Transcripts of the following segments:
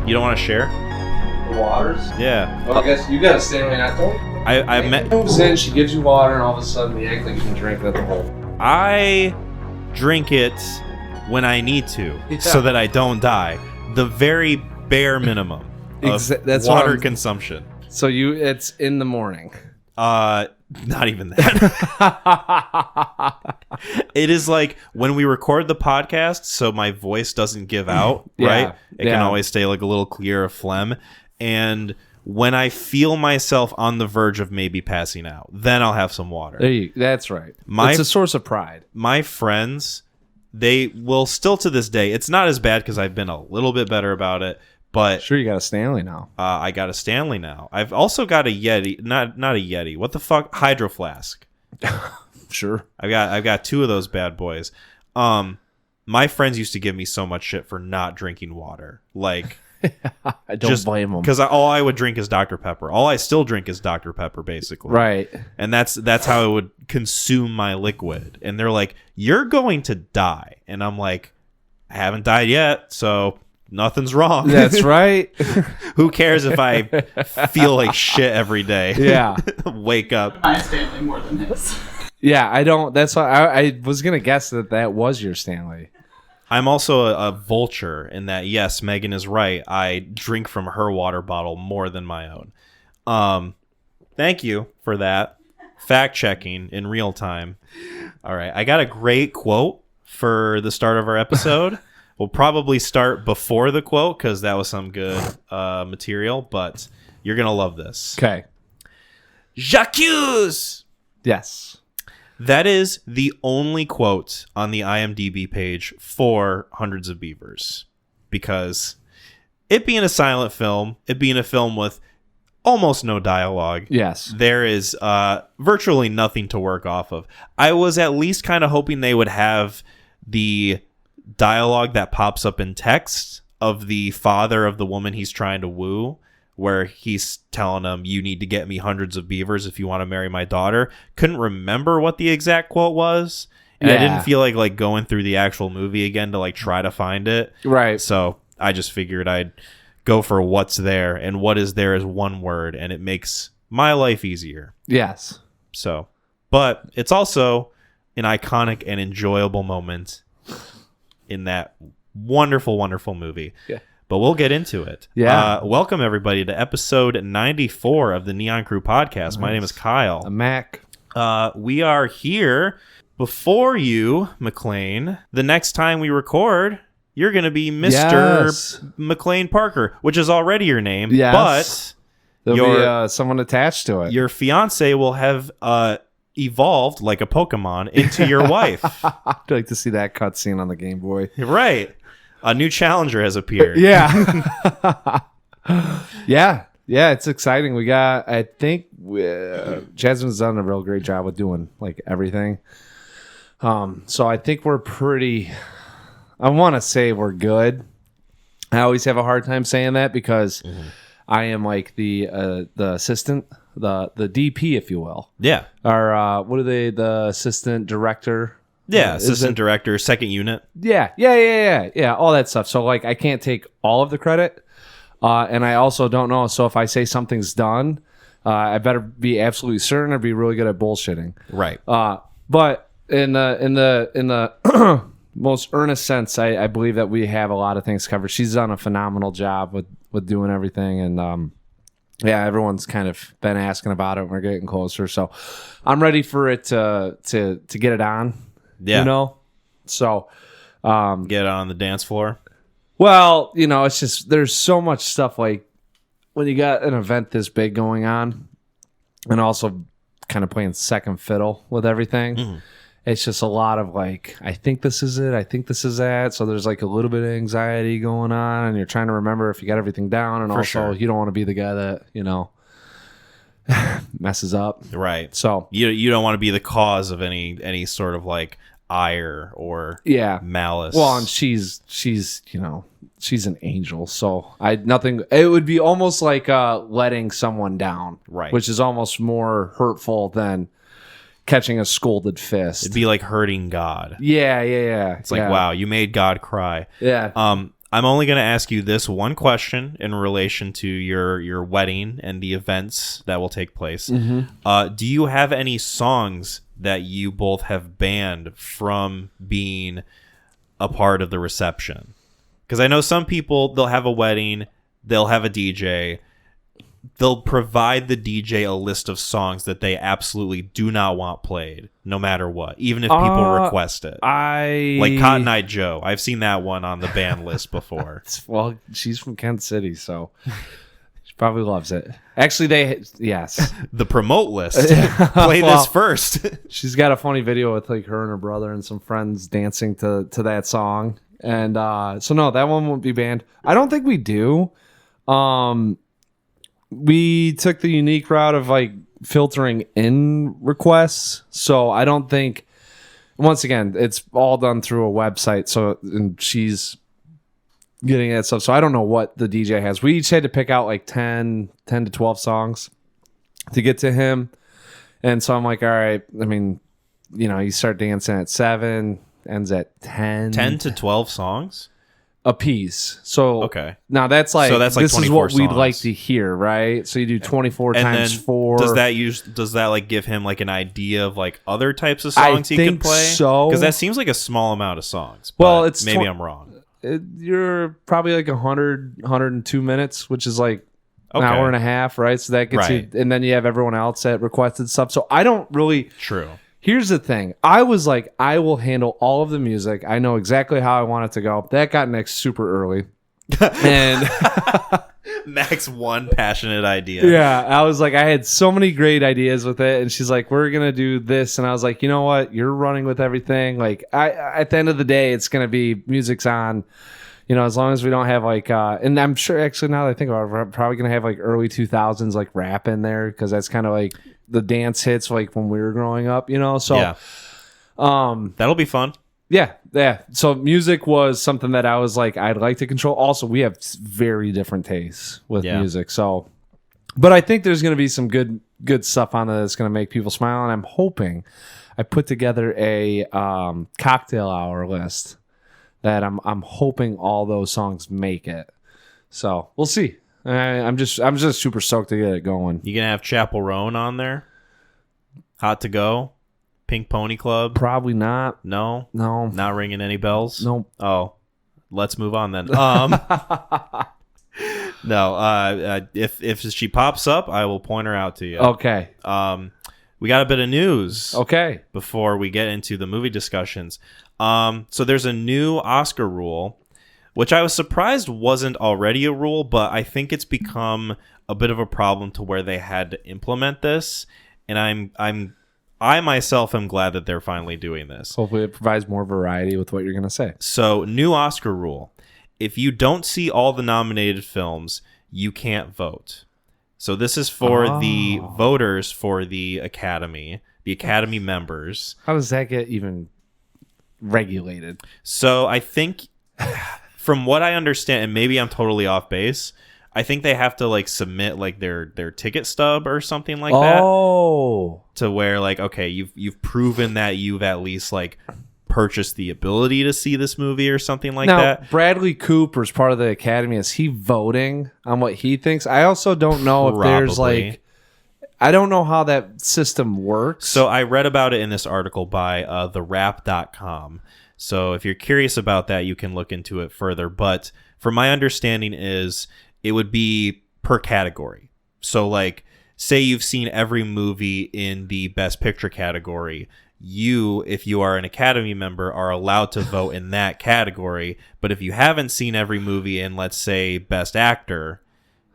You don't want to share? The waters? Yeah. Well, I guess you got a Stanley. I don't. I met. Moves in, she gives you water, and all of a sudden you act like you can drink it at the hole. I drink it when I need to, so that I don't die. The very bare minimum of that's water consumption. So it's in the morning. Not even that. It is like when we record the podcast, so my voice doesn't give out, right? It can always stay like a little clear of phlegm. And when I feel myself on the verge of maybe passing out, then I'll have some water. That's right. It's a source of pride. My friends, they will still to this day. It's not as bad because I've been a little bit better about it. But sure, you got a Stanley now. I got a Stanley now. I've also got a Yeti, not a Yeti. What the fuck? Hydro Flask. Sure. I've got two of those bad boys. My friends used to give me so much shit for not drinking water. Like, I don't blame them, because all I would drink is Dr. Pepper. All I still drink is Dr. Pepper, basically. Right. And that's how it would consume my liquid. And they're like, "You're going to die," and I'm like, "I haven't died yet, so." Nothing's wrong. That's right. Who cares if I feel like shit every day? Yeah. Wake up. My Stanley more than his. Yeah, I don't. That's why I was going to guess that was your Stanley. I'm also a vulture in that, yes, Megan is right. I drink from her water bottle more than my own. Thank you for that. Fact checking in real time. All right. I got a great quote for the start of our episode. We'll probably start before the quote because that was some good material, but you're going to love this. Okay. J'accuse! Yes. That is the only quote on the IMDb page for Hundreds of Beavers. Because it being a silent film, it being a film with almost no dialogue. Yes. There is virtually nothing to work off of. I was at least kind of hoping they would have the dialogue that pops up in text of the father of the woman he's trying to woo, where he's telling him, "You need to get me hundreds of beavers if you want to marry my daughter." Couldn't remember what the exact quote was, and I didn't feel like going through the actual movie again to like try to find it. Right. So I just figured I'd go for what's there, and what is there is one word, and it makes my life easier. Yes. So, but it's also an iconic and enjoyable moment in that wonderful, wonderful movie. Yeah. But we'll get into it. Yeah. Welcome, everybody, to episode 94 of the Neon Crew podcast. Nice. My name is Kyle. I'm Mac. We are here before you, McLean. The next time we record, you're going to be Mr. McLean Parker, which is already your name. Yes. But there'll be someone attached to it. Your fiance will have evolved like a Pokemon into your wife. I'd like to see that cutscene on the Game Boy. Right. A new challenger has appeared. Yeah. Yeah, it's exciting. We got, I think, Jasmine's done a real great job with doing like everything. So I think we're pretty, I want to say we're good. I always have a hard time saying that because I am like the assistant, the DP, if you will. Yeah. Or what are they? The assistant director. Yeah, assistant director, second unit. Yeah. All that stuff. So like, I can't take all of the credit, and I also don't know. So if I say something's done, I better be absolutely certain or be really good at bullshitting. Right. But in the most earnest sense, I believe that we have a lot of things covered. She's done a phenomenal job with doing everything, and yeah, everyone's kind of been asking about it. And we're getting closer, so I'm ready for it to get it on. Yeah, you know, so get it on the dance floor. Well, you know, it's just there's so much stuff like when you got an event this big going on, and also kind of playing second fiddle with everything. Mm-hmm. It's just a lot of like, I think this is it. I think this is that. So there's like a little bit of anxiety going on, and you're trying to remember if you got everything down. And also, you don't want to be the guy that, you know, messes up. Right. So you don't want to be the cause of any sort of like ire or malice. Well, and she's you know, she's an angel. So it would be almost like letting someone down. Right. Which is almost more hurtful than catching a scolded fist. It'd be like hurting God. Yeah. It's like, wow, you made God cry. Yeah. I'm only going to ask you this one question in relation to your wedding and the events that will take place. Do you have any songs that you both have banned from being a part of the reception? Because I know some people, they'll have a wedding, they'll have a DJ, they'll provide the DJ a list of songs that they absolutely do not want played, no matter what, even if people request it. Like Cotton Eye Joe. I've seen that one on the ban list before. Well, she's from Kansas City, so she probably loves it. Actually, yes. The promote list. Play this first. She's got a funny video with like her and her brother and some friends dancing to that song. And so no, that one won't be banned. I don't think we do. We took the unique route of like filtering in requests. So I don't think, once again, it's all done through a website. So, and she's getting that stuff. So I don't know what the DJ has. We each had to pick out like 10 to 12 songs to get to him. And so I'm like, all right, I mean, you know, you start dancing at 7, ends at 10. 10 to 12 songs? A piece. So okay. Now that's like this is what we'd songs. Like to hear, right? So you do 24 and times 4. Does that like give him like an idea of like other types of songs he could play? So because that seems like a small amount of songs. Well, it's maybe I'm wrong. You're probably like 102 minutes, which is like an hour and a half, right? So that gets you, and then you have everyone else that requested stuff. So I don't really. True. Here's the thing. I was like, I will handle all of the music. I know exactly how I want it to go. That got Nick super early. And Max one passionate idea. Yeah. I was like, I had so many great ideas with it. And she's like, we're going to do this. And I was like, you know what? You're running with everything. Like, at the end of the day, it's going to be music's on. You know, as long as we don't have like, and I'm sure actually now that I think about it, we're probably going to have like early 2000s like rap in there because that's kind of like the dance hits like when we were growing up, you know? So, yeah. That'll be fun. Yeah. So music was something that I was like, I'd like to control. Also, we have very different tastes with music. So, but I think there's going to be some good stuff on it that's going to make people smile. And I'm hoping I put together a cocktail hour list that I'm hoping all those songs make it. So we'll see. I'm just super stoked to get it going. You gonna have Chapel Roan on there? Hot to Go? Pink Pony Club? Probably not. No? Not ringing any bells? Nope. Oh, let's move on then. No. If she pops up, I will point her out to you. Okay. We got a bit of news. Okay. Before we get into the movie discussions. So there's a new Oscar rule, which I was surprised wasn't already a rule, but I think it's become a bit of a problem to where they had to implement this, and I myself am glad that they're finally doing this. Hopefully it provides more variety with what you're going to say. So, new Oscar rule. If you don't see all the nominated films, you can't vote. So this is for the voters for the Academy members. How does that get even regulated? So I think... From what I understand, and maybe I'm totally off base, I think they have to like submit like their ticket stub or something like that. Oh, to where like, okay, you've proven that you've at least like purchased the ability to see this movie or something like that. Bradley Cooper's part of the Academy. Is he voting on what he thinks? I also don't know if there's like, I don't know how that system works. So I read about it in this article by therap.com. So if you're curious about that, you can look into it further. But from my understanding is it would be per category. So like, say you've seen every movie in the Best Picture category. You, if you are an Academy member, are allowed to vote in that category. But if you haven't seen every movie in, let's say, Best Actor,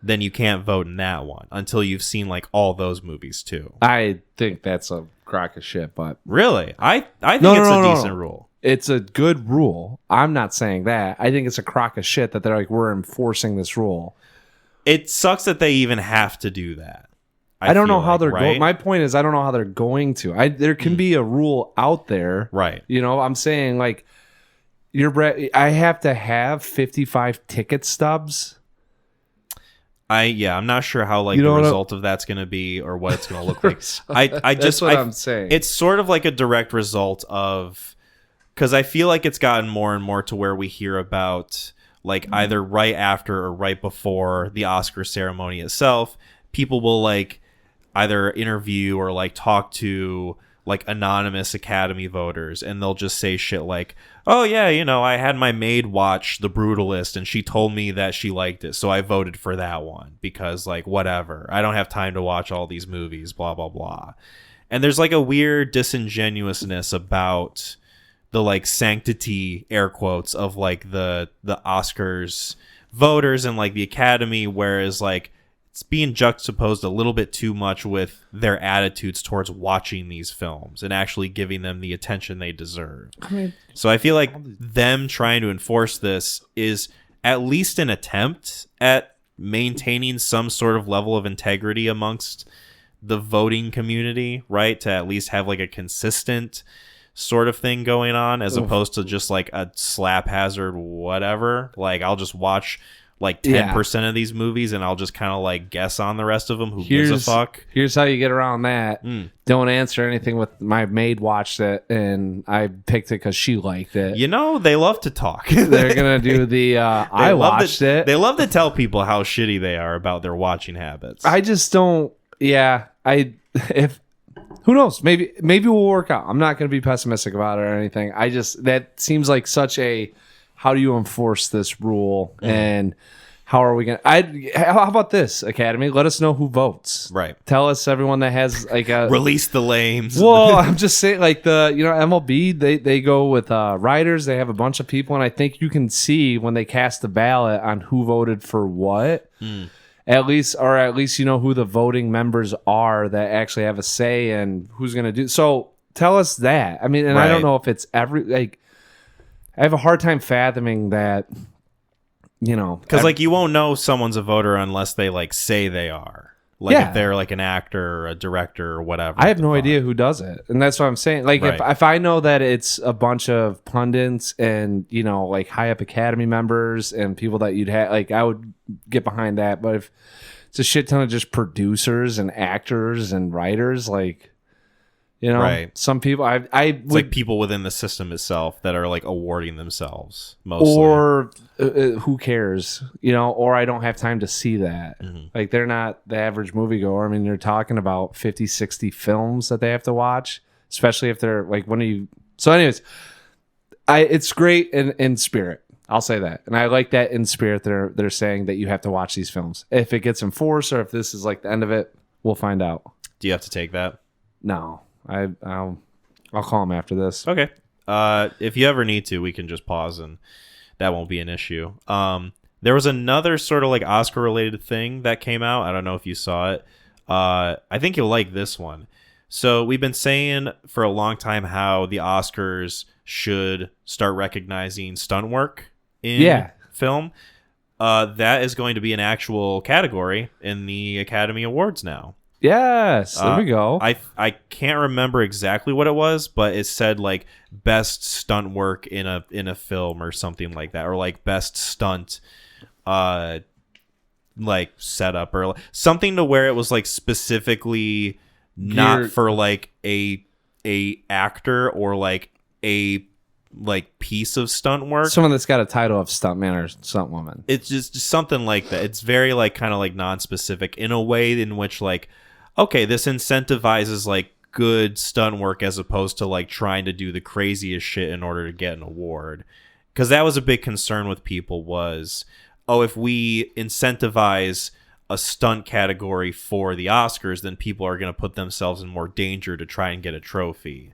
then you can't vote in that one until you've seen like all those movies too. I think that's a crock of shit, but really, I think it's a decent rule. It's a good rule. I'm not saying that. I think it's a crock of shit that they're like, we're enforcing this rule. It sucks that they even have to do that. I don't know how they're going. going. My point is, I don't know how they're going to. There can be a rule out there, right? You know, I'm saying like, I have to have 55 ticket stubs. I'm not sure how like the result of that's going to be or what it's going to look like. That's what I'm saying. It's sort of like a direct result of, because I feel like it's gotten more and more to where we hear about like either right after or right before the Oscar ceremony itself, people will like either interview or like talk to like anonymous Academy voters, and they'll just say shit like, oh yeah, you know, I had my maid watch The Brutalist and she told me that she liked it, so I voted for that one because like whatever, I don't have time to watch all these movies, blah blah blah. And there's like a weird disingenuousness about the like sanctity, air quotes, of like the Oscars voters and like the Academy, whereas like it's being juxtaposed a little bit too much with their attitudes towards watching these films and actually giving them the attention they deserve. I mean, so I feel like them trying to enforce this is at least an attempt at maintaining some sort of level of integrity amongst the voting community, right? To at least have like a consistent sort of thing going on, as opposed to just like a slap hazard whatever. Like I'll just watch like 10% of these movies and I'll just kind of like guess on the rest of them. Who gives a fuck? Here's how you get around that. Don't answer anything with my maid watched it and I picked it because she liked it. You know, they love to talk. They're going to do the I watched it. They love to tell people how shitty they are about their watching habits. I just don't. Yeah. Who knows? Maybe we'll work out. I'm not going to be pessimistic about it or anything. That seems like such a, how do you enforce this rule? And how are we going to, how about this, Academy? Let us know who votes. Right. Tell us everyone that has like a, release the lames. Well, I'm just saying like MLB, they go with writers. They have a bunch of people. And I think you can see when they cast the ballot on who voted for what. At least you know who the voting members are that actually have a say in who's going to do. So tell us that. I mean, and I don't know if it's I have a hard time fathoming that, you know, because like you won't know someone's a voter unless they like say they are. Like if they're like an actor or a director or whatever. I have no idea who does it. And that's what I'm saying. Like if I know that it's a bunch of pundits and, you know, like high up Academy members and people that you'd have, like I would get behind that. But if it's a shit ton of just producers and actors and writers, like, you know, some people it's like people within the system itself that are like awarding themselves mostly. Or who cares, you know, or I don't have time to see that. Like they're not the average moviegoer. I mean, you're talking about 50, 60 films that they have to watch, especially if they're like, so anyways, it's great in spirit. I'll say that. And I like that in spirit they're saying that you have to watch these films. If it gets enforced or if this is like the end of it, we'll find out. Do you have to take that? No. I'll call him after this. Okay. If you ever need to, we can just pause and that won't be an issue. There was another sort of like Oscar related thing that came out. I don't know if you saw it. I think you'll like this one. So we've been saying for a long time how the Oscars should start recognizing stunt work in film. That is going to be an actual category in the Academy Awards now. Yes, there we go. I can't remember exactly what it was, but it said like best stunt work in a film or something like that, or like best stunt like setup or something, to where it was like specifically not for like a actor or like a like piece of stunt work. Someone that's got a title of stuntman or stuntwoman. It's just something like that. It's very like kind of like non-specific in a way in which like, okay, this incentivizes like good stunt work as opposed to like trying to do the craziest shit in order to get an award. Because that was a big concern with people was, oh, if we incentivize a stunt category for the Oscars, then people are going to put themselves in more danger to try and get a trophy.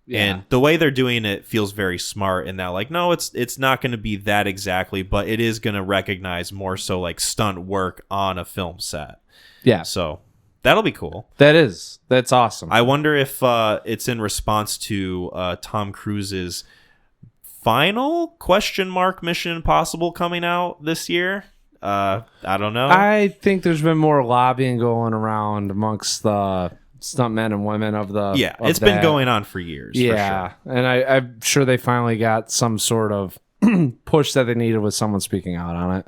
Yeah. And the way they're doing it feels very smart in that, like, no, it's not going to be that exactly, but it is going to recognize more so like stunt work on a film set. Yeah. So that'll be cool. That's awesome. I wonder if it's in response to Tom Cruise's final Mission Impossible coming out this year. I don't know. I think there's been more lobbying going around amongst the stuntmen and women of the it's been going on for years. Yeah, for sure. And I'm sure they finally got some sort of push that they needed with someone speaking out on it.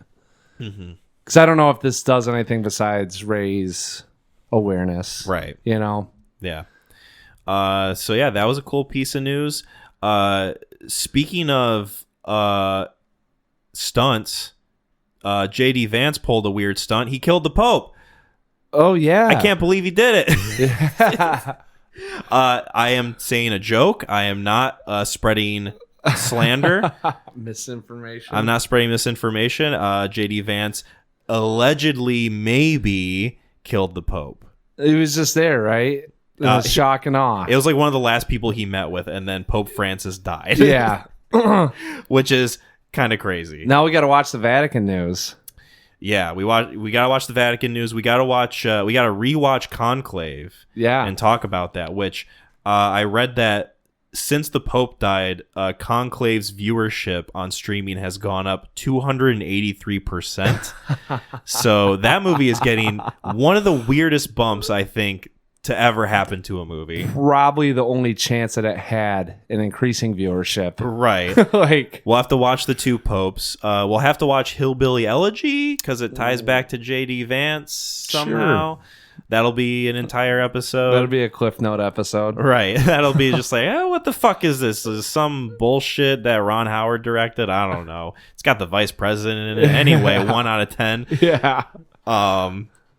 Because I don't know if this does anything besides raise awareness, right? You know. Yeah. So yeah, that was a cool piece of news. Speaking of stunts, J.D. Vance pulled a weird stunt. He killed the Pope. Oh, yeah. I can't believe he did it. I am saying a joke. I am not spreading slander. Misinformation. I'm not spreading misinformation. J.D. Vance allegedly maybe killed the Pope. He was just there, right? Shock and awe. It was like one of the last people he met with, and then Pope Francis died. Yeah. Which is kind of crazy. Now we got to watch the Vatican news. Yeah, we gotta watch the Vatican news. We gotta rewatch Conclave. Yeah, and talk about that. Which I read that since the Pope died, Conclave's viewership on streaming has gone up 283%. So that movie is getting one of the weirdest bumps I think to ever happen to a movie. Probably the only chance that it had an increasing viewership. Right. Like, we'll have to watch the two popes. We'll have to watch Hillbilly Elegy because it ties back to J.D. Vance somehow. Sure. That'll be an entire episode. That'll be a Cliff Note episode. Right. That'll be just like, what the fuck is this? Is this some bullshit that Ron Howard directed? I don't know. It's got the vice president in it. Anyway, 1 out of 10. Yeah.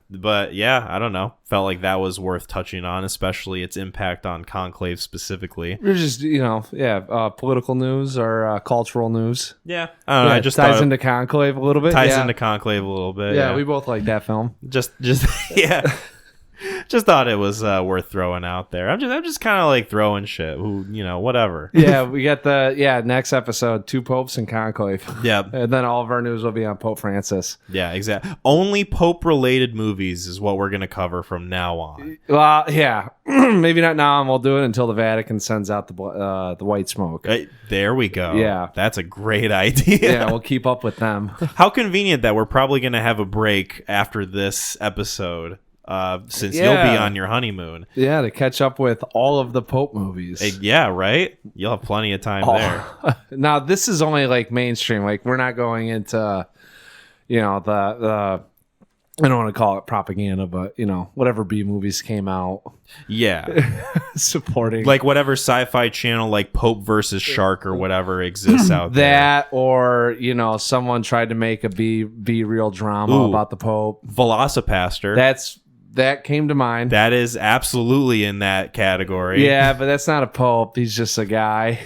But yeah, I don't know. Felt like that was worth touching on, especially its impact on Conclave specifically. We're just, political news or cultural news. Yeah. I don't know. I just ties into Conclave a little bit. Ties into Conclave a little bit. Yeah, we both like that film. Just yeah. Just thought it was worth throwing out there. I'm just kind of like throwing shit. Whatever. Yeah, we got next episode, 2 popes and Conclave. Yeah. And then all of our news will be on Pope Francis. Yeah, exactly. Only Pope-related movies is what we're going to cover from now on. Well, yeah. Maybe not now, and we'll do it until the Vatican sends out the white smoke. There we go. Yeah. That's a great idea. Yeah, we'll keep up with them. How convenient that we're probably going to have a break after this episode. Since you'll be on your honeymoon. Yeah, to catch up with all of the Pope movies. Yeah, right? You'll have plenty of time there. Now, this is only like mainstream. Like, we're not going into, the I don't want to call it propaganda, but, whatever B movies came out. Yeah. Supporting. Like whatever sci-fi channel, like Pope versus Shark or whatever exists out there. That, or, someone tried to make a B real drama about the Pope. Velocipaster. That came to mind. That is absolutely in that category. Yeah, but that's not a Pope. He's just a guy.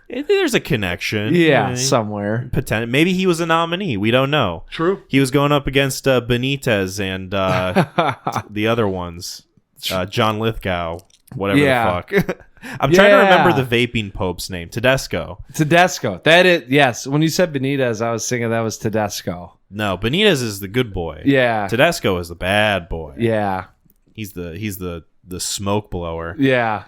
There's a connection. Yeah, somewhere. Maybe he was a nominee. We don't know. True. He was going up against Benitez and the other ones. John Lithgow. Whatever the fuck. I'm trying to remember the vaping Pope's name. Tedesco. That is, yes. When you said Benitez, I was thinking that was Tedesco. No, Benitez is the good boy. Yeah. Tedesco is the bad boy. Yeah. He's the smoke blower. Yeah.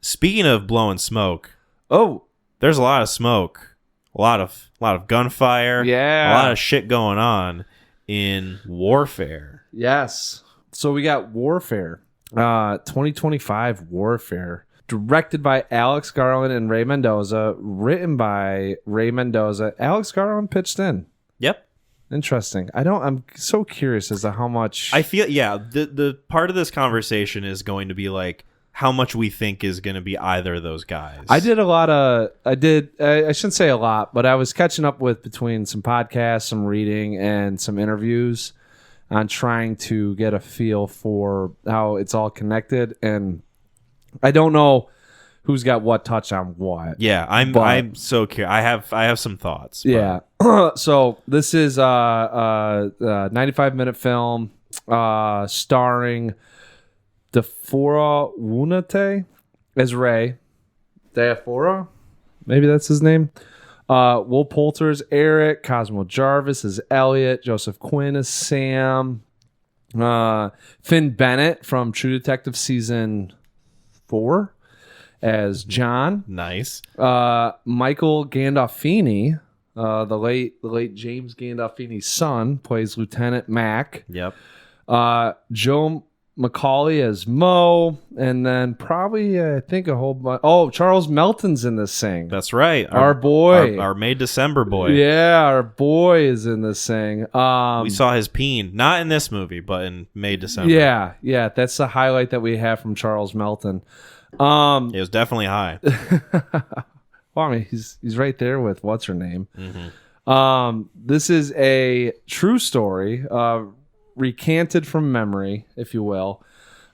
Speaking of blowing smoke, there's a lot of smoke, a lot of gunfire, a lot of shit going on in Warfare. Yes. So we got Warfare, 2025 Warfare, directed by Alex Garland and Ray Mendoza, written by Ray Mendoza. Alex Garland pitched in. Yep. Interesting. I'm so curious as to how much. I feel, the part of this conversation is going to be like how much we think is going to be either of those guys. I shouldn't say a lot, but I was catching up with between some podcasts, some reading, and some interviews on trying to get a feel for how it's all connected. And I don't know who's got what touch on what. Yeah, I'm so curious. I have some thoughts. But. Yeah. So this is a 95-minute film starring Defora Wunate as Ray. Defora? Maybe that's his name. Will Poulter as Eric. Cosmo Jarvis as Elliot. Joseph Quinn as Sam. Finn Bennett from True Detective Season 4 as John. Nice. Michael Gandolfini, the late James Gandolfini's son, plays Lieutenant Mac. Yep. Joe Macaulay as Mo, and then probably I think a whole bunch. Oh, Charles Melton's in this thing. That's right. Our boy, our May December boy. Yeah, our boy is in this thing. We saw his peen, not in this movie, but in May December. Yeah, that's the highlight that we have from Charles Melton. It was definitely high. Well, I mean, he's right there with what's her name. Mm-hmm. This is a true story, recanted from memory, if you will,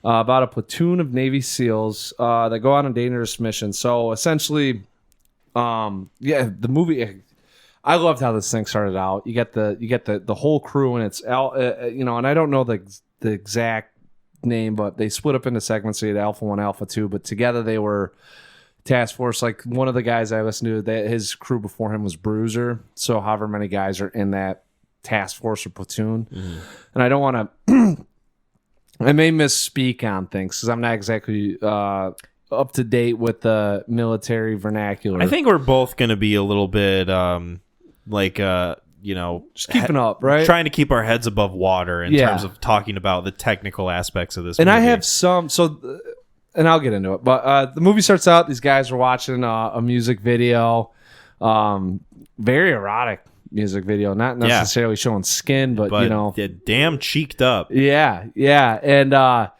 about a platoon of Navy SEALs that go on a dangerous mission. So essentially, the movie. I loved how this thing started out. You get the whole crew, and it's and I don't know the exact name, but they split up into segments. So you had Alpha 1, Alpha 2, but together they were task force. Like one of the guys I listened to, his crew before him was Bruiser. So however many guys are in that task force or platoon. And I don't want to I may misspeak on things because I'm not exactly up to date with the military vernacular. I think we're both going to be a little bit just keeping up, right? Trying to keep our heads above water in terms of talking about the technical aspects of this movie. I have some, and I'll get into it. But the movie starts out, these guys are watching a music video, very erotic music video, not necessarily showing skin, but damn cheeked up. Yeah, and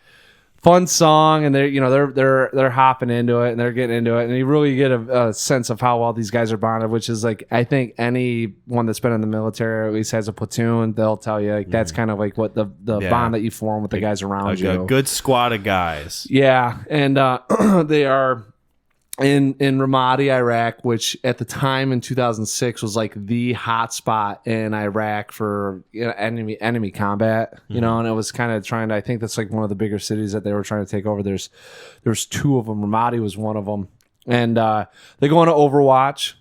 fun song, and they're hopping into it and they're getting into it, and you really get a sense of how well these guys are bonded, which is like, I think anyone that's been in the military or at least has a platoon, they'll tell you like that's kind of like what the bond that you form with the guys around you. A good squad of guys. Yeah, and they are in Ramadi, Iraq, which at the time in 2006 was like the hot spot in Iraq for enemy combat, and it was kind of trying to, I think that's like one of the bigger cities that they were trying to take over. There's two of them. Ramadi was one of them, and they go on to Overwatch.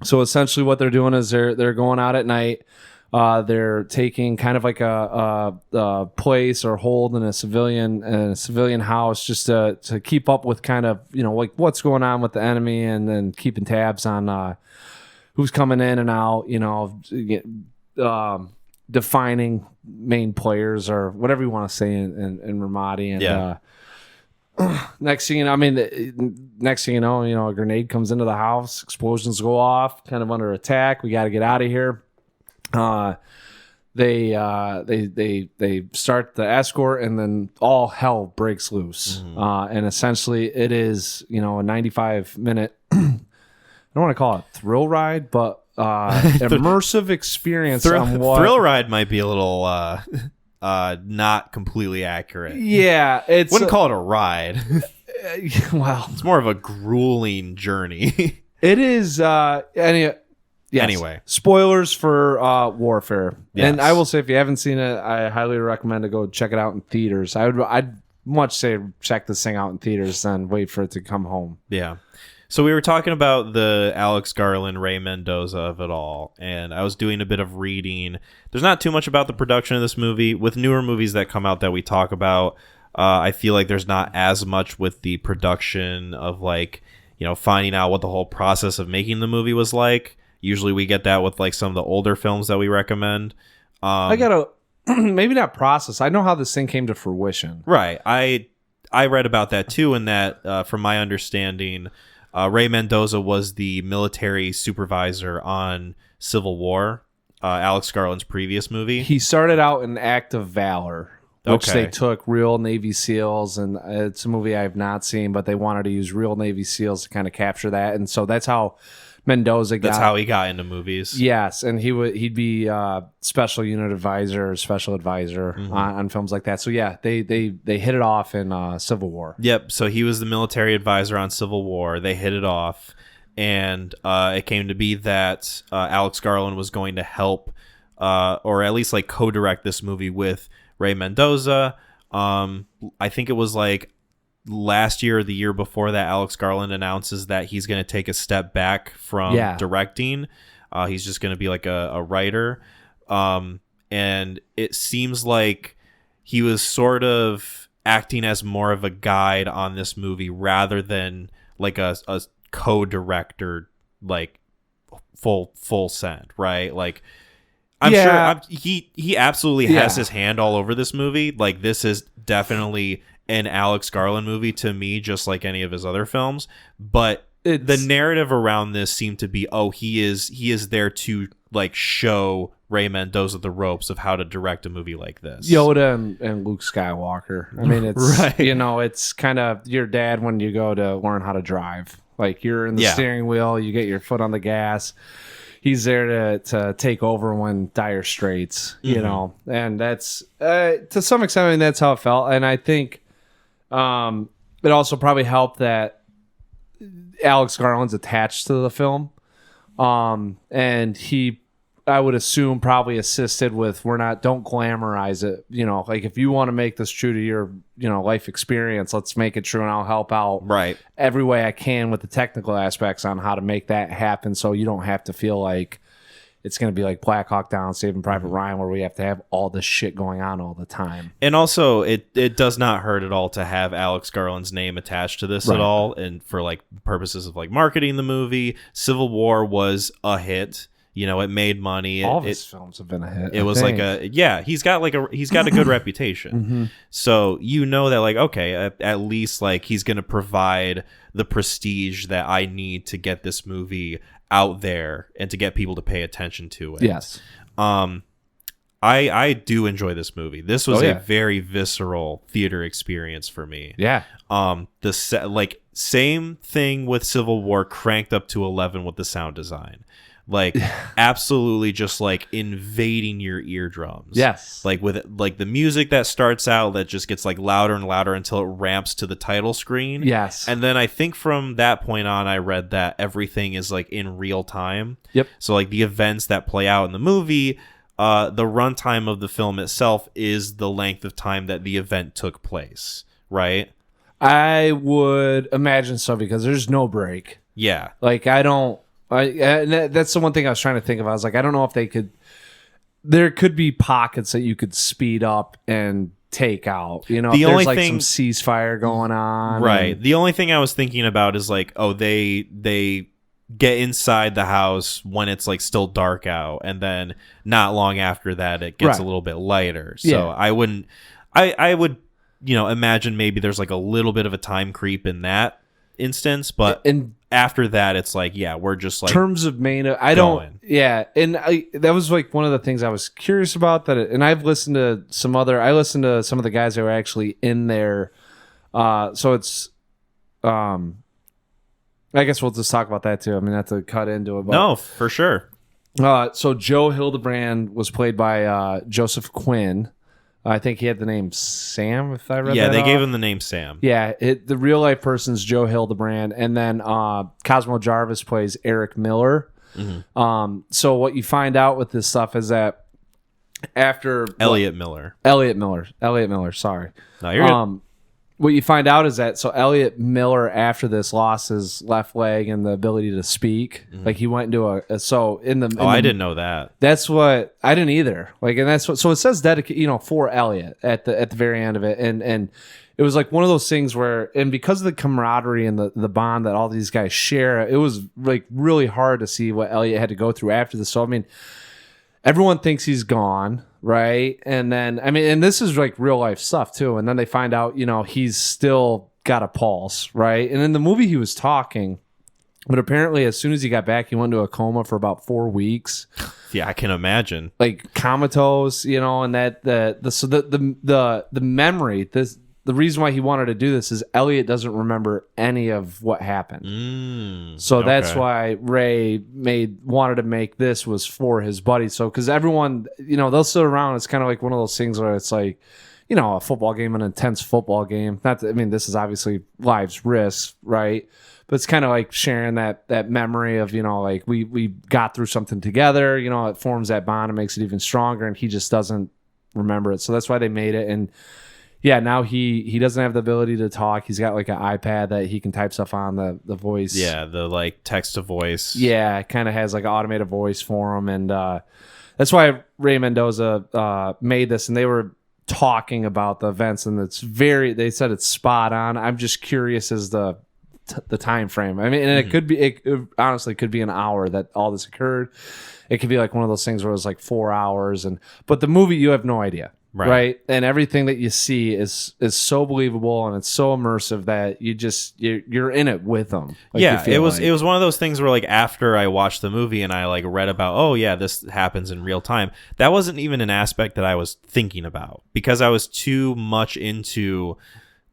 So essentially what they're doing is they're going out at night. They're taking kind of like a place or hold in a civilian house just to keep up with kind of like what's going on with the enemy, and then keeping tabs on who's coming in and out. Defining main players or whatever you want to say in Ramadi. And next thing you know, a grenade comes into the house, explosions go off, kind of under attack. We got to get out of here. They start the escort, and then all hell breaks loose. And essentially it is, a 95-minute, I don't want to call it a thrill ride, but immersive experience. Thrill ride might be a little not completely accurate. Yeah, wouldn't call it a ride. Well, it's more of a grueling journey. It is. Yes. Anyway, spoilers for Warfare. Yes. And I will say, if you haven't seen it, I highly recommend to go check it out in theaters. I'd much say check this thing out in theaters than wait for it to come home. Yeah. So we were talking about the Alex Garland, Ray Mendoza of it all, and I was doing a bit of reading. There's not too much about the production of this movie. With newer movies that come out that we talk about, I feel like there's not as much with the production of finding out what the whole process of making the movie was like. Usually we get that with like some of the older films that we recommend. I gotta maybe not process. I know how this thing came to fruition. Right. I read about that too, and that from my understanding, Ray Mendoza was the military supervisor on Civil War, Alex Garland's previous movie. He started out in Act of Valor, which they took real Navy SEALs, and it's a movie I have not seen, but they wanted to use real Navy SEALs to kind of capture that, and so that's how Mendoza got. That's how he got into movies. Yes, and he'd be special unit advisor or special advisor on films like that. So yeah, they hit it off in Civil War. Yep. So he was the military advisor on Civil War. They hit it off, and it came to be that Alex Garland was going to help, or at least like co-direct this movie with Ray Mendoza. I think it was like last year or the year before that, Alex Garland announces that he's going to take a step back from directing. He's just going to be like a writer. And it seems like he was sort of acting as more of a guide on this movie rather than like a co-director, like full send, right? Like, I'm sure he absolutely has his hand all over this movie. Like, this is definitely an Alex Garland movie to me, just like any of his other films. But the narrative around this seemed to be, he is there to like show Ray Mendoza the ropes of how to direct a movie like this. Yoda and Luke Skywalker. I mean, it's right. It's kind of your dad when you go to learn how to drive. Like, you're in the steering wheel, you get your foot on the gas. he's there to take over when dire straits, you know, and that's to some extent, I mean, that's how it felt. And I think it also probably helped that Alex Garland's attached to the film. And he, I would assume, probably assisted with, don't glamorize it. You know, like if you want to make this true to your, you know, life experience, let's make it true, and I'll help out every way I can with the technical aspects on how to make that happen, so you don't have to feel like it's going to be like Black Hawk Down, Saving Private Ryan, where we have to have all this shit going on all the time. And also, it does not hurt at all to have Alex Garland's name attached to this at all, and for like purposes of like marketing the movie. Civil War was a hit. You know, it made money. All of his films have been a hit. It was like he's got a good reputation. So you know that, like, okay, at least like he's going to provide the prestige that I need to get this movie out there and to get people to pay attention to it. Yes. I do enjoy this movie. This was a very visceral theater experience for me. Yeah. Same thing with Civil War, cranked up to 11 with the sound design. Like absolutely just like invading your eardrums. Yes. Like with like the music that starts out that just gets like louder and louder until it ramps to the title screen. Yes. And then I think from that point on, I read that everything is like in real time. Yep. So like the events that play out in the movie, the runtime of the film itself is the length of time that the event took place. Right. I would imagine so, because there's no break. Yeah. Like that's the one thing I was trying to think of. I was like, I don't know if there could be pockets that you could speed up and take out. You know, the if only there's thing, some ceasefire going on. Right. The only thing I was thinking about is like, oh, they get inside the house when it's like still dark out, and then not long after that it gets a little bit lighter. So I would, you know, imagine maybe there's like a little bit of a time creep in that instance, but after that it's like, yeah, we're just like terms of main that was like one of the things I was curious about, and I've listened to some of the guys that were actually in there, so it's I guess we'll just talk about that too. I mean, not to cut into it, but no, for sure. So Joe Hildebrand was played by Joseph Quinn. I think he had the name Sam, if I read that. Yeah, they gave him the name Sam. Yeah, the real life person's Joe Hildebrand, and then Cosmo Jarvis plays Eric Miller. So what you find out with this stuff is that after Elliot Miller, sorry. No, you're good. What you find out is that Elliot Miller, after this, lost his left leg and the ability to speak. Like he went into I didn't know that. That's what I didn't either. Like, and that's what. So it says dedicate, you know, for Elliot at the very end of it, and it was like one of those things where, and because of the camaraderie and the bond that all these guys share, it was like really hard to see what Elliot had to go through after this. So I mean, everyone thinks he's gone, right? And then, I mean, and this is like real life stuff too. And then they find out, you know, he's still got a pulse, right? And in the movie he was talking, but apparently as soon as he got back, he went into a coma for about 4 weeks. Yeah, I can imagine. Like comatose, you know, and that the memory, the reason why he wanted to do this is Elliot doesn't remember any of what happened. So that's why Ray wanted to make this was for his buddy. So, because everyone, you know, they'll sit around. It's kind of like one of those things where it's like, you know, a football game, an intense football game. I mean, this is obviously life's risk, right? But it's kind of like sharing that memory of, you know, like we got through something together. You know, it forms that bond and makes it even stronger. And he just doesn't remember it. So that's why they made it. And yeah, now he doesn't have the ability to talk. He's got like an iPad that he can type stuff on, the voice. Yeah, the like text to voice. Yeah, it kind of has like an automated voice for him. And that's why Ray Mendoza made this. And they were talking about the events, and they said it's spot on. I'm just curious as the time frame. I mean, and it honestly could be an hour that all this occurred. It could be like one of those things where it was like 4 hours, but the movie, you have no idea. Right. And everything that you see is so believable, and it's so immersive that you're in it with them. Like, yeah, it was one of those things where like after I watched the movie and I like read about, oh yeah, this happens in real time. That wasn't even an aspect that I was thinking about, because I was too much into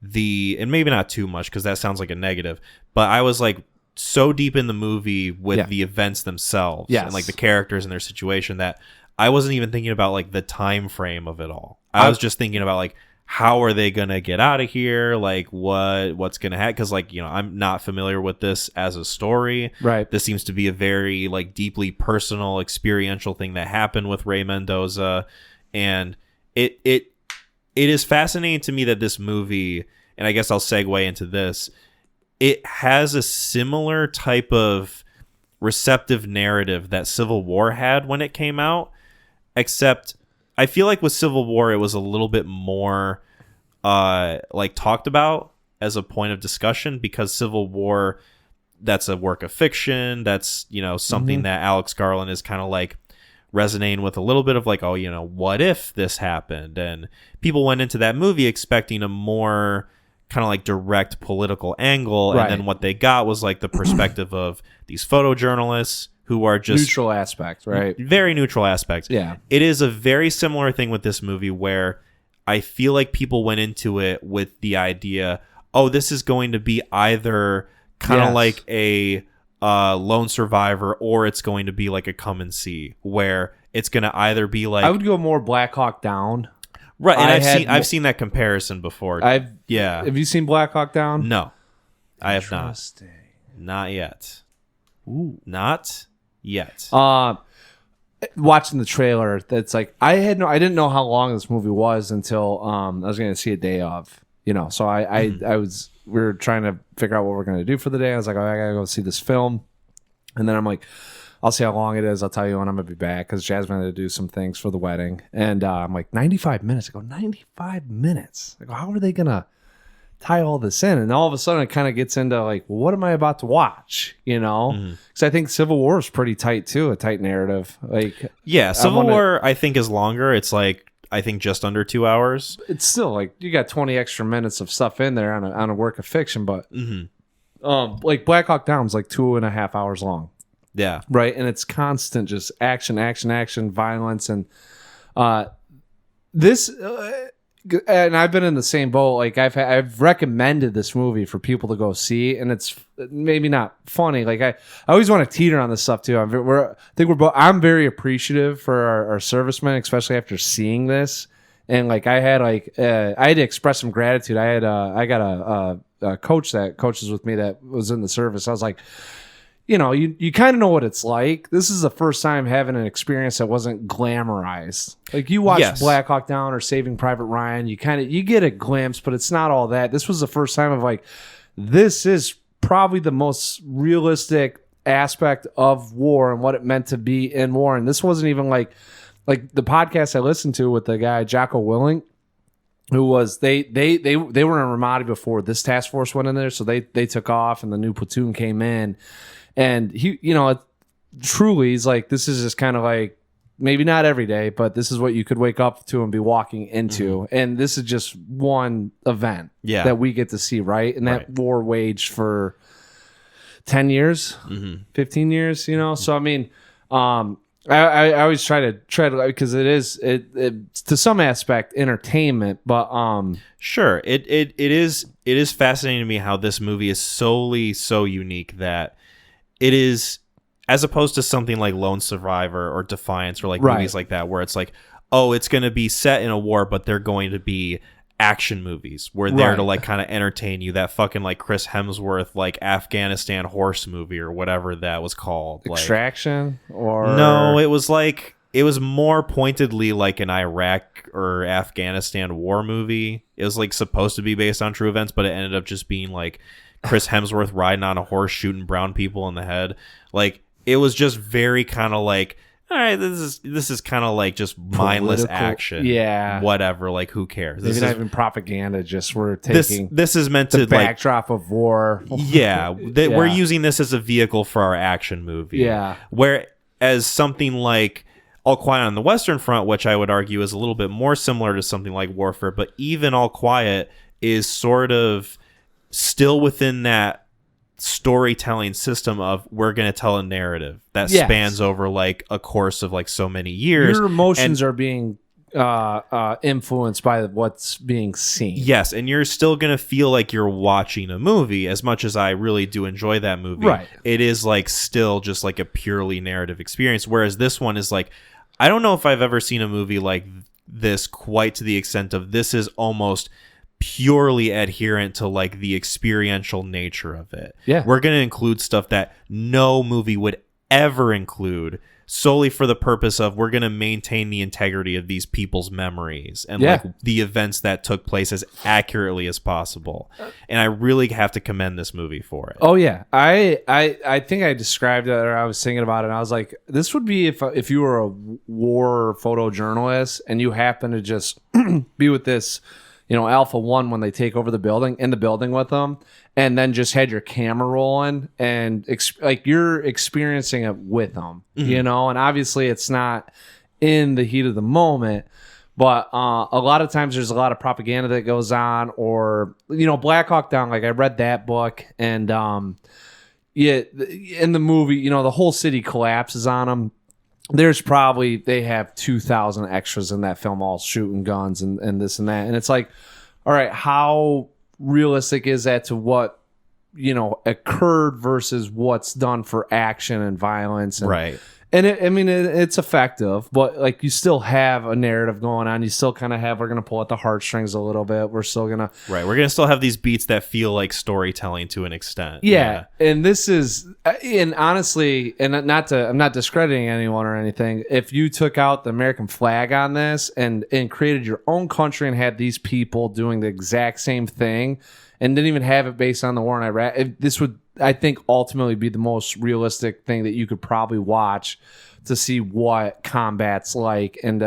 and maybe not too much because that sounds like a negative, but I was like so deep in the movie with Yeah. the events themselves Yes. and like the characters and their situation that I wasn't even thinking about like the time frame of it all. I was just thinking about like, how are they gonna get out of here? Like what's gonna happen? Because like, you know, I'm not familiar with this as a story. Right. This seems to be a very like deeply personal, experiential thing that happened with Ray Mendoza, and it is fascinating to me that this movie, and I guess I'll segue into this, it has a similar type of receptive narrative that Civil War had when it came out, except I feel like with Civil War, it was a little bit more like talked about as a point of discussion, because Civil War, that's a work of fiction. That's, you know, something that Alex Garland is kind of like resonating with a little bit of like, oh, you know, what if this happened? And people went into that movie expecting a more kind of like direct political angle. Right. And then what they got was like the perspective of these photojournalists who are just Neutral aspect, right? very neutral aspects. Yeah. It is a very similar thing with this movie where I feel like people went into it with the idea, oh, this is going to be either kind of Yes. like a lone survivor, or it's going to be like a come and see, where it's going to either be like, I would go more Black Hawk Down. right. And I I've seen that comparison before. Yeah. Have you seen Black Hawk Down? No, I have not. Interesting. Not yet. Ooh, not yet. Watching the trailer, that's like I didn't know how long this movie was until I was going to see a day of, you know. So we were trying to figure out what we're going to do for the day. I was like, oh, I got to go see this film, and then I'm like, I'll see how long it is. I'll tell you when I'm going to be back, because Jasmine had to do some things for the wedding, and I'm like 95 minutes. I go 95 minutes. I go, how are they going to tie all this in? And all of a sudden it kind of gets into like, well, what am I about to watch, you know? Because I think Civil War is pretty tight too, a tight narrative. Like, yeah, Civil War I think is longer. It's like I think just under 2 hours. it's still like you got 20 extra minutes of stuff in there on a work of fiction, but like Black Hawk Down is like 2.5 hours long, Yeah. right? And it's constant, just action, violence, and this. And I've been in the same boat. Like I've recommended this movie for people to go see, and it's maybe not funny. Like I always want to teeter on this stuff too. I'm very appreciative for our servicemen, especially after seeing this. And like I had to express some gratitude. I got a coach that coaches with me that was in the service. I was like, you know, you kind of know what it's like. This is the first time having an experience that wasn't glamorized. Like you watch Yes. Black Hawk Down or Saving Private Ryan, you get a glimpse, but it's not all that. This was the first time of like, this is probably the most realistic aspect of war and what it meant to be in war. And this wasn't even like the podcast I listened to with the guy Jocko Willink, who was they were in Ramadi before this task force went in there, so they took off and the new platoon came in. And he, you know, truly, he's like, this is just kind of like, maybe not every day, but this is what you could wake up to and be walking into. And this is just one event that we get to see, right? And that war waged for 10 years, 15 years, you know? So, I mean, I always try to because it is to some aspect entertainment, but Sure. It is fascinating to me how this movie is solely so unique that it is, as opposed to something like Lone Survivor or Defiance or like movies like that, where it's like, oh, it's going to be set in a war, but they're going to be action movies. We're there to like kind of entertain you. That fucking like Chris Hemsworth like Afghanistan horse movie or whatever that was called. Extraction or no, it was more pointedly like an Iraq or Afghanistan war movie. It was like supposed to be based on true events, but it ended up just being like Chris Hemsworth riding on a horse shooting brown people in the head. Like it was just very kind of like, all right, this is kind of like just mindless action. Yeah. Whatever, like who cares? Maybe not even propaganda, just we're taking this is meant the to like backdrop of war. We're using this as a vehicle for our action movie. Yeah. Whereas something like All Quiet on the Western Front, which I would argue is a little bit more similar to something like Warfare, but even All Quiet is sort of still within that storytelling system of we're going to tell a narrative that spans over like a course of like so many years. Your emotions are being influenced by what's being seen. Yes, and you're still going to feel like you're watching a movie. As much as I really do enjoy that movie, Right. It is like still just like a purely narrative experience, whereas this one is like, I don't know if I've ever seen a movie like this quite to the extent of this is almost purely adherent to like the experiential nature of it. Yeah. We're going to include stuff that no movie would ever include, solely for the purpose of we're going to maintain the integrity of these people's memories and like the events that took place as accurately as possible. And I really have to commend this movie for it. Oh yeah, I think I described it, or I was thinking about it, and I was like, this would be if you were a war photojournalist and you happen to just be with this, Alpha One when they take over the building, in the building with them, and then just had your camera rolling and like you're experiencing it with them, and obviously it's not in the heat of the moment, but a lot of times there's a lot of propaganda that goes on, or Black Hawk Down, like I read that book, and in the movie, the whole city collapses on them. They have 2,000 extras in that film all shooting guns and this and that. And it's like, all right, how realistic is that to what, occurred versus what's done for action and violence? And, right. And it's effective, but like you still have a narrative going on. You still kind of have, we're going to pull at the heartstrings a little bit. We're still going to. Right. We're going to still have these beats that feel like storytelling to an extent. Yeah. And this is, and honestly, and I'm not discrediting anyone or anything. If you took out the American flag on this and created your own country and had these people doing the exact same thing and didn't even have it based on the war in Iraq, this would, I think, ultimately be the most realistic thing that you could probably watch to see what combat's like and,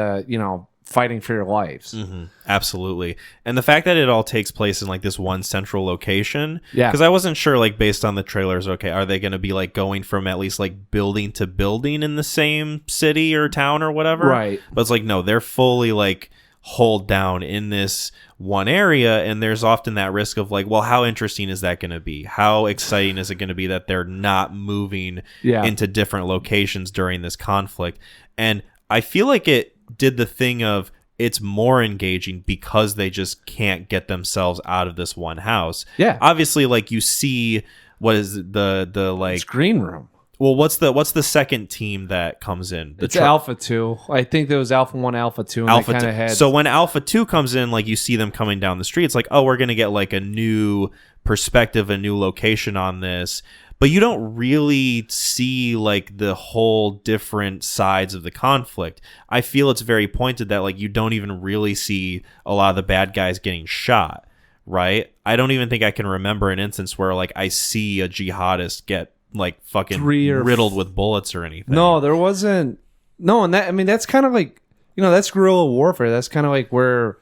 fighting for your lives. Mm-hmm. Absolutely. And the fact that it all takes place in like this one central location. Yeah. Because I wasn't sure, like, based on the trailers, okay, are they going to be like going from at least like building to building in the same city or town or whatever? Right. But it's like, no, they're fully like holed down in this one area, and there's often that risk of like, well, how interesting is that going to be? How exciting is it going to be that they're not moving into different locations during this conflict? And I feel like it did the thing of it's more engaging because they just can't get themselves out of this one house. Yeah. Obviously, like you see what is the like it's green room. Well, what's the second team that comes in? It's Alpha 2. I think there was Alpha 1, Alpha 2. And Alpha 2. Had... So when Alpha 2 comes in, like you see them coming down the street, it's like, oh, we're going to get like a new perspective, a new location on this. But you don't really see like the whole different sides of the conflict. I feel it's very pointed that like you don't even really see a lot of the bad guys getting shot, right? I don't even think I can remember an instance where like I see a jihadist get like fucking riddled with bullets or anything. No, there wasn't. No, and that's kind of like, that's guerrilla warfare. That's kind of like where,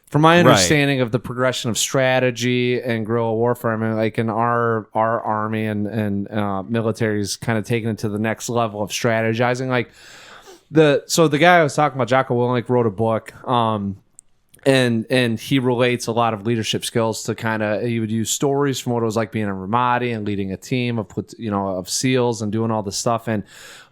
from my understanding of the progression of strategy and guerrilla warfare, I mean, like in our army and military is kind of taken it to the next level of strategizing. Like the guy I was talking about, Jocko Willink, wrote a book, and he relates a lot of leadership skills to he would use stories from what it was like being in Ramadi and leading a team of SEALs and doing all this stuff. And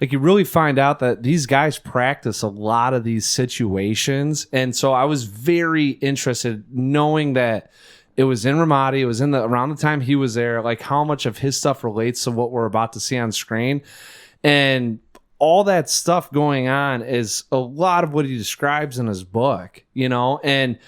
like, you really find out that these guys practice a lot of these situations. And so I was very interested knowing that it was in Ramadi. It was around the time he was there, like how much of his stuff relates to what we're about to see on screen. And all that stuff going on is a lot of what he describes in his book, and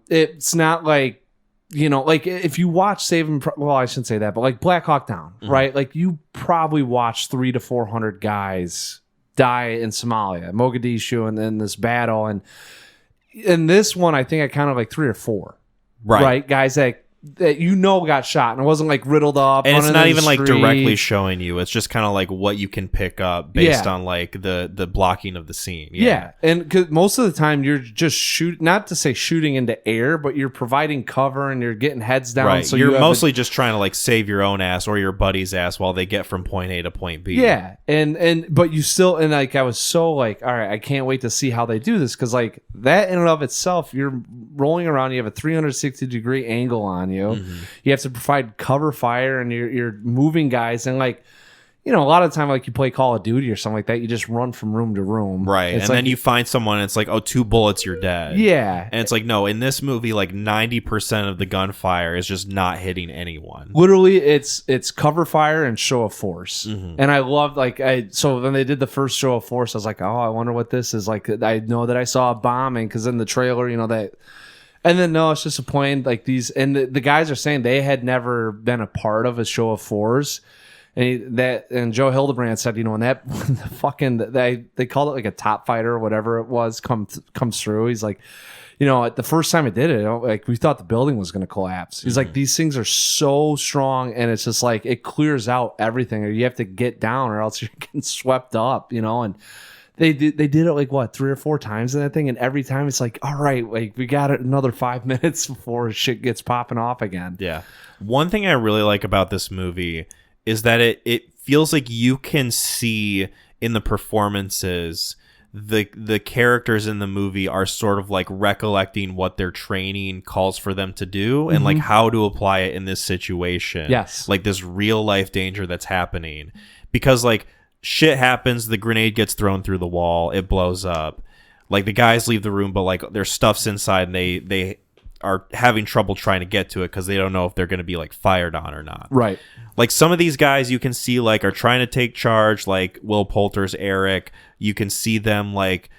it's not like, like if you watch I shouldn't say that, but like Black Hawk Down, right? Like you probably watched 300 to 400 guys die in Somalia, Mogadishu, and then this battle. And in this one, I think I counted like 3 or 4, right? Guys that got shot, and it wasn't like riddled up, and it's not even like directly showing you. It's just kind of like what you can pick up based on like the blocking of the scene. And cause most of the time you're just not to say shooting into air, but you're providing cover and you're getting heads down. Right. So you're mostly just trying to like save your own ass or your buddy's ass while they get from point A to point B. Yeah, but you still, and like I was so like, all right, I can't wait to see how they do this, because like that in and of itself, you're rolling around, you have a 360-degree angle on you. You have to provide cover fire, and you're moving guys, and like, a lot of the time, like you play Call of Duty or something like that, you just run from room to room. Right. It's and like, then you find someone, and it's like, oh, 2 bullets, you're dead. Yeah. And it's like, no, in this movie, like 90% of the gunfire is just not hitting anyone. Literally, it's cover fire and show of force. And I love, so when they did the first show of force, I was like, oh, I wonder what this is. Like, I know that I saw a bombing because in the trailer, that. And then, no, it's just a plane like these. And the guys are saying they had never been a part of a show of force. And Joe Hildebrand said, when that they called it like a top fighter or whatever it was comes through. He's like, the first time it did it, like we thought the building was going to collapse. He's like, these things are so strong, and it's just like it clears out everything, or you have to get down, or else you're getting swept up, And they did it like what 3 or 4 times in that thing, and every time it's like, all right, like we got it another 5 minutes before shit gets popping off again. Yeah. One thing I really like about this movie is that it feels like you can see in the performances the characters in the movie are sort of like recollecting what their training calls for them to do and like how to apply it in this situation. Yes. Like this real life danger that's happening. Because like shit happens, the grenade gets thrown through the wall, it blows up. Like the guys leave the room, but like their stuff's inside, and they are having trouble trying to get to it because they don't know if they're going to be like fired on or not. Right. Like some of these guys you can see like are trying to take charge, like Will Poulter's Eric. You can see them like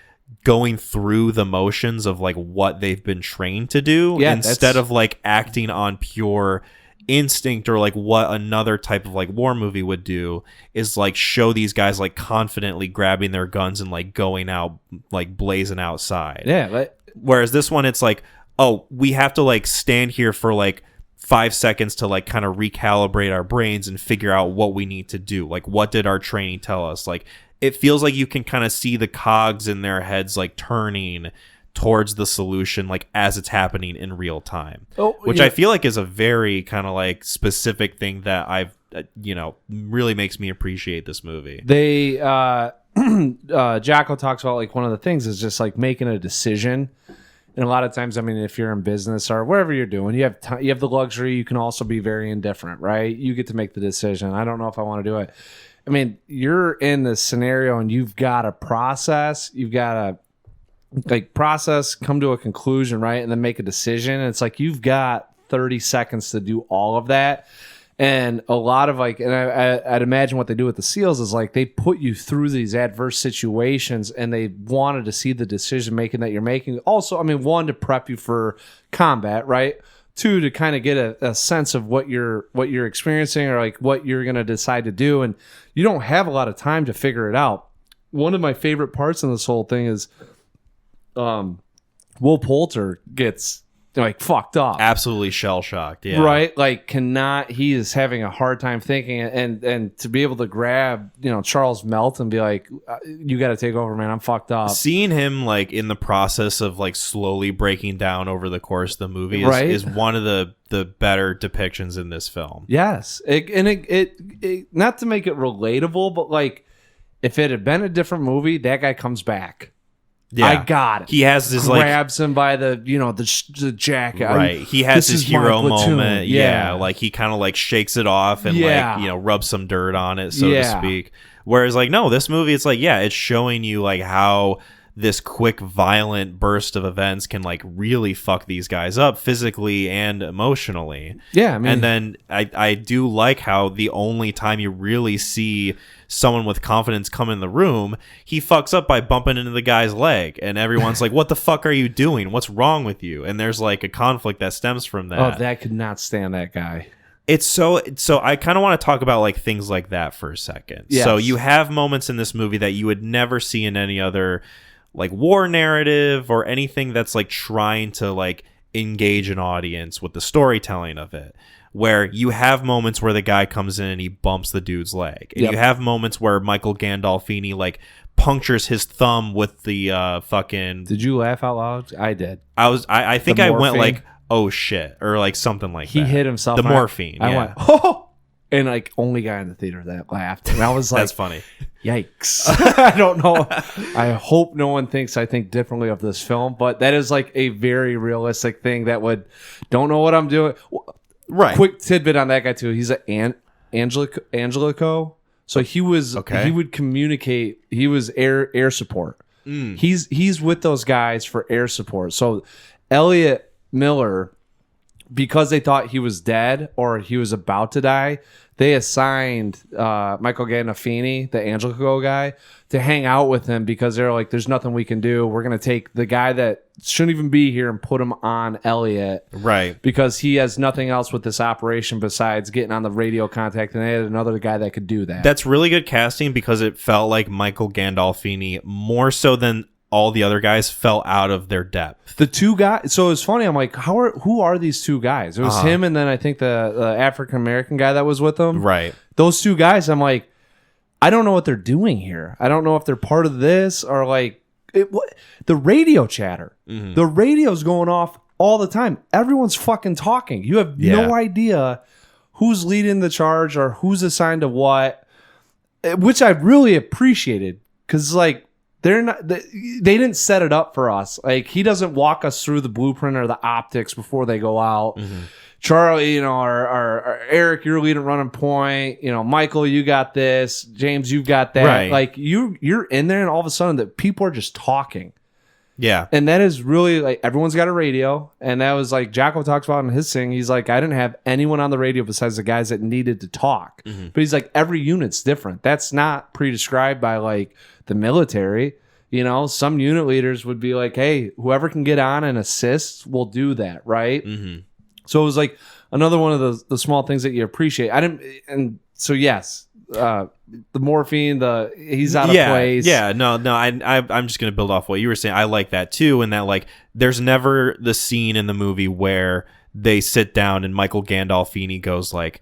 going through the motions of like what they've been trained to do instead of like acting on pure instinct or like what another type of like war movie would do is like show these guys like confidently grabbing their guns and like going out like blazing outside. Yeah. Whereas this one, it's like, oh, we have to like stand here for like 5 seconds to like kind of recalibrate our brains and figure out what we need to do. Like, what did our training tell us? Like, it feels like you can kind of see the cogs in their heads like turning towards the solution like as it's happening in real time. Which I feel like is a very kind of like specific thing that I've really makes me appreciate this movie. They Jacko talks about like one of the things is just like making a decision. And a lot of times, I mean, if you're in business or wherever you're doing, you have the luxury. You can also be very indifferent, right? You get to make the decision. I don't know if I want to do it. I mean, you're in this scenario and you've got to process. You've got to like process, come to a conclusion, right? And then make a decision. And it's like you've got 30 seconds to do all of that. And a lot of like, and I'd imagine what they do with the SEALs is like they put you through these adverse situations, and they wanted to see the decision making that you're making. Also, I mean, 1, to prep you for combat, right? 2, to kind of get a sense of what you're experiencing or like what you're going to decide to do. And you don't have a lot of time to figure it out. One of my favorite parts in this whole thing is Will Poulter gets like fucked up, absolutely shell shocked, yeah, right? Like he is having a hard time thinking, and to be able to grab Charles Melton and be like, you got to take over, man, I'm fucked up. Seeing him like in the process of like slowly breaking down over the course of the movie is one of the better depictions in this film. Yes, it not to make it relatable, but like if it had been a different movie, that guy comes back. Yeah, I got it. He has this grabs him by the the jacket. Right. He has his hero moment. Yeah. Like he kind of like shakes it off and like rubs some dirt on it, so to speak. Whereas like no, this movie, it's like it's showing you like how this quick violent burst of events can like really fuck these guys up physically and emotionally. Yeah, I mean, and then I do like how the only time you really see someone with confidence come in the room, he fucks up by bumping into the guy's leg, and everyone's like, what the fuck are you doing? What's wrong with you? And there's like a conflict that stems from that. Oh, that could not stand that guy. It's so I kind of want to talk about like things like that for a second. Yes. So you have moments in this movie that you would never see in any other like war narrative or anything that's like trying to like engage an audience with the storytelling of it, where you have moments where the guy comes in and he bumps the dude's leg, and you have moments where Michael Gandolfini like punctures his thumb with the fucking. Did you laugh out loud? I did. I think I went like, oh shit, or like something like that. He hit himself. The morphine. I went, oh, and like only guy in the theater that laughed. And I was like, that's funny. Yikes. I don't know. I hope no one thinks I think differently of this film, but that is like a very realistic thing that would, don't know what I'm doing. Right. Quick tidbit on that guy too. He's an Angelico. So he would communicate. He was air support. He's with those guys for air support. So Elliot Miller, because they thought he was dead or he was about to die, they assigned Michael Gandolfini, the Angelico guy, to hang out with him because they're like, there's nothing we can do. We're going to take the guy that shouldn't even be here and put him on Elliot. Right. Because he has nothing else with this operation besides getting on the radio contact. And they had another guy that could do that. That's really good casting because it felt like Michael Gandolfini, more so than all the other guys, fell out of their depth. The two guys. So it was funny. I'm like, who are these two guys? It was him and then I think the African American guy that was with him. Right. Those two guys. I'm like, I don't know what they're doing here. I don't know if they're part of this or like the radio chatter. Mm-hmm. The radio's going off all the time. Everyone's fucking talking. You have no idea who's leading the charge or who's assigned to what, which I really appreciated because like they didn't set it up for us. Like he doesn't walk us through the blueprint or the optics before they go out. Mm-hmm. Charlie, or Eric, you're leading running point. Michael, you got this. James, you've got that. Right. Like you're in there, and all of a sudden, the people are just talking. Yeah, and that is really like everyone's got a radio, and that was like Jocko talks about in his thing. He's like, I didn't have anyone on the radio besides the guys that needed to talk. Mm-hmm. But he's like, every unit's different. That's not pre-described by like the military. Some unit leaders would be like, hey, whoever can get on and assist will do that, right? Mm-hmm. So it was like another one of the small things that you appreciate. Yes, the morphine, he's out of place. Yeah, no. I'm just gonna build off what you were saying. I like that too, and that like there's never the scene in the movie where they sit down and Michael Gandolfini goes like,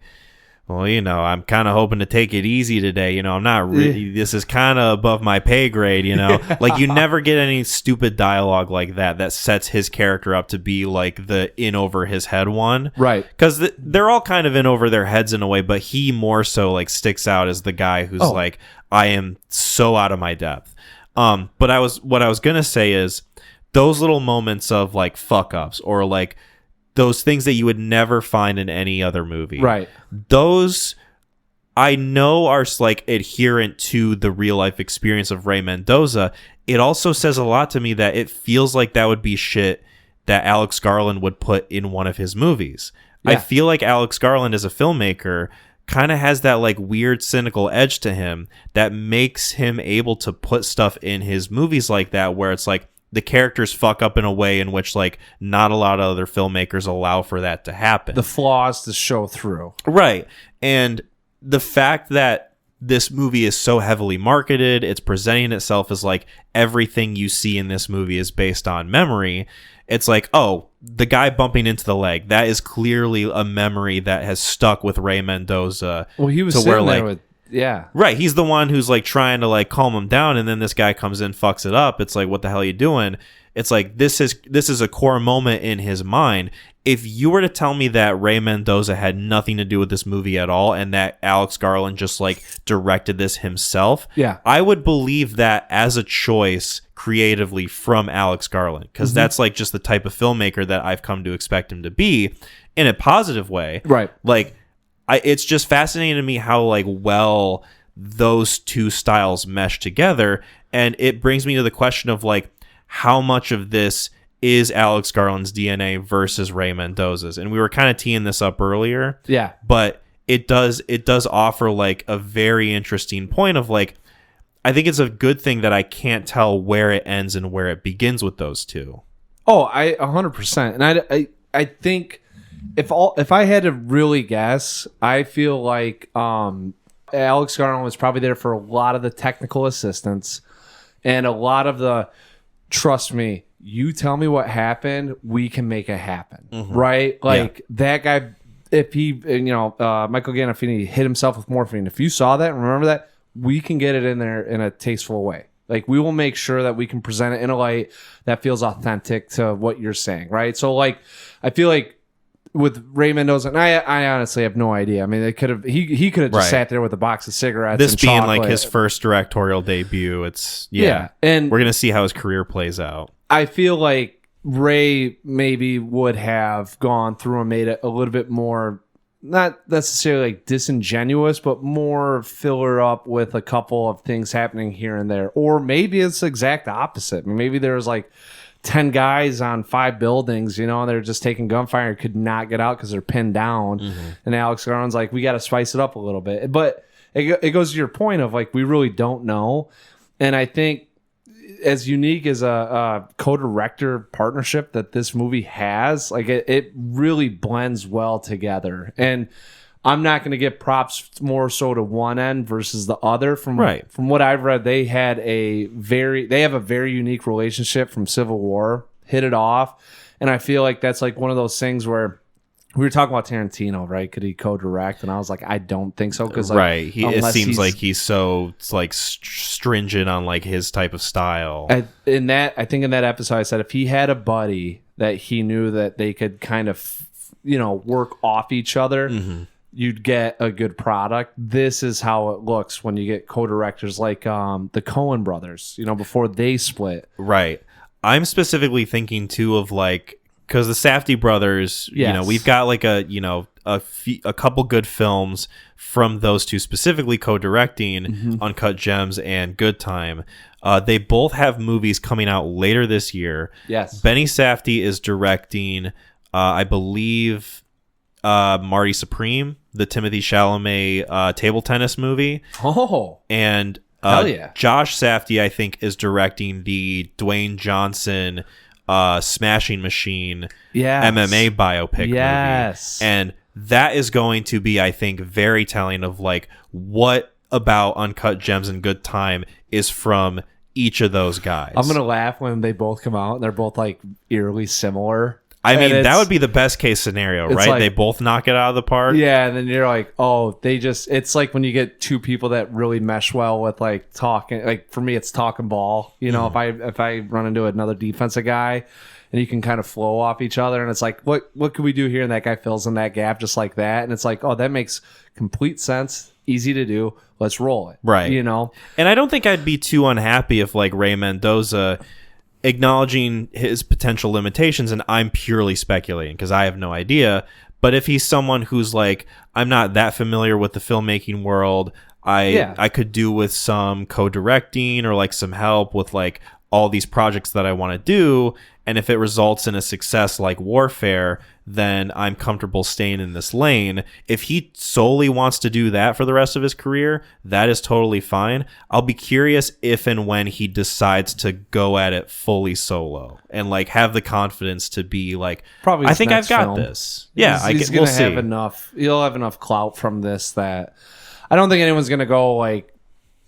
well, I'm kind of hoping to take it easy today. I'm not really, this is kind of above my pay grade, Like, you never get any stupid dialogue like that sets his character up to be like the in over his head one. Right. Because they're all kind of in over their heads in a way, but he more so like sticks out as the guy who's like, I am so out of my depth. But what I was going to say is those little moments of like fuck ups or like, those things that you would never find in any other movie. Right. Those I know are like adherent to the real life experience of Ray Mendoza. It also says a lot to me that it feels like that would be shit that Alex Garland would put in one of his movies. Yeah. I feel like Alex Garland as a filmmaker kind of has that like weird cynical edge to him that makes him able to put stuff in his movies like that where it's like the characters fuck up in a way in which like not a lot of other filmmakers allow for that to happen. The flaws to show through. Right. And the fact that this movie is so heavily marketed, it's presenting itself as like everything you see in this movie is based on memory. It's like, oh, the guy bumping into the leg, that is clearly a memory that has stuck with Ray Mendoza. Well, he was to sitting there with right. He's the one who's like trying to like calm him down, and then this guy comes in, fucks it up. It's like, what the hell are you doing? It's like this is a core moment in his mind. If you were to tell me that Ray Mendoza had nothing to do with this movie at all, and that Alex Garland just like directed this himself, I would believe that as a choice creatively from Alex Garland, because that's like just the type of filmmaker that I've come to expect him to be in a positive way. Right. Like, it's just fascinating to me how like well those two styles mesh together, and it brings me to the question of like how much of this is Alex Garland's DNA versus Ray Mendoza's. And we were kind of teeing this up earlier. Yeah. But it does offer like a very interesting point of like, I think it's a good thing that I can't tell where it ends and where it begins with those two. Oh, I 100%. And I think if I had to really guess, I feel like Alex Garland was probably there for a lot of the technical assistance and a lot of the, trust me, you tell me what happened, we can make it happen. Mm-hmm. Right? Like that guy, if he, Michael Gandolfini hit himself with morphine, if you saw that and remember that, we can get it in there in a tasteful way. Like we will make sure that we can present it in a light that feels authentic to what you're saying. Right? So like, I feel like with Ray Mendoza, and I honestly have no idea. I mean, they could have he could have just sat there with a box of cigarettes. This and being chocolate. like his first directorial debut, it's and we're gonna see how his career plays out. I feel like Ray maybe would have gone through and made it a little bit more not necessarily like disingenuous, but more filler up with a couple of things happening here and there. Or maybe it's the exact opposite. I mean, maybe there's like 10 guys on 5 buildings, and they're just taking gunfire and could not get out because they're pinned down. And Alex Garland's like, we got to spice it up a little bit. But it goes to your point of like, we really don't know. And I think as unique as a co-director partnership that this movie has, like it really blends well together. And I'm not going to give props more so to one end versus the other. From what I've read, they have a very unique relationship from Civil War, hit it off. And I feel like that's like one of those things where we were talking about Tarantino, right? Could he co-direct? And I was like, I don't think so. Because it seems like he's so like stringent on like his type of style. I think in that episode, I said if he had a buddy that he knew that they could kind of, work off each other, you'd get a good product. This is how it looks when you get co-directors like the Coen brothers, before they split. Right. I'm specifically thinking too of like, because the Safdie brothers, we've got like a couple good films from those two, specifically co-directing Uncut Gems and Good Time. They both have movies coming out later this year. Yes. Benny Safdie is directing, I believe, Marty Supreme, the Timothée Chalamet table tennis movie. Oh. And hell yeah. Josh Safdie, I think, is directing the Dwayne Johnson Smashing Machine MMA biopic movie. And that is going to be, I think, very telling of like what about Uncut Gems and Good Time is from each of those guys. I'm gonna laugh when they both come out and they're both like eerily similar. I mean, that would be the best case scenario, right? Like, they both knock it out of the park. Yeah, and then you're like, oh, it's like when you get two people that really mesh well with like talking. Like for me, it's talking ball. If I run into another defensive guy, and you can kind of flow off each other, and it's like, what can we do here? And that guy fills in that gap just like that, and it's like, oh, that makes complete sense, easy to do. Let's roll it, right? And I don't think I'd be too unhappy if like Ray Mendoza, acknowledging his potential limitations, and I'm purely speculating because I have no idea, but if he's someone who's like, I'm not that familiar with the filmmaking world, I could do with some co-directing or like some help with like all these projects that I want to do, and if it results in a success like Warfare, then I'm comfortable staying in this lane. If he solely wants to do that for the rest of his career, that is totally fine. I'll be curious if and when he decides to go at it fully solo and like have the confidence to be like, probably I think I've got this. Yeah, he's gonna have enough. He'll have enough clout from this that I don't think anyone's gonna go like,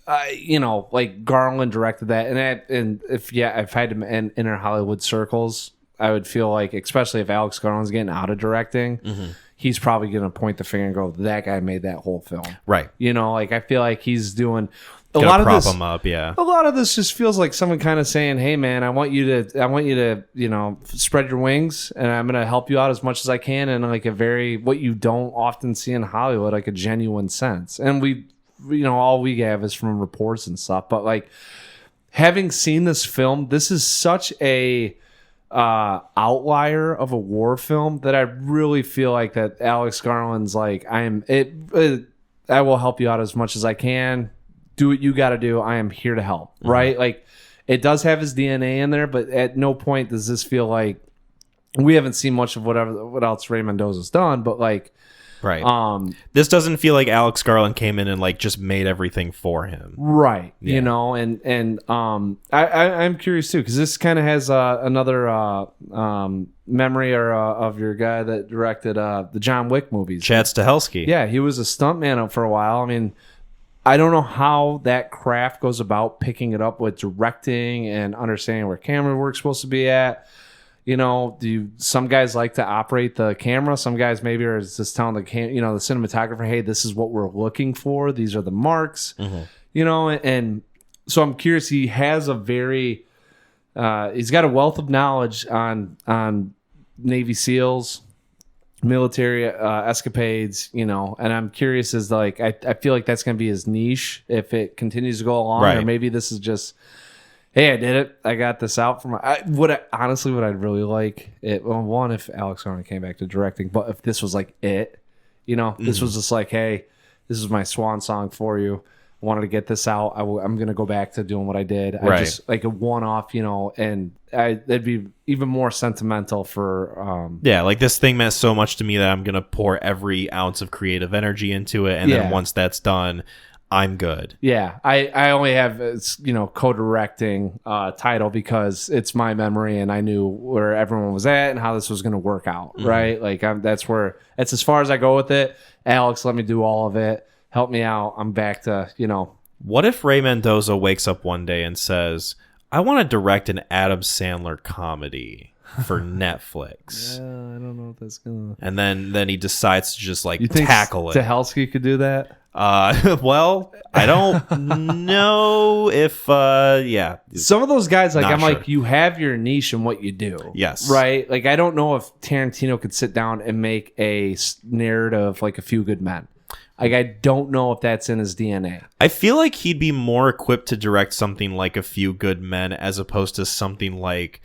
like Garland directed that, and if I had to enter Hollywood circles, I would feel like, especially if Alex Garland's getting out of directing, he's probably going to point the finger and go, that guy made that whole film. Right. Like I feel like he's doing a lot of this. Prop him up, yeah. A lot of this just feels like someone kind of saying, hey man, I want you to, spread your wings, and I'm going to help you out as much as I can in like what you don't often see in Hollywood, like a genuine sense. And all we have is from reports and stuff, but like having seen this film, this is such a outlier of a war film that I really feel like that Alex Garland's like, I will help you out as much as I can. Do what you got to do. I am here to help. Right. Like it does have his DNA in there, but at no point does this feel like, we haven't seen much of what else Ray Mendoza's done, but like, right. This doesn't feel like Alex Garland came in and like just made everything for him. Right. Yeah. I'm curious too, because this kind of has another memory of your guy that directed the John Wick movies. Chad Stahelski. Yeah, he was a stuntman for a while. I mean, I don't know how that craft goes about picking it up with directing and understanding where camera work's supposed to be at. Some guys like to operate the camera. Some guys maybe are just telling the cinematographer, hey, this is what we're looking for. These are the marks, and so I'm curious. He has he's got a wealth of knowledge on Navy SEALs, military escapades, and I'm curious as like, I feel like that's going to be his niche if it continues to go along, or maybe this is just, hey, I did it. I got this out from what I'd really like it. Well, one, if Alex Garland came back to directing, but if this was like it, You know, this was just like, hey, this is my swan song for you. I wanted to get this out. I'm going to go back to doing what I did. I just like a one-off, you know, and it'd be even more sentimental for... like this thing meant so much to me that I'm going to pour every ounce of creative energy into it. And then once that's done, I'm good. Yeah. I only have, you know, co-directing title because it's my memory and I knew where everyone was at and how this was going to work out, right? Like that's as far as I go with it. Alex let me do all of it. Help me out. I'm back to, you know. What if Ray Mendoza wakes up one day and says, I want to direct an Adam Sandler comedy for Netflix? Yeah, I don't know if that's going to... And then he decides to just like tackle it. Stahelski could do that? Well, I don't know if, Some of those guys, like, Not I'm sure. like, you have your niche in what you do. Yes. Right? Like, I don't know if Tarantino could sit down and make a narrative like A Few Good Men. Like, I don't know if that's in his DNA. I feel like he'd be more equipped to direct something like A Few Good Men as opposed to something like,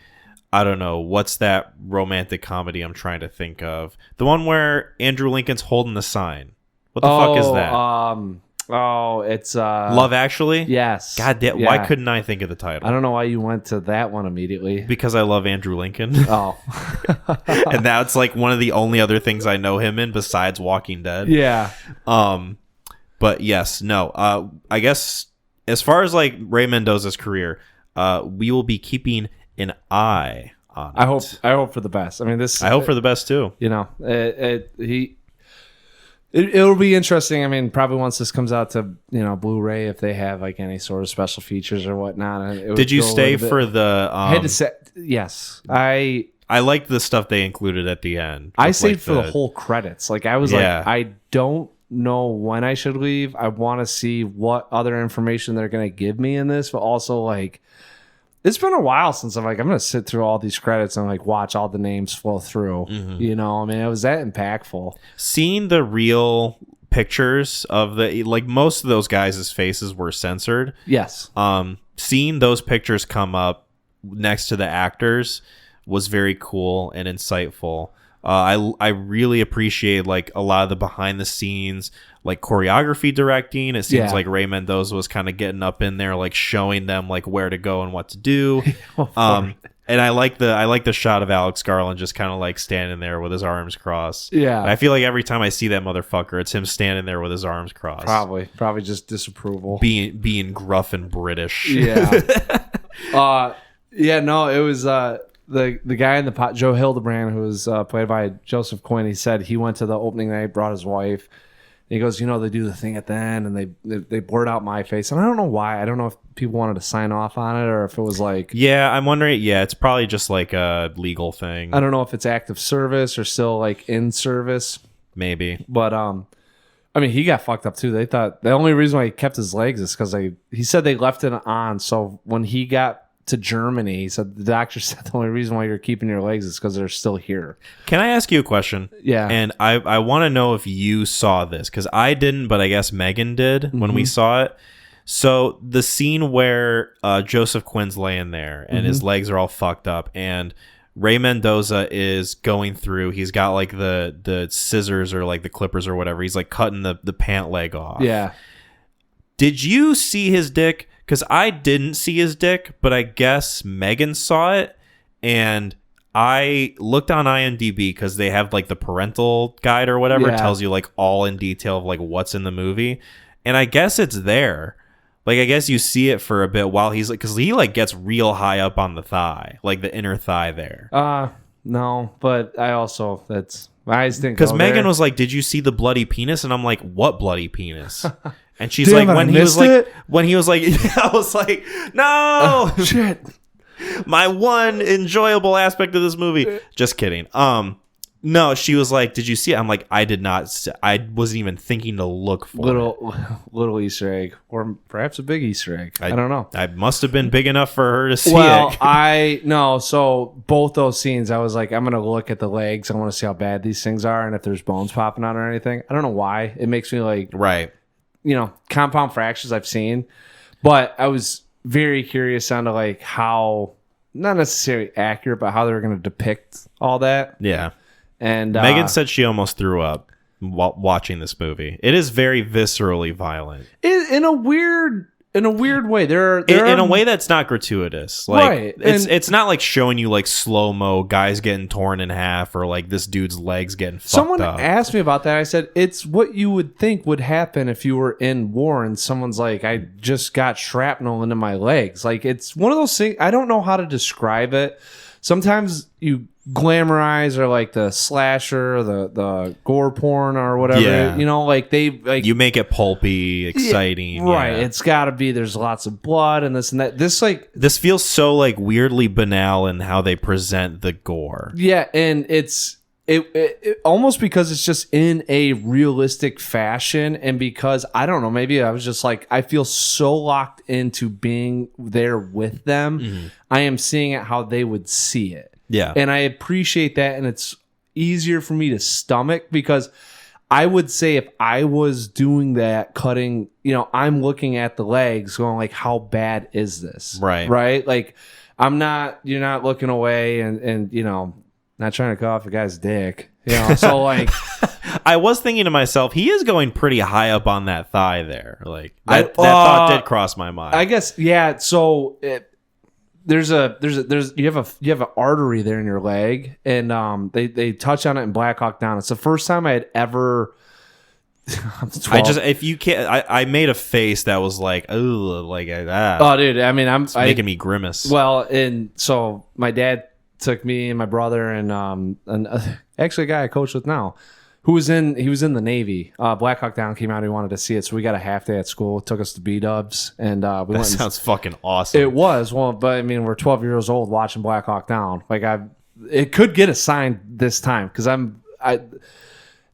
I don't know, what's that romantic comedy I'm trying to think of? The one where Andrew Lincoln's holding the sign. What the fuck is that? It's Love Actually? Yes. God damn, Yeah. why couldn't I think of the title? I don't know why you went to that one immediately. Because I love Andrew Lincoln. Oh. And that's like one of the only other things I know him in besides Walking Dead. Yeah. But yes, no. I guess as far as like Ray Mendoza's career, we will be keeping an eye on it. I hope for the best. I mean, I hope for the best too. You know, it'll be interesting. I mean, probably once this comes out to, you know, Blu-ray, if they have like any sort of special features or whatnot. Did you stay for the? I had to say yes. I liked the stuff they included at the end. I stayed for the whole credits. Like I was like, I don't know when I should leave. I want to see what other information they're going to give me in this, but also like, it's been a while since I'm going to sit through all these credits and like watch all the names flow through. You know, I mean, it was that impactful. Seeing the real pictures of the, like most of those guys' faces were censored. Yes. Seeing those pictures come up next to the actors was very cool and insightful. I really appreciate like a lot of the behind the scenes, like choreography directing. It seems like Ray Mendoza was kind of getting up in there, like showing them like where to go and what to do. And I like the shot of Alex Garland just kind of like standing there with his arms crossed. Yeah. And I feel like every time I see that motherfucker, it's him standing there with his arms crossed. Probably just disapproval. Being gruff and British. Yeah. Yeah, no, it was the guy in the pot, Joe Hildebrand, who was played by Joseph Quinn. He said he went to the opening night, brought his wife. And he goes, you know, they do the thing at the end, and they blurred out my face, and I don't know why. I don't know if people wanted to sign off on it or if it was like, yeah, I'm wondering. Yeah, it's probably just like a legal thing. I don't know if it's active service or still like in service, maybe. But I mean, he got fucked up too. They thought the only reason why he kept his legs is because he said they left it on. So when he got to Germany, he said the doctor said the only reason why you're keeping your legs is because they're still here. Can I ask you a question? Yeah. And I want to know if you saw this, because I didn't, but I guess Megan did when we saw it. So the scene where Joseph Quinn's laying there and his legs are all fucked up, and Ray Mendoza is going through, he's got like the scissors or like the clippers or whatever, he's like cutting the pant leg off. Yeah. Did you see his dick? Because I didn't see his dick, but I guess Megan saw it, and I looked on IMDb because they have like the parental guide or whatever. It tells you like all in detail of like what's in the movie, and I guess it's there. Like I guess you see it for a bit while he's like, because he like gets real high up on the thigh, like the inner thigh there. No, but I also my eyes didn't. Because Megan there. was like, "Did you see the bloody penis?" And I'm like, "What bloody penis?" And she's Damn, like, when he was like, I was like, no, shit. My one enjoyable aspect of this movie. Just kidding. No, she was like, did you see it? I'm like, I did not. I wasn't even thinking to look for little Easter egg, or perhaps a big Easter egg. I don't know. I must have been big enough for her to see it. So both those scenes, I was like, I'm gonna look at the legs. I want to see how bad these things are, and if there's bones popping out or anything. I don't know why. It makes me like, right. You know, compound fractures I've seen, but I was very curious on to like how, not necessarily accurate, but how they were going to depict all that. Yeah. And Megan said she almost threw up. watching this movie. It is very viscerally violent in a weird way. There in a way that's not gratuitous. Like right. it's not like showing you like slow-mo guys getting torn in half or like this dude's legs getting fucked someone up. asked me about that. I said it's what you would think would happen if you were in war and someone's like, I just got shrapnel into my legs. Like it's one of those things. I don't know how to describe it. Sometimes you glamorize or like the slasher, the gore porn or whatever. Yeah. You know, like they like You make it pulpy, exciting. right. Yeah. It's got to be. There's lots of blood and this and that. This feels so like weirdly banal in how they present the gore. Yeah, and it's almost because it's just in a realistic fashion, and because I don't know, maybe I was just like, I feel so locked into being there with them. Mm-hmm. I am seeing it how they would see it. Yeah. And I appreciate that, and it's easier for me to stomach because I would say if I was doing that, cutting, I'm looking at the legs going like, how bad is this? Right. Right? Like you're not looking away and not trying to cut off a guy's dick. So like I was thinking to myself, he is going pretty high up on that thigh there. Like that thought did cross my mind. I guess, yeah. So you have an artery there in your leg, and they touch on it in Black Hawk Down. It's the first time I had ever. I made a face that was like, oh, like that. Oh, dude. I mean, it's making me grimace. Well, and so my dad took me and my brother and actually a guy I coach with now, he was in the Navy. Black Hawk Down came out. He wanted to see it, so we got a half day at school. Took us to B-dubs, and we went. Sounds fucking awesome. It was but I mean, we're 12 years old watching Black Hawk Down. Like it could get assigned this time because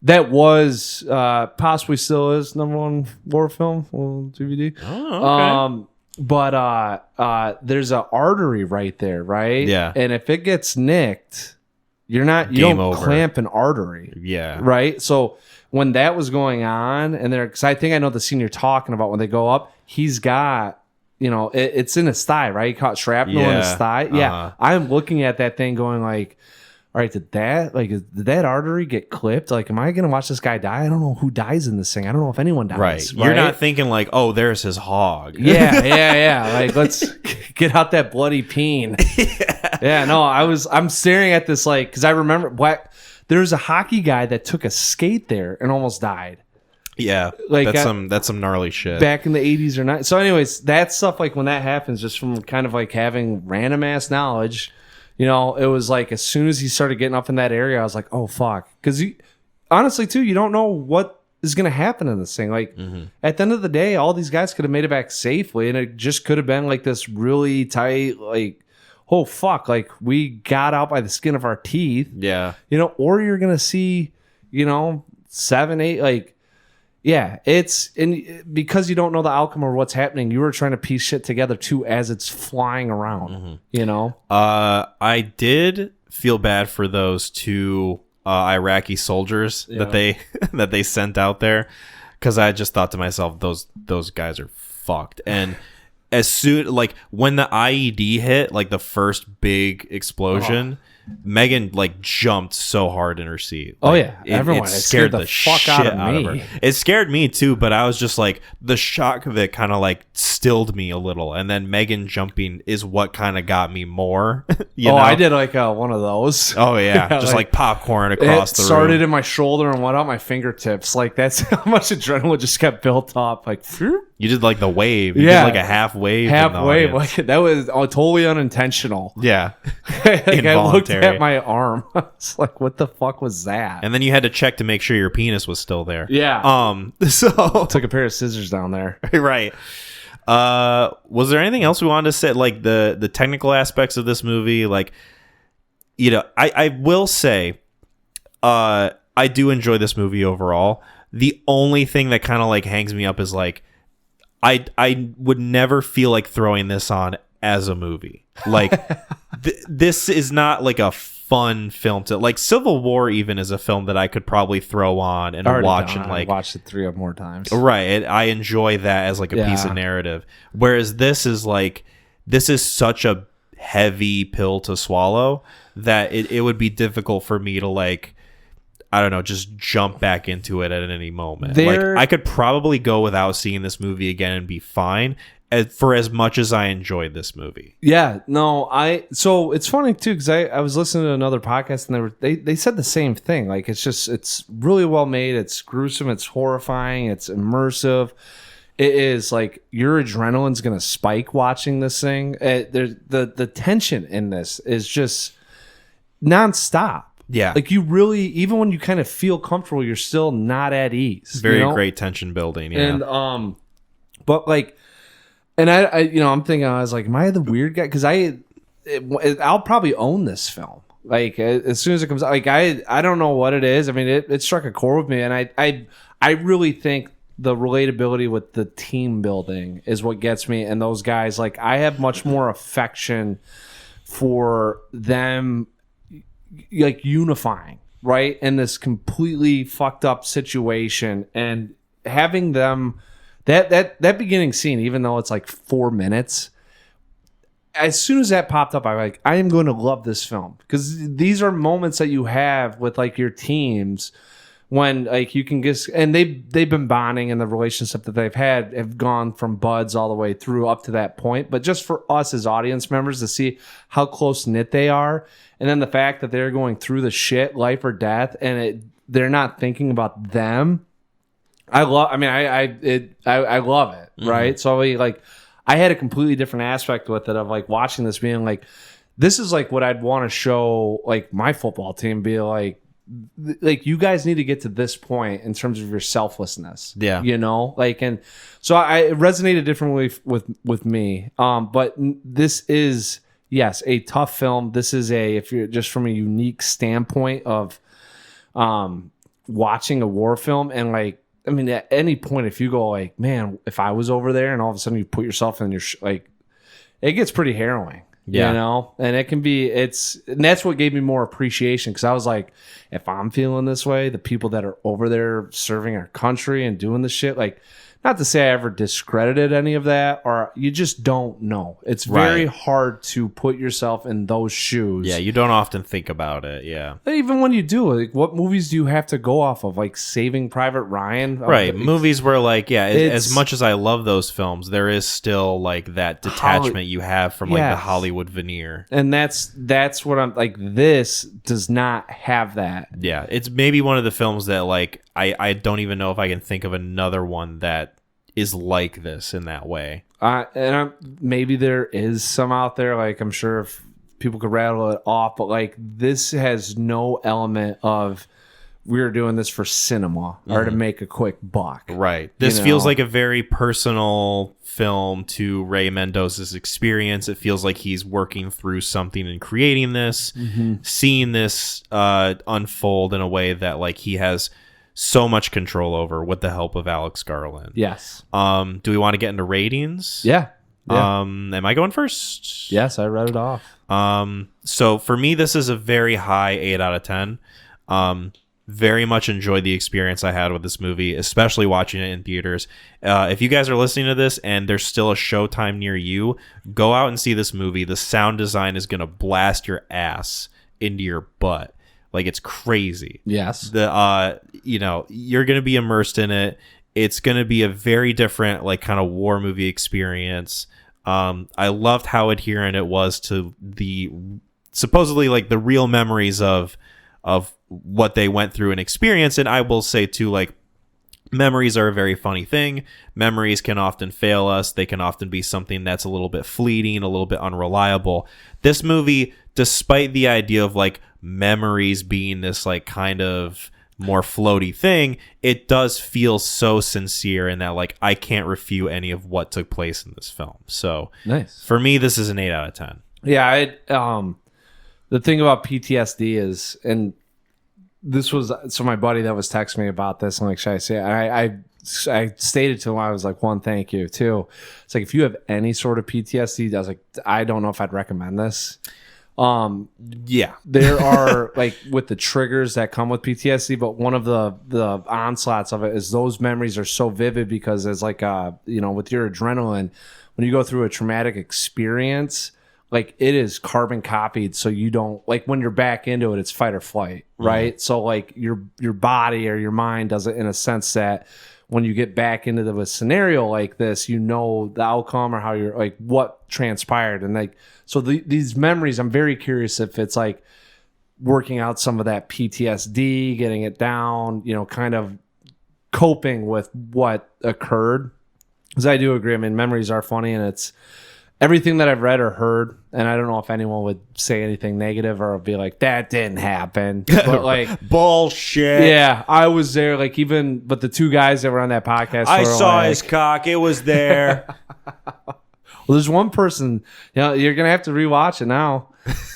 that was possibly still is #1 war film on DVD. Oh, okay. But there's an artery right there, right? Yeah. And if it gets nicked, you Game don't over. clamp an artery. Yeah. Right? So when that was going on, and because I think I know the scene you're talking about when they go up, he's got, it's in his thigh, right? He caught shrapnel in his thigh. Yeah. Uh-huh. I'm looking at that thing going like, all right, did that artery get clipped? Like, am I going to watch this guy die? I don't know who dies in this thing. I don't know if anyone dies. Right. You're not thinking like, oh, there's his hog. Yeah. Like, let's get out that bloody peen. Yeah, no, I'm staring at this like, because I remember there's a hockey guy that took a skate there and almost died. Yeah, like that's some gnarly shit. Back in the 80s or 90s. So anyways, that stuff, like when that happens, just from kind of like having random ass knowledge, it was like as soon as he started getting up in that area, I was like, oh, fuck. Because honestly, too, you don't know what is going to happen in this thing. Like, at the end of the day, all these guys could have made it back safely, and it just could have been like this really tight, like, oh, fuck, like, we got out by the skin of our teeth. Yeah. Or you're going to see, 7, 8, like, yeah, because you don't know the outcome or what's happening, you were trying to piece shit together too as it's flying around. I did feel bad for those two Iraqi soldiers that they sent out there, because I just thought to myself, those guys are fucked. And as soon like when the IED hit, like the first big explosion. Megan like jumped so hard in her seat. Like, everyone. It scared the fuck out of her. It scared me too, but I was just like, the shock of it kind of like stilled me a little, and then Megan jumping is what kind of got me more. I did like one of those. Oh yeah, just like popcorn across the room. It started in my shoulder and went out my fingertips. Like that's how much adrenaline just kept built up. Like, you did like the wave. You did like a half wave. Half wave. Like that was totally unintentional. Yeah. Like I looked at my arm. I was like, what the fuck was that? And then you had to check to make sure your penis was still there. Yeah. So took a pair of scissors down there. Right. Was there anything else we wanted to say? Like the technical aspects of this movie? Like, I will say, I do enjoy this movie overall. The only thing that kind of like hangs me up is like, I would never feel like throwing this on as a movie. Like this is not like a fun film to like. Civil War even is a film that I could probably throw on and watch and like watched it 3 or more times. Right. I enjoy that as like a piece of narrative. Whereas this is such a heavy pill to swallow that it would be difficult for me to like. I don't know, just jump back into it at any moment. There- Like I could probably go without seeing this movie again and be fine for as much as I enjoyed this movie. Yeah, no, so it's funny too because I was listening to another podcast and they said the same thing. Like it's really well made. It's gruesome. It's horrifying. It's immersive. It is like your adrenaline's gonna spike watching this thing. The tension in this is just nonstop. Yeah. Like you really, even when you kind of feel comfortable, you're still not at ease. Very you know? great tension building. Yeah. And but like. And I, I'm thinking, I was like, am I the weird guy? Because I'll probably own this film. Like as soon as it comes out, like I don't know what it is. I mean, it struck a chord with me, and I really think the relatability with the team building is what gets me. And those guys, like, I have much more affection for them, like unifying, right, in this completely fucked up situation, and having them. That beginning scene, even though it's like 4 minutes, as soon as that popped up, I'm like, I am going to love this film because these are moments that you have with like your teams when like you can just, and they've been bonding, and the relationship that they've had have gone from buds all the way through up to that point. But just for us as audience members to see how close knit they are, and then the fact that they're going through the shit, life or death, and they're not thinking about them. I love it, right? So I had a completely different aspect with it of like watching this being like, this is like what I'd want to show like my football team, be like you guys need to get to this point in terms of your selflessness. Yeah. You know, like, and so it resonated differently with me. But this is, yes, a tough film. This is if you're just from a unique standpoint of watching a war film, and like, I mean, at any point, if you go like, man, if I was over there, and all of a sudden you put yourself in your like, it gets pretty harrowing, you know, and it can be, and that's what gave me more appreciation. Cause I was like, if I'm feeling this way, the people that are over there serving our country and doing this shit, like, not to say I ever discredited any of that, or you just don't know. It's very hard to put yourself in those shoes. Yeah, you don't often think about it. Yeah. Even when you do, like, what movies do you have to go off of? Like Saving Private Ryan? Right. Movies where, like, yeah, as much as I love those films, there is still, like, that detachment you have from, like, the Hollywood veneer. And that's what I'm, like, this does not have that. Yeah. It's maybe one of the films that, like, I don't even know if I can think of another one that is like this in that way. Maybe there is some out there. Like, I'm sure if people could rattle it off, but like, this has no element of we're doing this for cinema or to make a quick buck. Right. This feels like a very personal film to Ray Mendoza's experience. It feels like he's working through something and creating this, seeing this unfold in a way that like he has so much control over with the help of Alex Garland. Yes. Do we want to get into ratings? Yeah. Am I going first? Yes, I read it off. So for me, this is a very high 8 out of 10. Very much enjoyed the experience I had with this movie, especially watching it in theaters. If you guys are listening to this and there's still a showtime near you, go out and see this movie. The sound design is going to blast your ass into your butt. Like, it's crazy. Yes. You're going to be immersed in it. It's going to be a very different, like, kind of war movie experience. I loved how adherent it was to the supposedly, like, the real memories of what they went through and experienced. And I will say, too, like, memories are a very funny thing. Memories can often fail us. They can often be something that's a little bit fleeting, a little bit unreliable. This movie, despite the idea of, like, memories being this like kind of more floaty thing, it does feel so sincere in that like I can't refute any of what took place in this film. So nice. For me, this is an 8 out of 10. Yeah, the thing about PTSD is, and this was, so my buddy that was texting me about this, I'm like, should I say I stated to him, I was like, one, thank you. Two, it's like, if you have any sort of PTSD, I was like, I don't know if I'd recommend this. There are like with the triggers that come with PTSD, but one of the onslaughts of it is those memories are so vivid because it's like with your adrenaline, when you go through a traumatic experience, like it is carbon copied, so you don't like when you're back into it, it's fight or flight, right? So like your body or your mind does it in a sense that when you get back into a scenario like this, you know the outcome or how you're like what transpired, and like so these memories. I'm very curious if it's like working out some of that PTSD, getting it down, you know, kind of coping with what occurred. Because I do agree. I mean, memories are funny, and it's everything that I've read or heard, and I don't know if anyone would say anything negative or be like, that didn't happen. But like bullshit. Yeah, I was there. Like but the two guys that were on that podcast, I saw like, his cock. It was there. Well, there's one person, you know, you're gonna have to rewatch it now.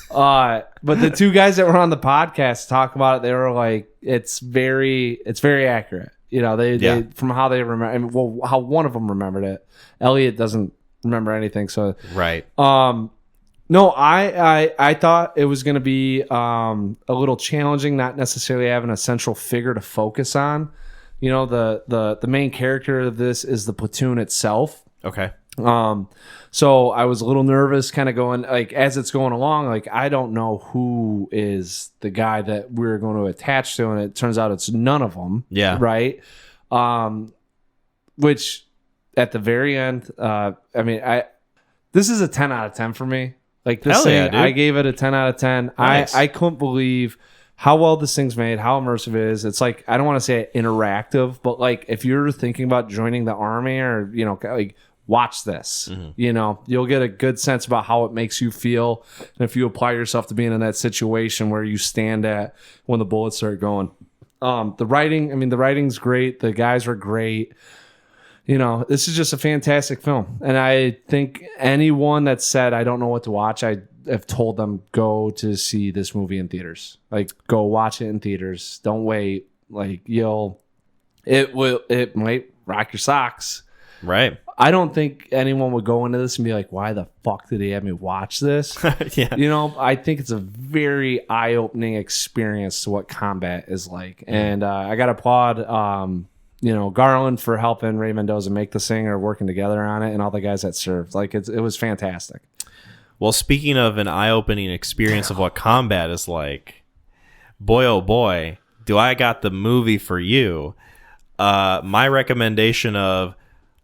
But the two guys that were on the podcast talk about it. They were like, it's very accurate. You know, they from how they remember, I mean, well, how one of them remembered it. Elliot doesn't remember anything, so right. No, I thought it was going to be a little challenging, not necessarily having a central figure to focus on. You know, the main character of this is the platoon itself. Okay. So I was a little nervous, kind of going like as it's going along, like I don't know who is the guy that we're going to attach to, and it turns out it's none of them. Yeah. Right. Which at the very end, I mean, this is a 10 out of 10 for me. Like this thing, I gave it a 10 out of 10. Nice. I couldn't believe how well this thing's made, how immersive it is. It's like, I don't want to say interactive, but like if you're thinking about joining the army or, you know, like watch this, you know, you'll get a good sense about how it makes you feel. And if you apply yourself to being in that situation where you stand at when the bullets start going. The writing's great. The guys were great. You know, this is just a fantastic film. And I think anyone that said, I don't know what to watch, I have told them, go to see this movie in theaters. Like, go watch it in theaters. Don't wait. Like, it might rock your socks. Right. I don't think anyone would go into this and be like, why the fuck did he have me watch this? Yeah. You know, I think it's a very eye-opening experience to what combat is like. And I got to applaud, you know, Garland for helping Ray Mendoza make this thing or working together on it, and all the guys that served. Like, it was fantastic. Well, speaking of an eye-opening experience of what combat is like, boy, oh boy, do I got the movie for you. My recommendation of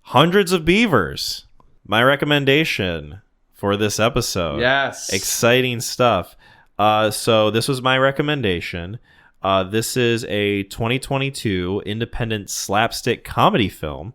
Hundreds of Beavers. My recommendation for this episode. Yes. Exciting stuff. So this was my recommendation. This is a 2022 independent slapstick comedy film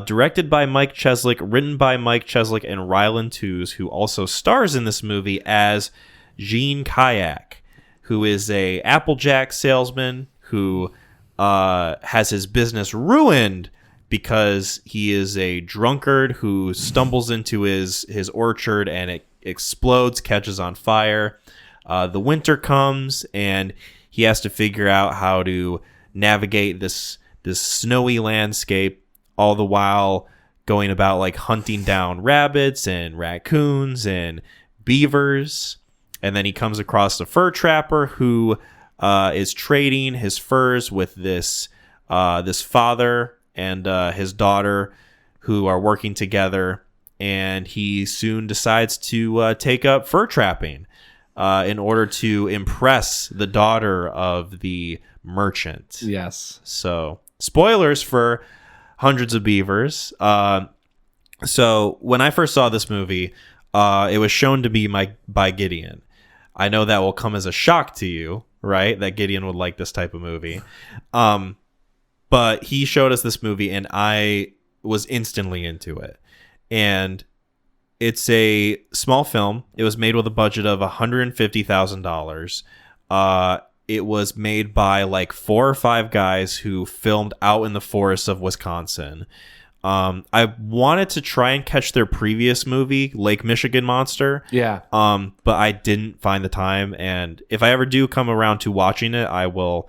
directed by Mike Cheslick, written by Mike Cheslick and Ryland Tews, who also stars in this movie as Gene Kayak, who is a applejack salesman who has his business ruined because he is a drunkard who stumbles into his orchard and it explodes, catches on fire. The winter comes and he has to figure out how to navigate this snowy landscape, all the while going about like hunting down rabbits and raccoons and beavers. And then he comes across a fur trapper who is trading his furs with this father and his daughter, who are working together. And he soon decides to take up fur trapping in order to impress the daughter of the merchant. Yes. So, spoilers for Hundreds of Beavers. So, when I first saw this movie, it was shown to be by Gideon. I know that will come as a shock to you, right? That Gideon would like this type of movie. But he showed us this movie, and I was instantly into it. And it's a small film. It was made with a budget of $150,000. It was made by like 4 or 5 guys who filmed out in the forests of Wisconsin. I wanted to try and catch their previous movie, Lake Michigan Monster. Yeah. But I didn't find the time. And if I ever do come around to watching it, I will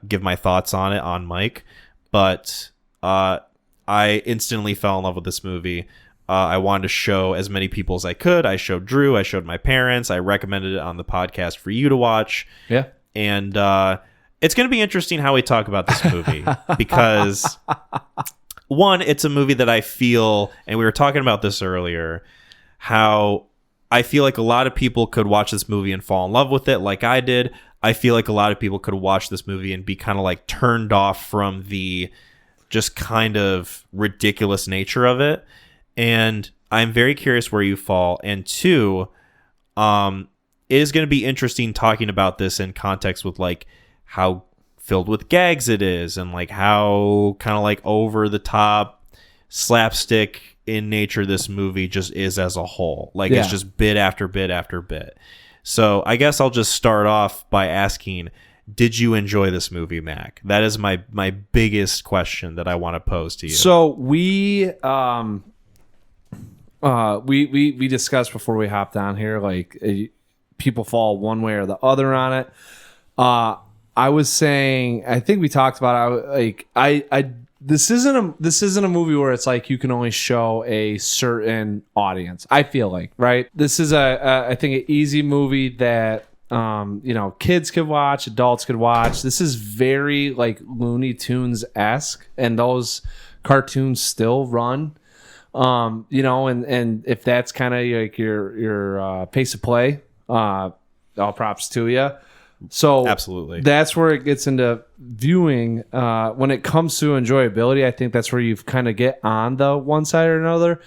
give my thoughts on it on mic. But I instantly fell in love with this movie. I wanted to show as many people as I could. I showed Drew. I showed my parents. I recommended it on the podcast for you to watch. Yeah. And it's going to be interesting how we talk about this movie because, one, it's a movie that I feel, and we were talking about this earlier, how I feel like a lot of people could watch this movie and fall in love with it like I did. I feel like a lot of people could watch this movie and be kind of like turned off from the just kind of ridiculous nature of it. And I'm very curious where you fall. And two, it is going to be interesting talking about this in context with like how filled with gags it is and like how kind of like over the top slapstick in nature this movie just is as a whole. Like it's just bit after bit after bit. So I guess I'll just start off by asking, did you enjoy this movie, Mac? That is my biggest question that I want to pose to you. So we discussed before we hopped on here, like people fall one way or the other on it. I was saying, I think we talked about it. This isn't a movie where it's like you can only show a certain audience. I feel like, right? This is I think an easy movie that kids could watch, adults could watch. This is very like Looney Tunes-esque, and those cartoons still run. And if that's kind of like your pace of play, all props to you. So absolutely, that's where it gets into viewing. When it comes to enjoyability, I think that's where you kind of get on the one side or another.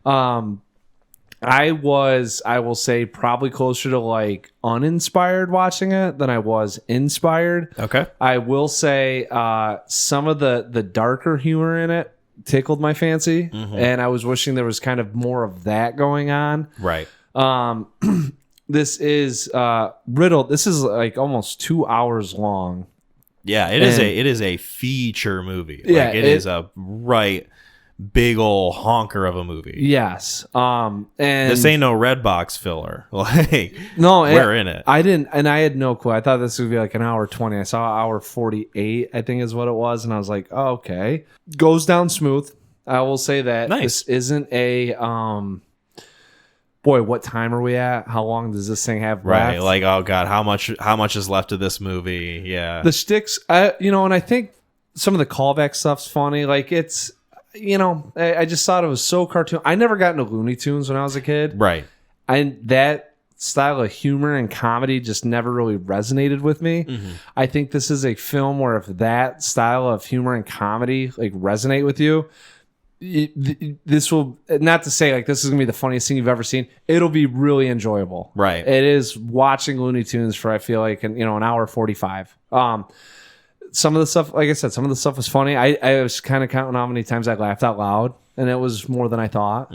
I will say, probably closer to like uninspired watching it than I was inspired. Okay. I will say some of the darker humor in it tickled my fancy, and I was wishing there was kind of more of that going on. Right. This is riddled. This is like almost 2 hours long. Yeah, it is a feature movie. Yeah, like it is a right big ol' honker of a movie. Yes. And this ain't no red box filler. Like no, we're in it. I didn't, and I had no clue. I thought this would be like an hour 20. I saw hour 48, I think is what it was, and I was like, oh, okay. Goes down smooth. I will say that. Nice. This isn't a boy, what time are we at? How long does this thing have left? Right. Like, oh god, how much is left of this movie? Yeah. The shticks, and I think some of the callback stuff's funny. Like it's, I just thought it was so cartoon. I never got into Looney Tunes when I was a kid. Right. And that style of humor and comedy just never really resonated with me. Mm-hmm. I think this is a film where if that style of humor and comedy like resonate with you, this will, not to say like this is gonna be the funniest thing you've ever seen, it'll be really enjoyable. Right. It is watching Looney Tunes for, I feel like, an hour 45. Some of the stuff, like I said, some of the stuff was funny. I was kind of counting how many times I laughed out loud, and it was more than I thought.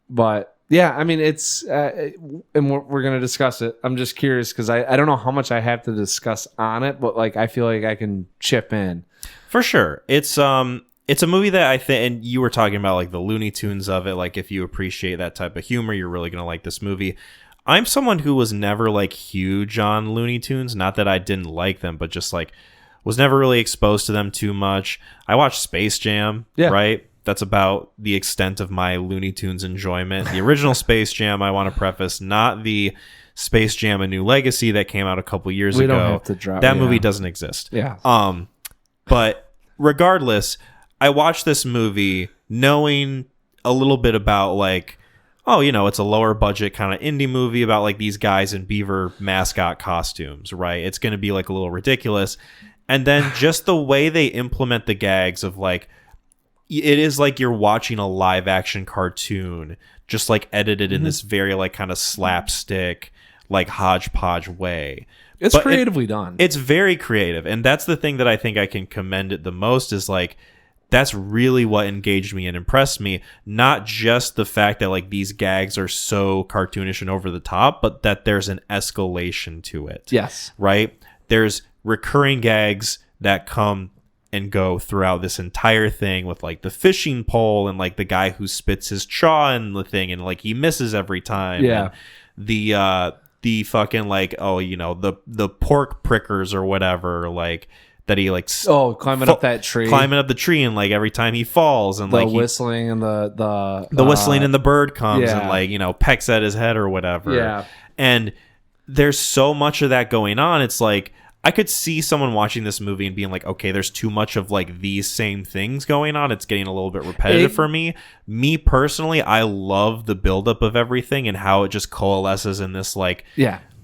But yeah, I mean, it's and we're gonna discuss it. I'm just curious because I don't know how much I have to discuss on it, but like I feel like I can chip in for sure. It's a movie that I think, and you were talking about like the Looney Tunes of it. Like if you appreciate that type of humor, you're really gonna like this movie. I'm someone who was never like huge on Looney Tunes. Not that I didn't like them, but just like was never really exposed to them too much. I watched Space Jam, right? That's about the extent of my Looney Tunes enjoyment. The original Space Jam, I want to preface, not the Space Jam: A New Legacy that came out a couple years ago. Don't have to drop that movie doesn't exist. Yeah. But regardless, I watched this movie knowing a little bit about like, oh, it's a lower budget kind of indie movie about like these guys in beaver mascot costumes, right? It's going to be like a little ridiculous. And then just the way they implement the gags of like, it is like you're watching a live action cartoon, just like edited in this very like kind of slapstick, like hodgepodge way. It's creatively done. It's very creative. And that's the thing that I think I can commend it the most is like, that's really what engaged me and impressed me. Not just the fact that like these gags are so cartoonish and over the top, but that there's an escalation to it. Yes. Right? There's recurring gags that come and go throughout this entire thing with like the fishing pole and like the guy who spits his chaw in the thing and like he misses every time. Yeah. And the fucking like, the pork prickers or whatever, like that he like climbing up the tree and like every time he falls and like whistling and the whistling and the bird comes and like pecks at his head or whatever. Yeah. And there's so much of that going on. It's like I could see someone watching this movie and being like, okay, there's too much of like these same things going on. It's getting a little bit repetitive for me. Me personally, I love the buildup of everything and how it just coalesces in this like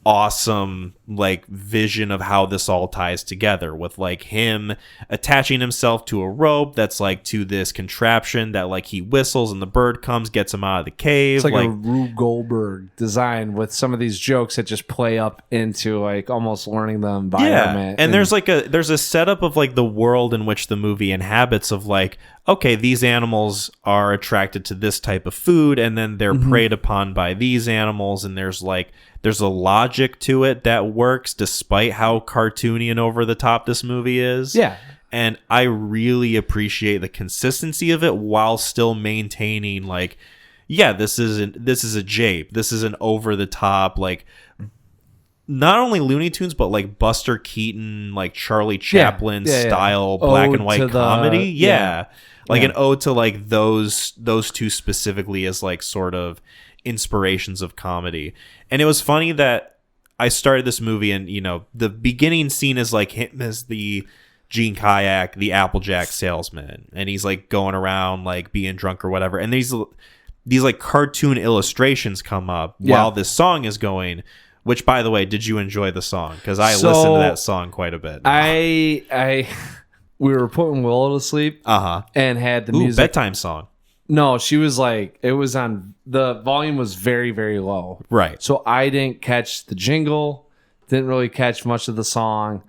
awesome like vision of how this all ties together, with like him attaching himself to a rope that's like to this contraption that like he whistles and the bird comes, gets him out of the cave. It's like a Rube Goldberg design with some of these jokes that just play up into like almost learning the environment. And there's a setup of like the world in which the movie inhabits, of like, okay, these animals are attracted to this type of food and then they're preyed upon by these animals, and there's a logic to it that works despite how cartoony and over the top this movie is. Yeah. And I really appreciate the consistency of it while still maintaining like, yeah, this is a jape. This is an over the top, like not only Looney Tunes, but like Buster Keaton, like Charlie Chaplin style black and white comedy. Like an ode to like those two specifically as like sort of inspirations of comedy. And it was funny that I started this movie and, you know, the beginning scene is like him as the Gene Kayak, the Applejack salesman, and he's like going around like being drunk or whatever. And these like cartoon illustrations come up while this song is going. Which, by the way, did you enjoy the song? Because I listened to that song quite a bit. We were putting Willow to sleep. And had the music bedtime song. No, she was like, it was on, the volume was very, very low. Right. So I didn't catch the jingle, didn't really catch much of the song.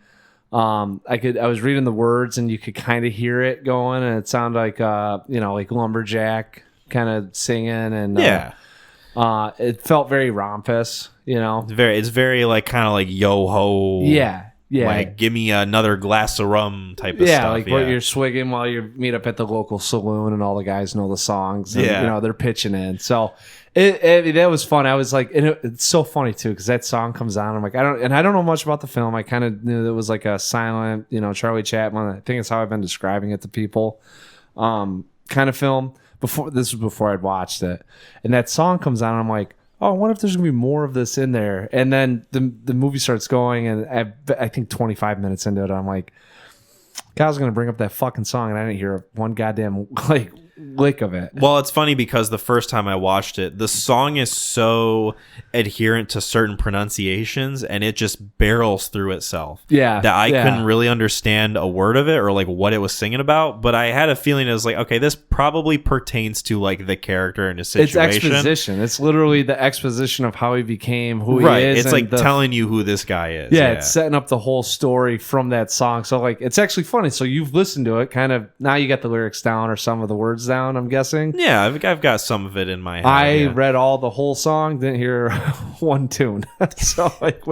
I was reading the words and you could kind of hear it going, and it sounded like, like lumberjack kind of singing, and it felt very rompous, you know. It's very like kind of like yo ho. Yeah. Like, give me another glass of rum type of stuff. Like what you're swigging while you meet up at the local saloon and all the guys know the songs. And, you know, they're pitching in. So that was fun. I was like, it's so funny too, because that song comes on. I'm like, I don't know much about the film. I kind of knew it was like a silent, you know, Charlie Chaplin. I think it's how I've been describing it to people. Kind of film. This was before I'd watched it. And that song comes on and I'm like, oh, I wonder if there's going to be more of this in there. And then the movie starts going, and I think 25 minutes into it, I'm like, God, I was going to bring up that fucking song, and I didn't hear one goddamn like lick of it. Well, it's funny because the first time I watched it, the song is so adherent to certain pronunciations, and it just barrels through itself. Yeah. That I couldn't really understand a word of it or like what it was singing about, but I had a feeling it was like, okay, this probably pertains to like the character and his situation. It's exposition. It's literally the exposition of how he became who he is. It's like telling you who this guy is. Yeah, it's setting up the whole story from that song. So like, it's actually funny. So you've listened to it, kind of, now you got the lyrics down or some of the words down, I'm guessing. Yeah, I've got some of it in my head. I read all the whole song, didn't hear one tune. So like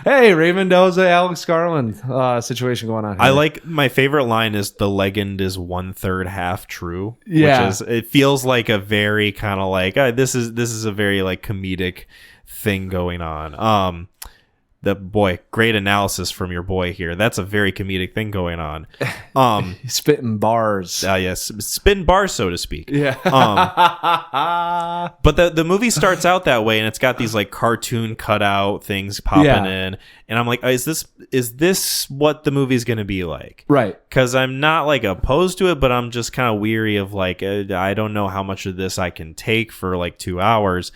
hey, Ray Mendoza, Alex Garland situation going on here. I like, my favorite line is, the legend is 1/3 half true. Yeah. Which is, it feels like a very kind of like, this is a very like comedic thing going on. Great analysis from your boy here. That's a very comedic thing going on. Spitting bars. Yes, spitting bars, so to speak. Yeah. But the movie starts out that way, and it's got these like cartoon cutout things popping in, and I'm like, is this what the movie's gonna be like? Right. Because I'm not like opposed to it, but I'm just kind of weary of like, I don't know how much of this I can take for like 2 hours,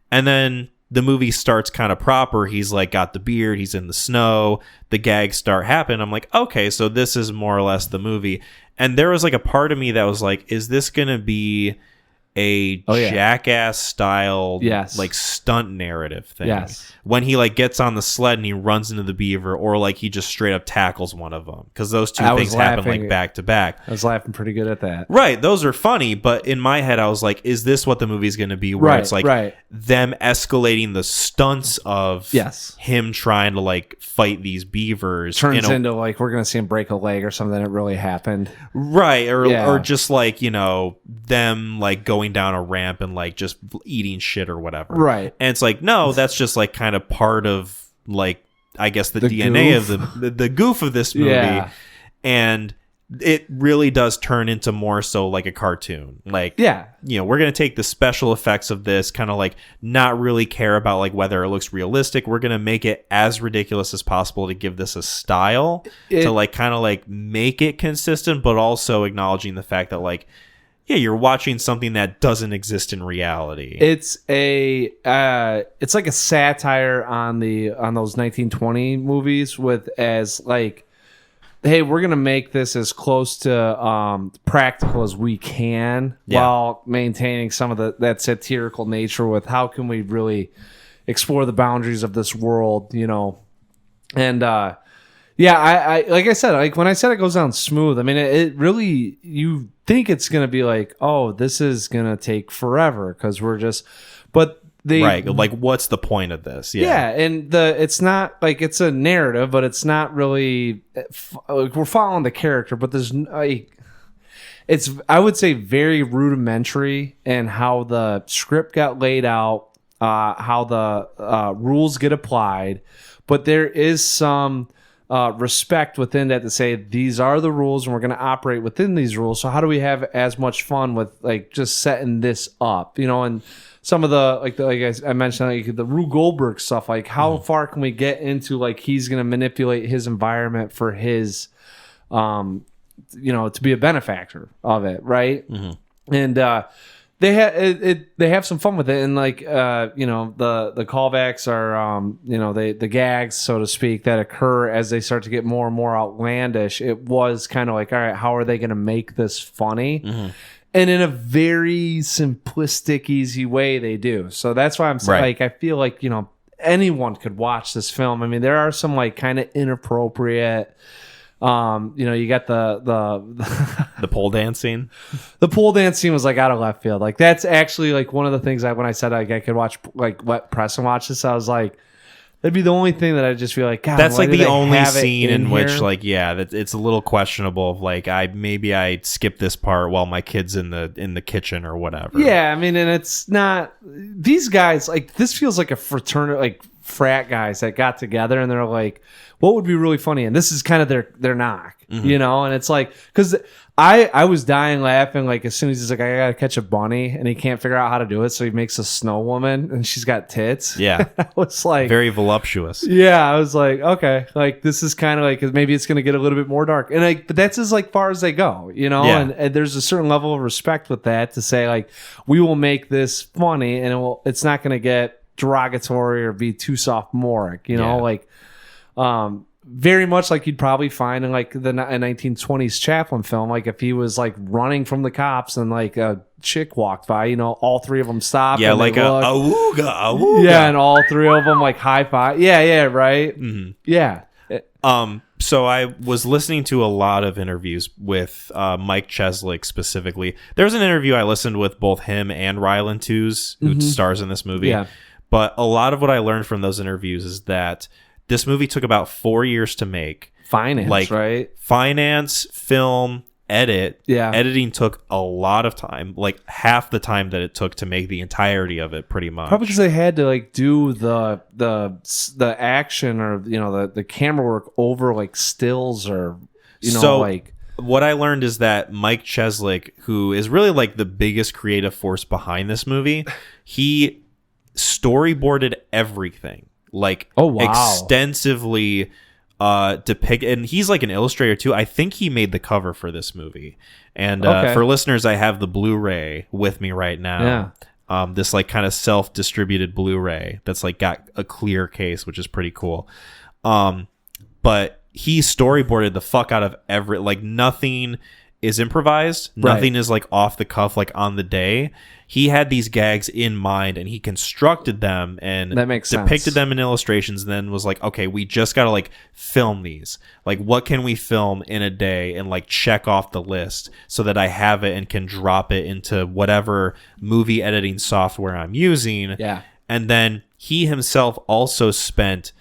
and then the movie starts kind of proper. He's like got the beard. He's in the snow. The gags start happening. I'm like, okay, so this is more or less the movie. And there was like a part of me that was like, is this going to be a Jackass style like stunt narrative thing? Yes. When he like gets on the sled and he runs into the beaver, or like he just straight up tackles one of them, because those two things happen like back to back. I was laughing pretty good at that. Right, those are funny, but in my head I was like, is this what the movie's going to be, where it's like them escalating the stunts of him trying to like fight these beavers turns into like we're going to see him break a leg or something that really happened. Right, or just like, you know, them like going down a ramp and like just eating shit or whatever. Right. And it's like, no, that's just like kind of part of like, I guess the DNA goof of the goof of this movie. And it really does turn into more so like a cartoon. Like, Yeah. you know, we're going to take the special effects of this, kind of like not really care about like whether it looks realistic. We're going to make it as ridiculous as possible to give this a style to like kind of like make it consistent, but also acknowledging the fact that like, yeah, you're watching something that doesn't exist in reality. It's like a satire on those 1920 movies with as like, hey, we're gonna make this as close to practical as we can while maintaining some of that satirical nature with how can we really explore the boundaries of this world, you know. And I like I said, like when I said it goes down smooth, I mean it really, you think it's gonna be like, oh, this is gonna take forever because we're just, but right, like what's the point of this? And it's not like it's a narrative, but it's not really like we're following the character, but there's like, it's, I would say, very rudimentary in how the script got laid out, how the rules get applied, but there is some respect within that to say these are the rules and we're going to operate within these rules. So how do we have as much fun with like just setting this up, you know? And some of the like I mentioned, like the Rube Goldberg stuff, like how far can we get into like he's going to manipulate his environment for his, you know, to be a benefactor of it, right? And they have some fun with it, and like you know, the callbacks are you know, the gags, so to speak, that occur as they start to get more and more outlandish. It was kind of like, all right, how are they going to make this funny? And in a very simplistic, easy way, they do. So that's why I'm saying, like, I feel like, you know, anyone could watch this film. I mean, there are some like kind of inappropriate, you know, you got the pole dancing. The pole dance scene was like out of left field. Like that's actually like one of the things when I said like I could watch like Wet Press and watch this, I was like, that'd be the only thing that I just feel like, God, that's like the only scene in here? which like, yeah, that it's a little questionable of like, I skip this part while my kid's in the kitchen or whatever. Yeah. I mean, and it's not, these guys, like this feels like a fraternity, like frat guys that got together and they're like, what would be really funny? And this is kind of their knock, you know? And it's like, cause I was dying laughing, like as soon as he's like, I gotta catch a bunny, and he can't figure out how to do it, so he makes a snow woman and she's got tits. Yeah. I was like, very voluptuous. Yeah, I was like, okay, like this is kind of like, maybe it's gonna get a little bit more dark, and like, but that's as like far as they go, you know. Yeah. And there's a certain level of respect with that to say like, we will make this funny, and it's not gonna get derogatory or be too sophomoric, you know, like very much like you'd probably find in like the 1920s Chaplin film, like if he was like running from the cops and like a chick walked by, you know, all three of them stop. Yeah, like awooga. Yeah, and all three of them like high five. Yeah, right. Yeah. So I was listening to a lot of interviews with Mike Cheslick specifically. There was an interview I listened with both him and Ryland Tews, who stars in this movie. Yeah. But a lot of what I learned from those interviews is that this movie took about 4 years to make. Finance, right? Finance, film, edit. Yeah. Editing took a lot of time, like half the time that it took to make the entirety of it, pretty much. Probably because they had to like do the action or, you know, the camera work over like stills or, you know, so, like. What I learned is that Mike Cheslick, who is really like the biggest creative force behind this movie, he storyboarded everything. Like, extensively depict, and he's like an illustrator too. I think he made the cover for this movie. And for listeners, I have the Blu-ray with me right now. Yeah. This like kind of self-distributed Blu-ray that's like got a clear case, which is pretty cool. But he storyboarded the fuck out of like nothing is improvised. Nothing is like off the cuff, like on the day. He had these gags in mind and he constructed them and that makes depicted sense. them in illustrations, and then was like, okay, we just got to like film these. Like, what can we film in a day and like check off the list so that I have it and can drop it into whatever movie editing software I'm using. Yeah. And then he himself also spent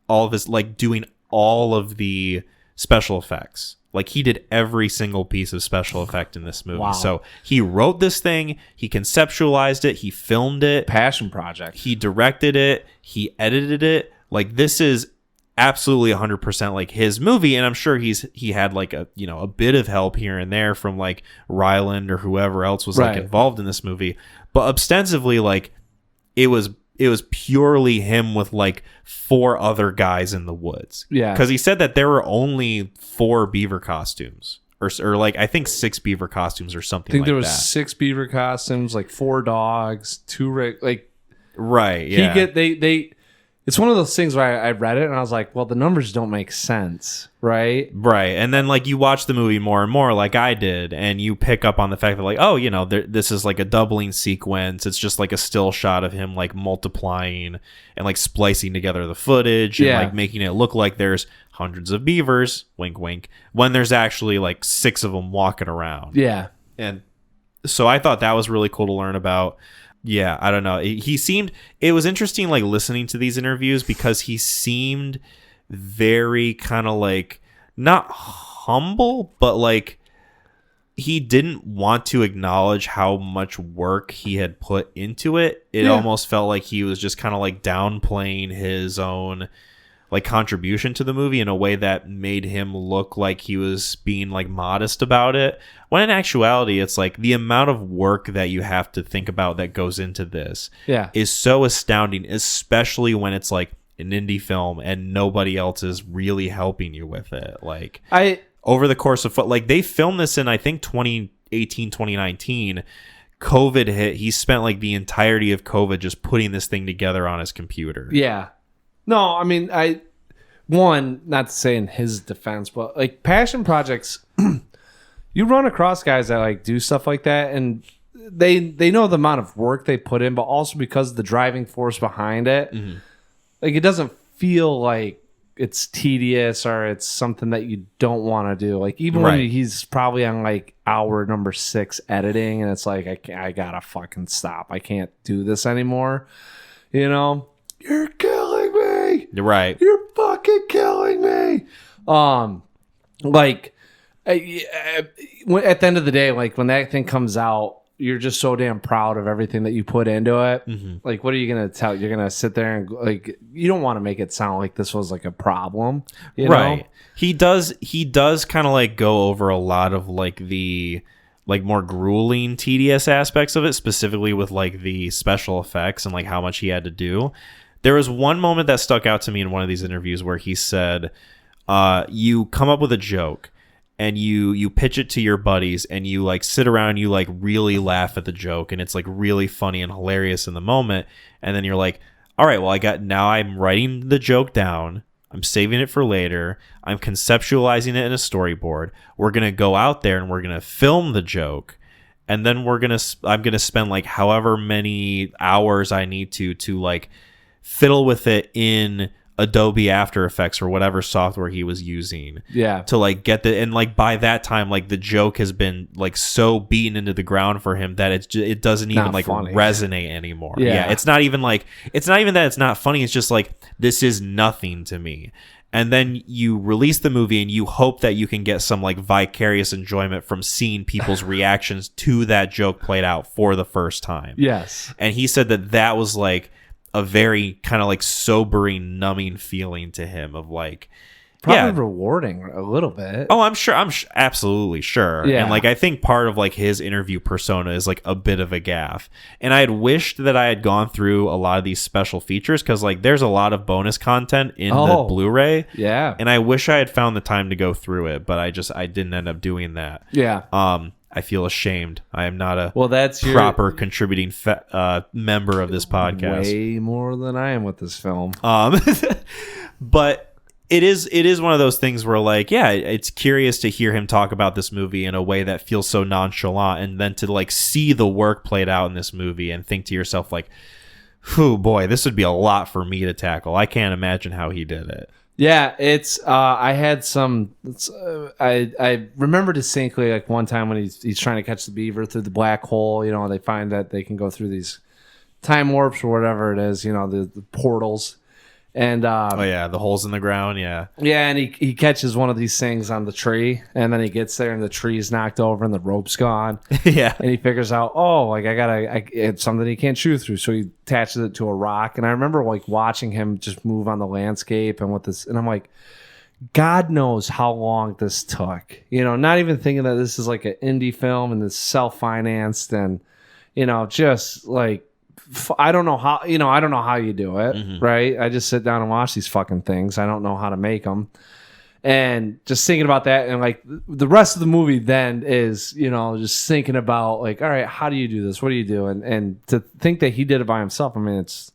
all of his like doing all of the special effects. Like, he did every single piece of special effect in this movie. Wow. So he wrote this thing, he conceptualized it, he filmed it. Passion project. He directed it, he edited it. Like, this is absolutely 100% like his movie, and I'm sure he had like a a bit of help here and there from like Ryland or whoever else was like involved in this movie, but ostensibly like it was purely him with like 4 other guys in the woods. Yeah, because he said that there were only 4 beaver costumes, or like I think 6 beaver costumes or something. I think there was 6 beaver costumes, like 4 dogs, 2 like right. Yeah, they. It's one of those things where I read it and I was like, well, the numbers don't make sense, right? Right. And then, like, you watch the movie more and more, like I did, and you pick up on the fact that, like, oh, this is like a doubling sequence. It's just like a still shot of him, like, multiplying and, like, splicing together the footage and, like, making it look like there's hundreds of beavers, wink, wink, when there's actually, like, 6 of them walking around. Yeah. And so I thought that was really cool to learn about. Yeah, I don't know. It was interesting, like, listening to these interviews because he seemed very kind of like, not humble, but like he didn't want to acknowledge how much work he had put into it. It almost felt like he was just kind of like downplaying his own like contribution to the movie in a way that made him look like he was being like modest about it, when in actuality it's like the amount of work that you have to think about that goes into this is so astounding, especially when it's like an indie film and nobody else is really helping you with it. Like over the course of like they filmed this in I think 2018 2019, COVID hit. He spent like the entirety of COVID just putting this thing together on his computer. No, I mean, not to say in his defense, but like passion projects, you run across guys that like do stuff like that, and they know the amount of work they put in, but also because of the driving force behind it, like it doesn't feel like it's tedious or it's something that you don't want to do. Like even when he's probably on like hour number 6 editing, and it's like I gotta fucking stop. I can't do this anymore. You're killing me. Right. You're fucking killing me. Like at the end of the day, like when that thing comes out, you're just so damn proud of everything that you put into it. Like, what are you gonna tell? You're gonna sit there and like, you don't want to make it sound like this was like a problem, right? Know? He does kind of like go over a lot of like the like more grueling, tedious aspects of it, specifically with like the special effects and like how much he had to do. There was one moment that stuck out to me in one of these interviews where he said, you come up with a joke and you pitch it to your buddies and you like sit around and you like really laugh at the joke and it's like really funny and hilarious in the moment. And then you're like, all right, well, I'm writing the joke down. I'm saving it for later. I'm conceptualizing it in a storyboard. We're going to go out there and we're going to film the joke. And then I'm going to spend like however many hours I need to like fiddle with it in Adobe After Effects or whatever software he was using. Yeah. To like get and like by that time, like the joke has been like so beaten into the ground for him that it doesn't even like resonate anymore. Yeah. It's not even that it's not funny. It's just like, this is nothing to me. And then you release the movie and you hope that you can get some like vicarious enjoyment from seeing people's reactions to that joke played out for the first time. Yes. And he said that was like a very kind of like sobering, numbing feeling to him of like, probably rewarding a little bit. Oh, I'm sure. Absolutely sure. Yeah. And like, I think part of like his interview persona is like a bit of a gaffe. And I had wished that I had gone through a lot of these special features because like there's a lot of bonus content in the Blu-ray. Yeah. And I wish I had found the time to go through it, but I didn't end up doing that. Yeah. I feel ashamed. I am not a proper contributing member of this podcast. Way more than I am with this film. But it is one of those things where like, yeah, it's curious to hear him talk about this movie in a way that feels so nonchalant, and then to like see the work played out in this movie and think to yourself like, oh boy, this would be a lot for me to tackle. I can't imagine how he did it. Yeah, it's I had some I remember distinctly like one time when he's trying to catch the beaver through the black hole, they find that they can go through these time warps or whatever it is, the portals. And Oh yeah, the holes in the ground. Yeah. yeah, and he catches one of these things on the tree, and then he gets there, and the tree's knocked over, and the rope's gone. Yeah. And he figures out, oh, like it's something he can't chew through, so he attaches it to a rock. And I remember like watching him just move on the landscape and what this, and I'm like, God knows how long this took. You know, not even thinking that this is like an indie film and it's self-financed, and you know, just like. I don't know how, you know, I don't know how you do it, right? I just sit down and watch these fucking things. I don't know how to make them. And just thinking about that, and like the rest of the movie then is, you know, just thinking about like, all right, how do you do this? What do you do? And to think that he did it by himself, I mean, it's,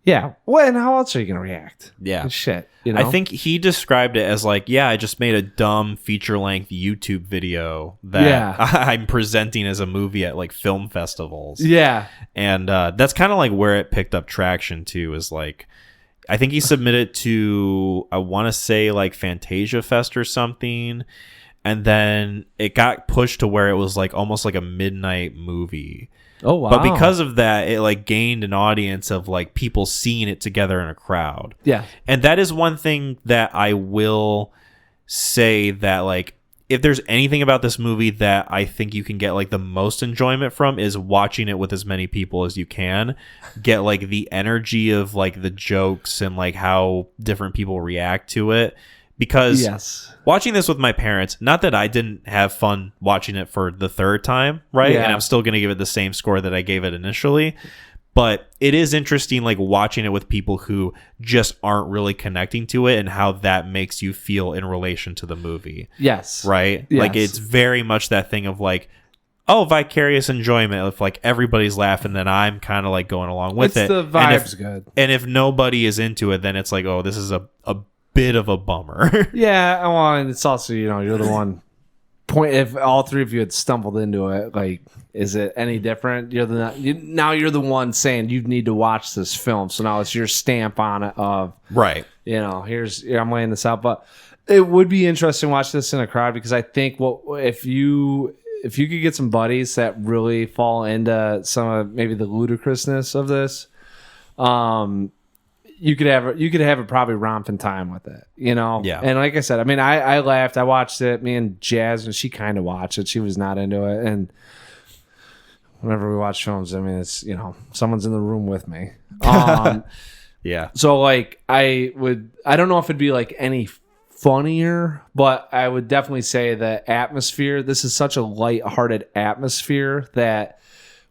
yeah. Well, and how else are you going to react? Yeah. Shit. You know? I think he described it as like, yeah, I just made a dumb feature-length YouTube video that I'm presenting as a movie at like film festivals. Yeah. And that's kind of like where it picked up traction too, is like, I think he submitted to, I want to say like Fantasia Fest or something. And then it got pushed to where it was like almost like a midnight movie. Oh, wow. But because of that, it like gained an audience of like people seeing it together in a crowd. Yeah. And that is one thing that I will say, that like, if there's anything about this movie that I think you can get like the most enjoyment from, is watching it with as many people as you can. Get like the energy of like the jokes and like how different people react to it. Because watching this with my parents, not that I didn't have fun watching it for the third time, right? Yeah. And I'm still going to give it the same score that I gave it initially. But it is interesting, like watching it with people who just aren't really connecting to it, and how that makes you feel in relation to the movie. Yes. Right? Yes. Like it's very much that thing of like, oh, vicarious enjoyment. If like everybody's laughing, then I'm kind of like going along with it. The vibe's good. And if nobody is into it, then it's like, oh, this is a bit of a bummer. Yeah, well, and it's also, you know, you're the one point. If all three of you had stumbled into it, like, is it any different? Now you're the one saying you need to watch this film, so now it's your stamp on it of, right, you know, I'm laying this out. But it would be interesting to watch this in a crowd, because I think if you could get some buddies that really fall into some of maybe the ludicrousness of this, you could have it probably romping time with it, you know? Yeah. And like I said, I mean, I laughed. I watched it. Me and Jasmine, she kind of watched it. She was not into it. And whenever we watch films, I mean, it's, you know, someone's in the room with me. Yeah. So like I don't know if it'd be like any funnier, but I would definitely say the atmosphere, this is such a lighthearted atmosphere that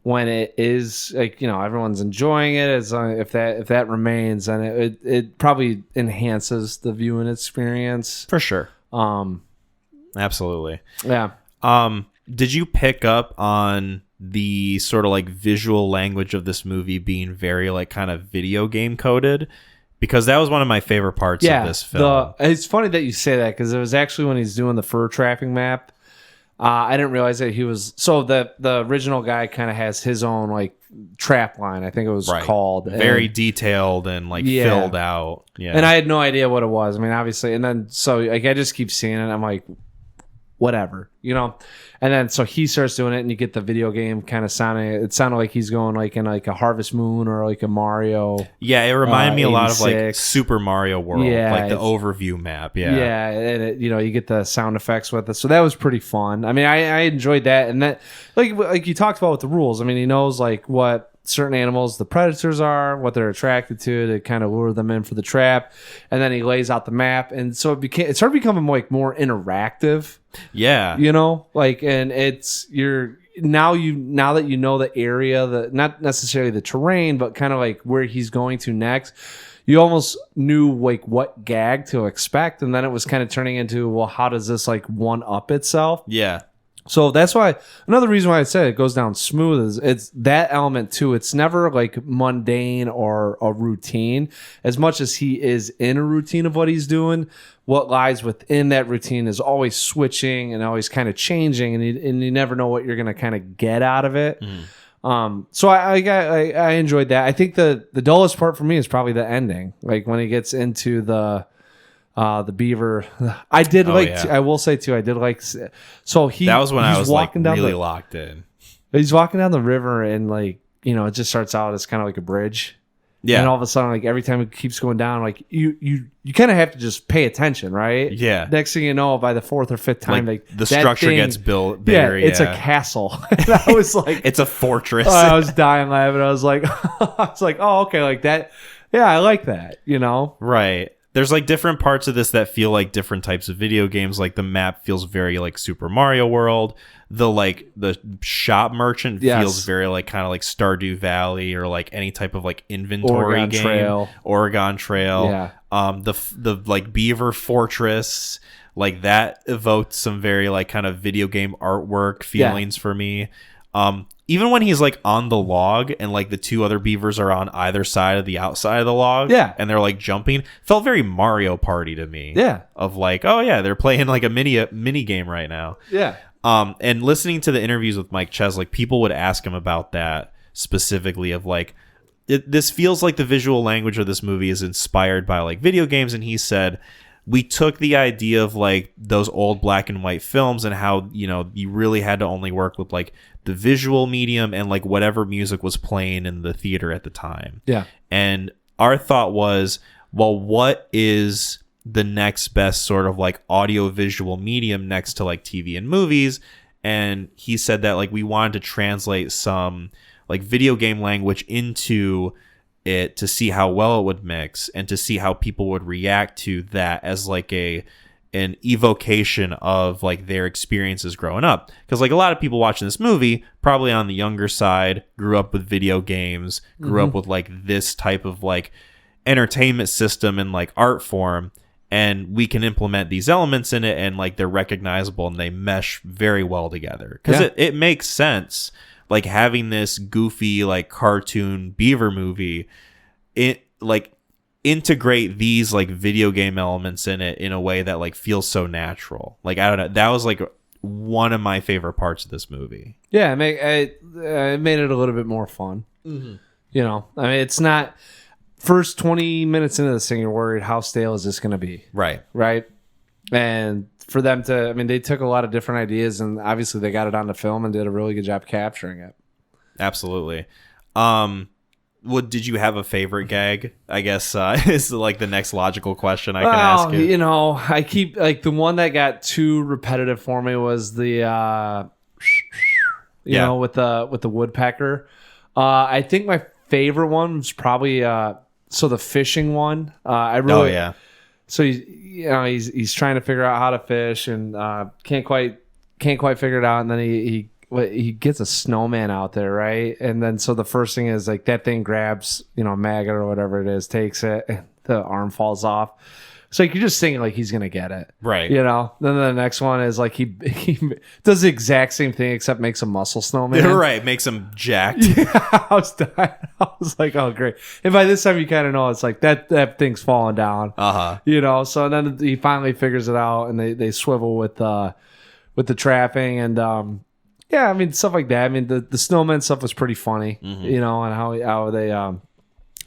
when it is like, you know, everyone's enjoying it, as if that remains, then it probably enhances the viewing experience for sure. Absolutely. Yeah. Did you pick up on the sort of like visual language of this movie being very like kind of video game coded? Because that was one of my favorite parts of this film. It's funny that you say that, because it was actually when he's doing the fur trapping map. I didn't realize that he was, so the original guy kind of has his own like trap line, I think it was called. Very detailed and like filled out. Yeah. And I had no idea what it was. I mean, obviously, and then so like I just keep seeing it. I'm like, whatever, you know. And then so he starts doing it, and you get the video game kind of sounding. It sounded like he's going like in like a Harvest Moon or like a Mario. Yeah, it reminded me a lot of 86. like Super Mario World, like the overview map. Yeah, yeah, and it, you know, you get the sound effects with it, so that was pretty fun. I mean, I enjoyed that, and that like you talked about with the rules. I mean, he knows like what certain animals the predators are, what they're attracted to kind of lure them in for the trap, and then he lays out the map, and so it started becoming like more interactive. Yeah, you know, like, and it's now that you know the area, not necessarily the terrain, but kind of like where he's going to next, you almost knew like what gag to expect, and then it was kind of turning into, well, how does this like one up itself? Yeah. So that's why another reason why I said it goes down smooth is it's that element too. It's never like mundane or a routine, as much as he is in a routine of what he's doing. What lies within that routine is always switching and always kind of changing, and you never know what you're going to kind of get out of it. So I enjoyed that. I think the dullest part for me is probably the ending, like when he gets into the beaver. I did I will say too, I did like, so that was when I was walking like really locked in. He's walking down the river, and like, you know, it just starts out as kind of like a bridge, Yeah. And all of a sudden, like every time it keeps going down, like you kind of have to just pay attention, right? Yeah. Next thing you know, by the fourth or fifth time, like the that structure thing- gets built bigger. Yeah, it's a castle. And I was like, it's a fortress. I was dying laughing. I was like, oh, okay, like that. Yeah, I like that. You know, Right. There's like different parts of this that feel like different types of video games. Like the map feels very like Super Mario World. The shop merchant feels very like kind of like Stardew Valley or like any type of like inventory Oregon game. Trail. Oregon Trail. Yeah. The like Beaver Fortress, like that evoked some very like kind of video game artwork feelings for me. Even when he's like on the log and like the two other beavers are on either side of the outside of the log, and they're like jumping, felt very Mario Party to me. Yeah. Of like, oh yeah, they're playing like a mini game right now. Yeah. And listening to the interviews with Mike Ches, like people would ask him about that specifically of like, this feels like the visual language of this movie is inspired by like video games, and he said, we took the idea of like those old black and white films and how, you know, you really had to only work with like the visual medium and like whatever music was playing in the theater at the time. Yeah. And our thought was, well, what is the next best sort of like audio visual medium next to like TV and movies? And he said that like we wanted to translate some like video game language into it to see how well it would mix and to see how people would react to that as like an evocation of like their experiences growing up. Because like a lot of people watching this movie, probably on the younger side, grew up with video games, grew up with like this type of like entertainment system and like art form, and we can implement these elements in it and like they're recognizable and they mesh very well together. Because it makes sense, like having this goofy like cartoon beaver movie, it like integrate these like video game elements in it in a way that like feels so natural. Like I don't know, that was like one of my favorite parts of this movie. Yeah, it made it a little bit more fun. You know, I mean, it's not first 20 minutes into this thing, you're worried how stale is this going to be, Right. And for them to, I mean, they took a lot of different ideas and obviously they got it onto film and did a really good job capturing it. Absolutely. Did you have a favorite gag? I guess is like the next logical question I can ask you. You know, I keep like the one that got too repetitive for me was the you know, with the woodpecker. I think my favorite one was probably the fishing one. I really So he's trying to figure out how to fish and can't quite figure it out, and then he gets a snowman out there, right? And then so the first thing is like that thing grabs, you know, a maggot or whatever it is, takes it, and the arm falls off. So like, you're just thinking like he's gonna get it, right? You know. Then the next one is like he does the exact same thing except makes a muscle snowman. Right, makes him jacked. Yeah, I was dying. I was like, oh great. And by this time you kind of know it's like that thing's falling down. You know. So then he finally figures it out, and they swivel with the trapping and yeah, I mean stuff like that. I mean the snowman stuff was pretty funny, you know, and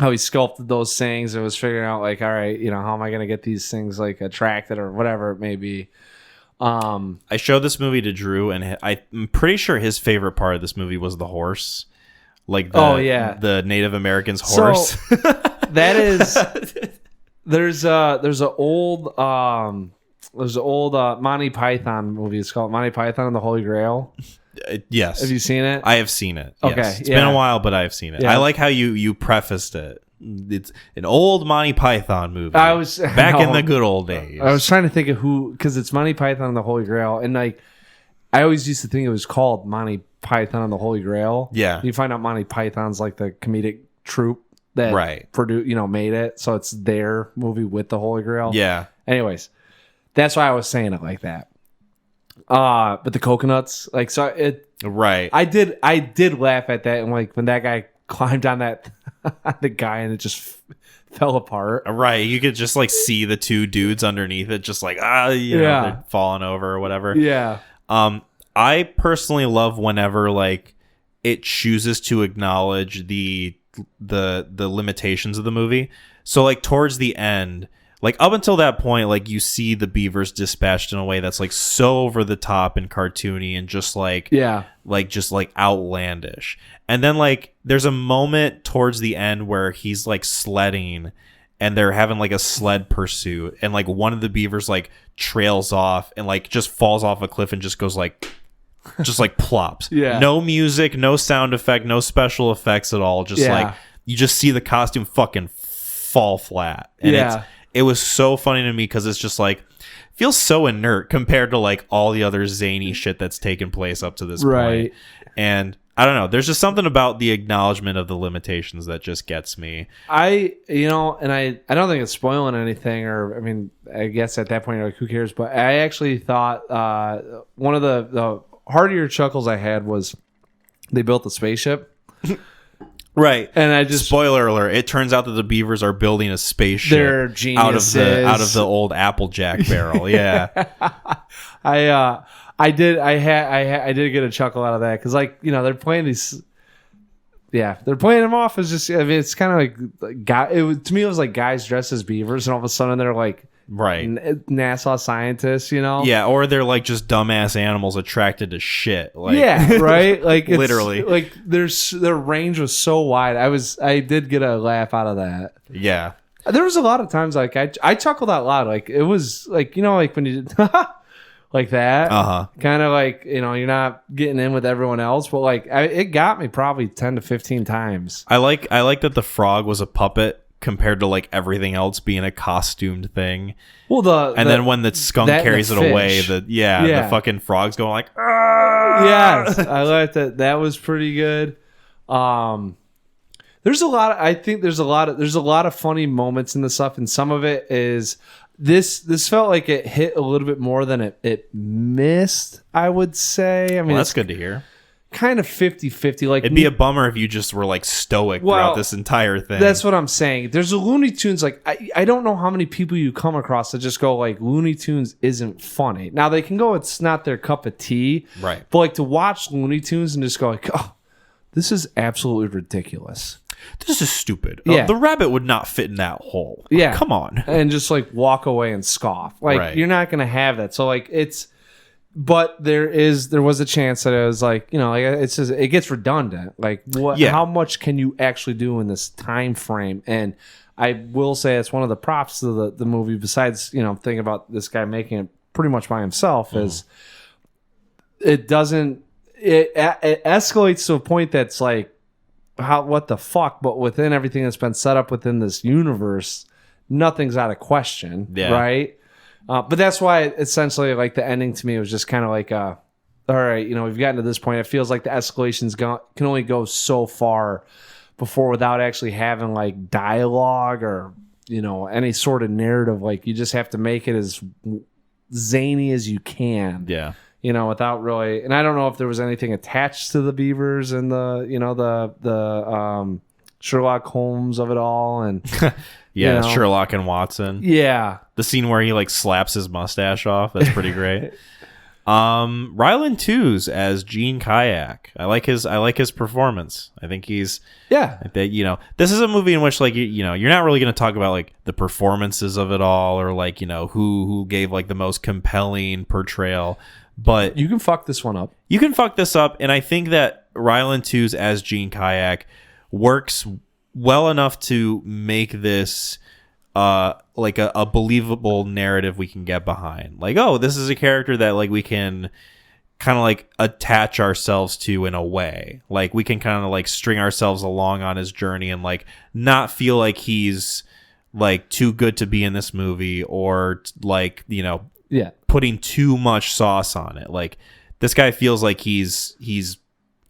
how he sculpted those things and was figuring out like, all right, you know, how am I going to get these things like attracted or whatever it may be. I showed this movie to Drew, and I'm pretty sure his favorite part of this movie was the horse, like the Native Americans' horse. So, that is there's an old Monty Python movie. It's called Monty Python and the Holy Grail. Yes. Have you seen it? I have seen it. Okay. Yes. It's been a while, but I've seen it. Yeah. I like how you prefaced it. It's an old Monty Python movie. Back in the good old days. I was trying to think of who, because it's Monty Python and the Holy Grail, and like I always used to think it was called Monty Python and the Holy Grail. Yeah. You find out Monty Python's like the comedic troupe that made it, so it's their movie with the Holy Grail. Yeah. Anyways, that's why I was saying it like that. But the coconuts, like, so it. Right. I did laugh at that, and like when that guy climbed on that the guy and it just fell apart. Right. You could just like see the two dudes underneath it, just like you know, they're falling over or whatever. Yeah. I personally love whenever like it chooses to acknowledge the limitations of the movie. So like towards the end, like up until that point, like you see the Beavers dispatched in a way that's like so over the top and cartoony and just like just like outlandish. And then like there's a moment towards the end where he's like sledding and they're having like a sled pursuit, and like one of the Beavers like trails off and like just falls off a cliff and just goes like just like plops. No music, no sound effect, no special effects at all. Just like you just see the costume fucking fall flat. And it was so funny to me because it's just like feels so inert compared to like all the other zany shit that's taken place up to this point. And I don't know, there's just something about the acknowledgement of the limitations that just gets me. I don't think it's spoiling anything, or I mean, I guess at that point you're like, who cares? But I actually thought one of the heartier chuckles I had was they built the spaceship. Right. And I just, spoiler alert, it turns out that the Beavers are building a spaceship they're geniuses. out of the old applejack barrel. Yeah. I did get a chuckle out of that because, like, you know, they're playing these. Yeah, they're playing them off as just. I mean, it's kind of like guy. To me, it was like guys dressed as beavers, and all of a sudden they're like NASA scientists, you know? Yeah, or they're like just dumbass animals attracted to shit. Like, yeah, right. Like literally, like their range was so wide. I did get a laugh out of that. Yeah, there was a lot of times like I chuckled out loud. Like it was like, you know, like when you did like that, kind of like, you know, you're not getting in with everyone else, but like it got me probably 10 to 15 times. I like that the frog was a puppet compared to like everything else being a costumed thing. Well, then when the skunk carries it away, the fucking frog's going like, Argh! Yes, I like that. That was pretty good. There's a lot of funny moments in the stuff, and some of it is this felt like it hit a little bit more than it missed, I would say. I mean, that's good to hear. Kind of 50-50. Like, it'd be a bummer if you just were like stoic throughout this entire thing. That's what I'm saying. There's a Looney Tunes, like I don't know how many people you come across that just go like, Looney Tunes isn't funny. Now they can go, it's not their cup of tea, right? But like to watch Looney Tunes and just go like, oh, this is absolutely ridiculous. This is stupid. Yeah. The rabbit would not fit in that hole. Yeah, come on, and just like walk away and scoff. Like you're not gonna have that. So like it's. But there was a chance that it was like, you know, like it's just, it gets redundant. Like how much can you actually do in this time frame? And I will say it's one of the props to the movie, besides, you know, thinking about this guy making it pretty much by himself, is it escalates to a point that's like, what the fuck? But within everything that's been set up within this universe, nothing's out of question, right? But that's why essentially like the ending to me was just kind of like, all right, you know, we've gotten to this point. It feels like the escalations can only go so far before without actually having like dialogue or, you know, any sort of narrative. Like you just have to make it as zany as you can. Yeah. You know, without really, and I don't know if there was anything attached to the Beavers and the, you know, the Sherlock Holmes of it all. And yeah, you know, Sherlock and Watson. Yeah. The scene where he like slaps his mustache off. That's pretty great. Ryland Twos as Gene Kayak. I like his performance. I think he's you know, this is a movie in which like you know, you're not really going to talk about like the performances of it all or like, you know, who gave like the most compelling portrayal, but you can fuck this one up. You can fuck this up, and I think that Ryland Twos as Gene Kayak works well enough to make this like a believable narrative we can get behind. Like, oh, this is a character that like we can kind of like attach ourselves to in a way. Like we can kind of like string ourselves along on his journey and like not feel like he's like too good to be in this movie or like, you know, putting too much sauce on it. Like this guy feels like he's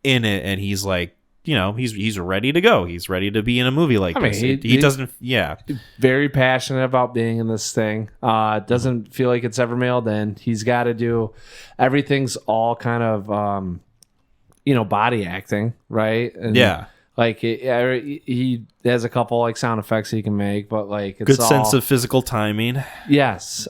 in it and he's like, you know, he's ready to go. He's ready to be in a movie like this. He doesn't, very passionate about being in this thing. Doesn't feel like it's ever mailed in. He's got to do everything's all kind of, you know, body acting, right? And like he has a couple like sound effects he can make, but like it's good sense of physical timing. Yes.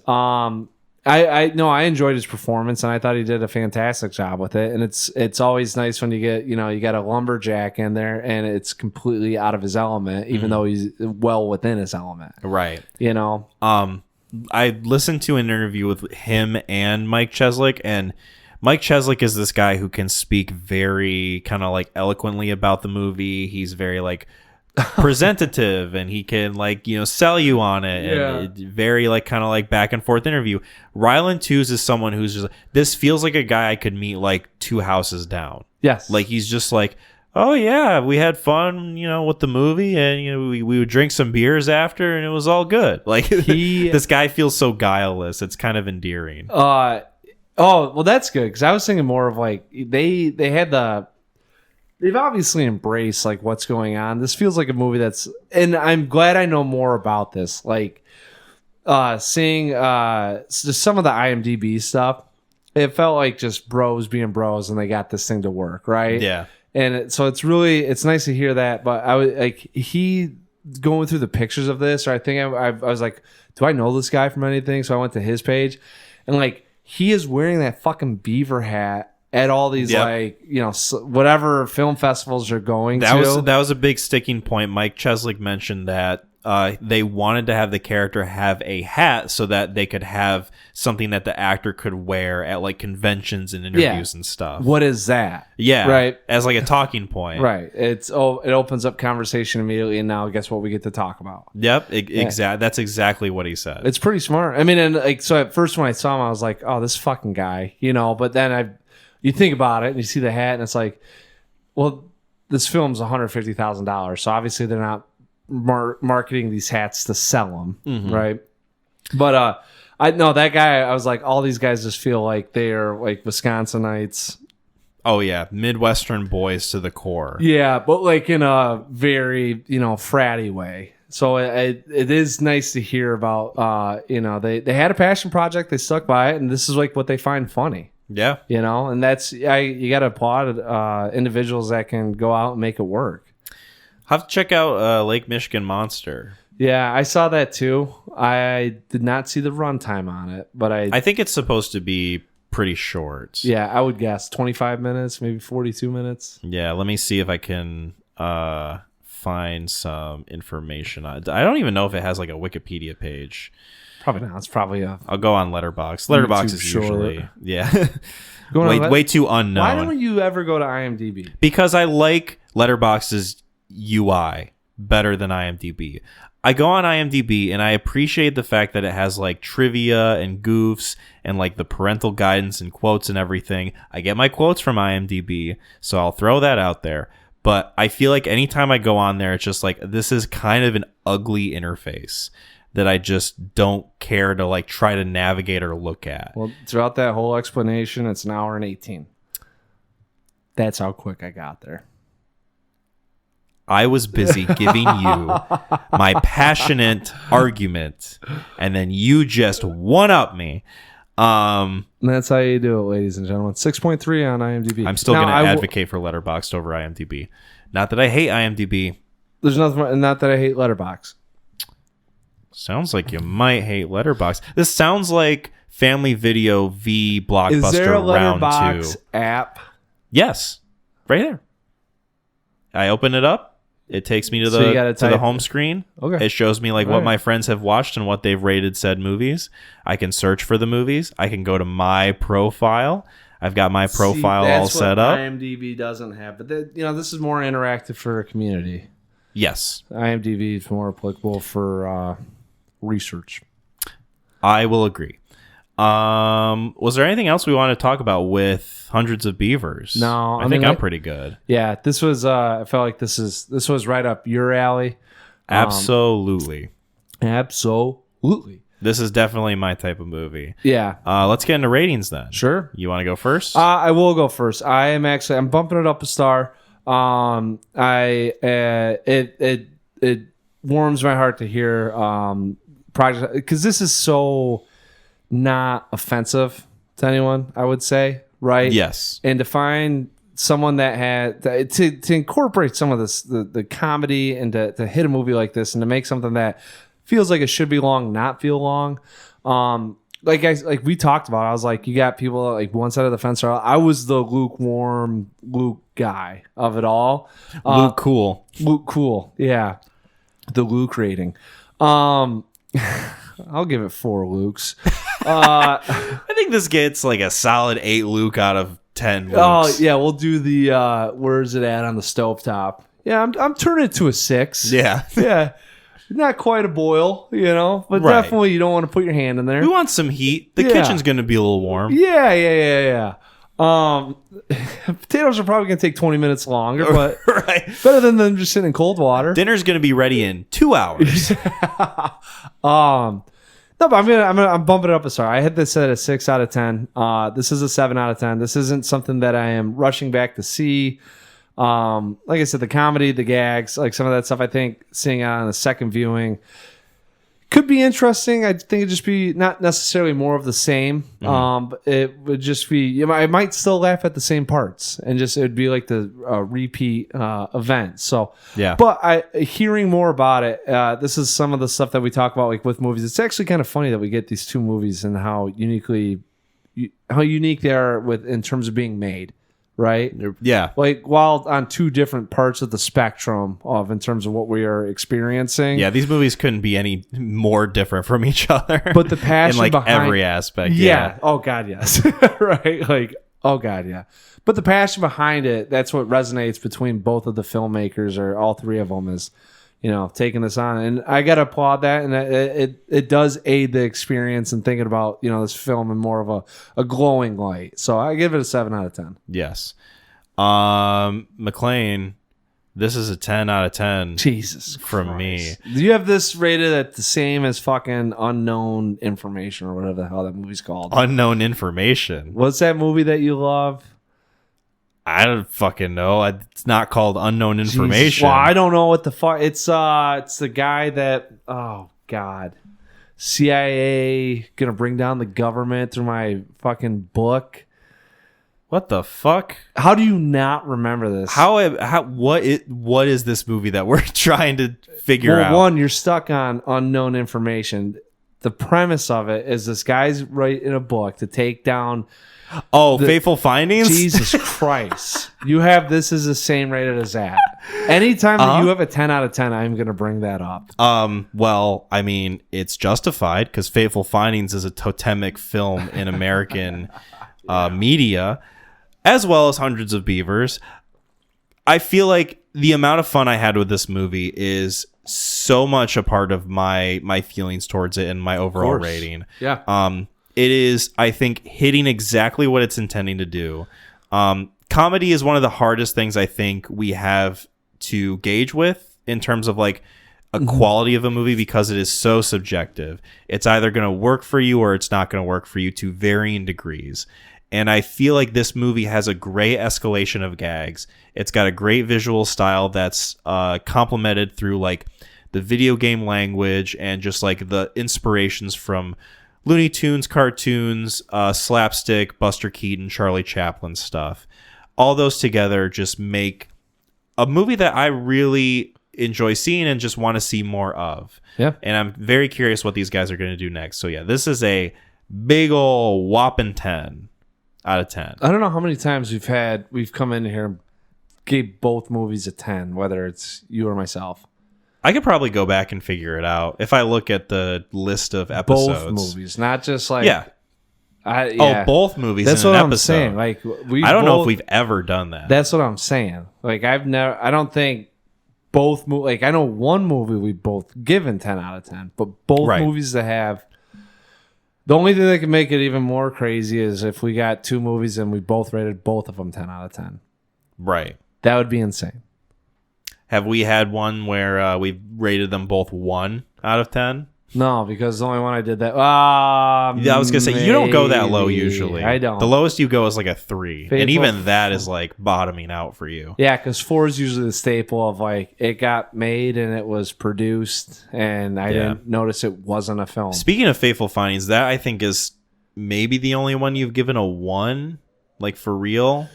I enjoyed his performance, and I thought he did a fantastic job with it. And it's always nice when you get, you got a lumberjack in there and it's completely out of his element, even though he's well within his element. Right. I listened to an interview with him and Mike Cheslick, and Mike Cheslick is this guy who can speak very kind of like eloquently about the movie. He's very like presentative, and he can like sell you on it, and very like kind of like back and forth interview. Ryland Twos is someone who's just, this feels like a guy I could meet like 2 houses down. Yes, like he's just like, oh yeah, we had fun with the movie, and we would drink some beers after, and it was all good. Like this guy feels so guileless, it's kind of endearing. Oh well, that's good, because I was thinking more of like they've obviously embraced like what's going on. This feels like a movie and I'm glad I know more about this. Like seeing just some of the IMDb stuff, it felt like just bros being bros, and they got this thing to work, right? Yeah. And so it's nice to hear that. But I was like, he going through the pictures of this, or I think I was like, do I know this guy from anything? So I went to his page, and like he is wearing that fucking beaver hat at all these whatever film festivals you're going to. That was a big sticking point. Mike Cheslick mentioned that they wanted to have the character have a hat so that they could have something that the actor could wear at like conventions and interviews and stuff. What is that? Yeah, right. As like a talking point. Right. It opens up conversation immediately, and now guess what we get to talk about? Yep. That's exactly what he said. It's pretty smart. I mean, and like so at first when I saw him, I was like, oh, this fucking guy, But then you think about it, and you see the hat, and it's like, well, this film's $150,000, so obviously they're not marketing these hats to sell them, right? But I know that guy. I was like, all these guys just feel like they are like Wisconsinites. Oh yeah, Midwestern boys to the core. Yeah, but like in a very fratty way. So it is nice to hear about. They had a passion project, they stuck by it, and this is like what they find funny. Yeah, and that's you got to applaud individuals that can go out and make it work. Have to check out Lake Michigan Monster. Yeah, I saw that too. I did not see the runtime on it, but I think it's supposed to be pretty short. Yeah, I would guess 25 minutes, maybe 42 minutes. Yeah, let me see if I can find some information. I don't even know if it has like a Wikipedia page. Probably not. It's probably I'll go on Letterboxd. Letterboxd is usually way too unknown. Why don't you ever go to IMDb? Because I like Letterboxd's UI better than IMDb. I go on IMDb and I appreciate the fact that it has like trivia and goofs and like the parental guidance and quotes and everything. I get my quotes from IMDb, so I'll throw that out there. But I feel like anytime I go on there, it's just like, this is kind of an ugly interface that I just don't care to like try to navigate or look at. Well, throughout that whole explanation, it's an hour and 18. That's how quick I got there. I was busy giving you my passionate argument, and then you just one-up me. That's how you do it, ladies and gentlemen. 6.3 on IMDb. I'm still going to advocate for Letterboxd over IMDb. Not that I hate IMDb. There's nothing. Not that I hate Letterboxd. Sounds like you might hate Letterboxd. This sounds like Family Video v Blockbuster. Is there a round Letterboxd 2 app? Yes, right there. I open it up. It takes me to the home screen. Okay. It shows me like what my friends have watched and what they've rated said movies. I can search for the movies. I can go to my profile. I've got my profile all set up. IMDb doesn't have, but this is more interactive for a community. Yes. IMDb is more applicable for research. I will agree. Was there anything else we wanted to talk about with Hundreds of Beavers? No, I think I'm pretty good. Yeah, this was. I felt like this was right up your alley. Absolutely. Absolutely. This is definitely my type of movie. Yeah. Let's get into ratings then. Sure. You want to go first? I will go first. I'm bumping it up a star. It warms my heart to hear project, because this is so not offensive to anyone, I would say, right? Yes. And to find someone that had to incorporate some of this the comedy and to hit a movie like this and to make something that feels like it should be long not feel long. like we talked about, I was like, you got people like one side of the fence. I was the lukewarm Luke guy of it all. Luke cool. Yeah, the Luke rating. I'll give it 4 Lukes. I think this gets like a solid 8 Luke out of 10 Lukes. Oh yeah, we'll do the where's it at on the stovetop? Yeah, I'm turning it to a 6. Yeah. Yeah. Not quite a boil, but Right. definitely you don't want to put your hand in there. We want some heat. The kitchen's going to be a little warm. Yeah. Potatoes are probably going to take 20 minutes longer, but Right. better than them just sitting in cold water. Dinner's going to be ready in 2 hours. No, but I'm bumping it up a star. I had this at a 6 out of 10. This is a 7 out of 10. This isn't something that I am rushing back to see. Like I said, the comedy, the gags, like some of that stuff, I think seeing it on a second viewing could be interesting. I think it'd just be not necessarily more of the same. But it would just be, I might still laugh at the same parts and just, it'd be like the repeat event. So, Yeah. but hearing more about it, this is some of the stuff that we talk about, like with movies. It's actually kind of funny that we get these 2 movies and how unique they are in terms of being made. Right? Yeah. Like while on 2 different parts of the spectrum in terms of what we are experiencing. Yeah, these movies couldn't be any more different from each other. But the passion in like behind every aspect. Yeah. Oh God, yes. Right? Like, oh God, yeah. But the passion behind it, that's what resonates between both of the filmmakers, or all 3 of them, is taking this on. And I got to applaud that. And it does aid the experience and thinking about, this film in more of a glowing light. So I give it a 7 out of 10. Yes. McLean, this is a 10 out of 10. Jesus from Christ. me. Do you have this rated at the same as fucking Unknown Information or whatever the hell that movie's called? Unknown Information. What's that movie that you love? I don't fucking know. It's not called Unknown Information. Jesus. Well, I don't know what the fuck. It's the guy that, oh God, CIA gonna bring down the government through my fucking book. What the fuck? How do you not remember this? What is this movie that we're trying to figure out? One, you're stuck on Unknown Information. The premise of it is this guy's writing a book to take down. Oh, Fateful Findings? Jesus Christ. You have this as the same rated as that. Anytime that you have a 10 out of 10, I'm going to bring that up. Well, I mean, it's justified because Fateful Findings is a totemic film in American media, as well as hundreds of Beavers. I feel like the amount of fun I had with this movie is so much a part of my feelings towards it and my overall rating. Yeah. It is, I think, hitting exactly what it's intending to do. Comedy is one of the hardest things I think we have to gauge with in terms of like a quality of a movie, because it is so subjective. It's either going to work for you or it's not going to work for you to varying degrees. And I feel like this movie has a great escalation of gags. It's got a great visual style that's complemented through like the video game language and just like the inspirations from Looney Tunes, cartoons, slapstick, Buster Keaton, Charlie Chaplin stuff. All those together just make a movie that I really enjoy seeing and just want to see more of. Yeah. And I'm very curious what these guys are going to do next. So yeah, this is a big ol' whopping 10 out of 10. I don't know how many times we've come in here and gave both movies a 10, whether it's you or myself. I could probably go back and figure it out if I look at the list of episodes. Both movies, not just like both movies. That's in what an I'm episode. saying. Like I don't know if we've ever done that. That's what I'm saying. Like I don't think both like I know one movie we both given 10 out of 10, but both movies that have. The only thing that can make it even more crazy is if we got 2 movies and we both rated both of them 10 out of 10. Right. That would be insane. Have we had one where we rated them both 1 out of 10? No, because the only one I did that. I was gonna say you don't go that low usually. I don't. The lowest you go is like a 3, Faithful. And even that is like bottoming out for you. Yeah, because 4 is usually the staple of like it got made and it was produced, and I didn't notice it wasn't a film. Speaking of Fateful Findings, that I think is maybe the only one you've given a 1, like for real,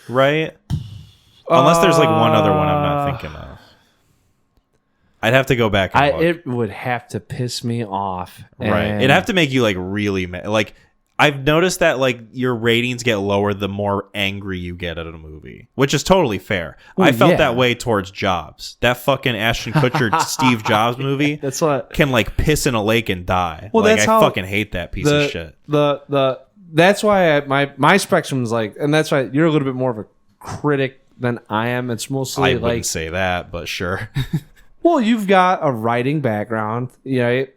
right? Unless there's like one other one I'm not thinking of. I'd have to go back and look. It would have to piss me off. Right. It'd have to make you like really mad. Like I've noticed that like your ratings get lower the more angry you get at a movie, which is totally fair. Well, I felt that way towards Jobs. That fucking Ashton Kutcher Steve Jobs movie that's what can like piss in a lake and die. Well, like that's I how fucking hate that piece of shit. That's why my spectrum is like, and that's why you're a little bit more of a critic than I am. It's mostly I like wouldn't say that, but sure. Well, you've got a writing background,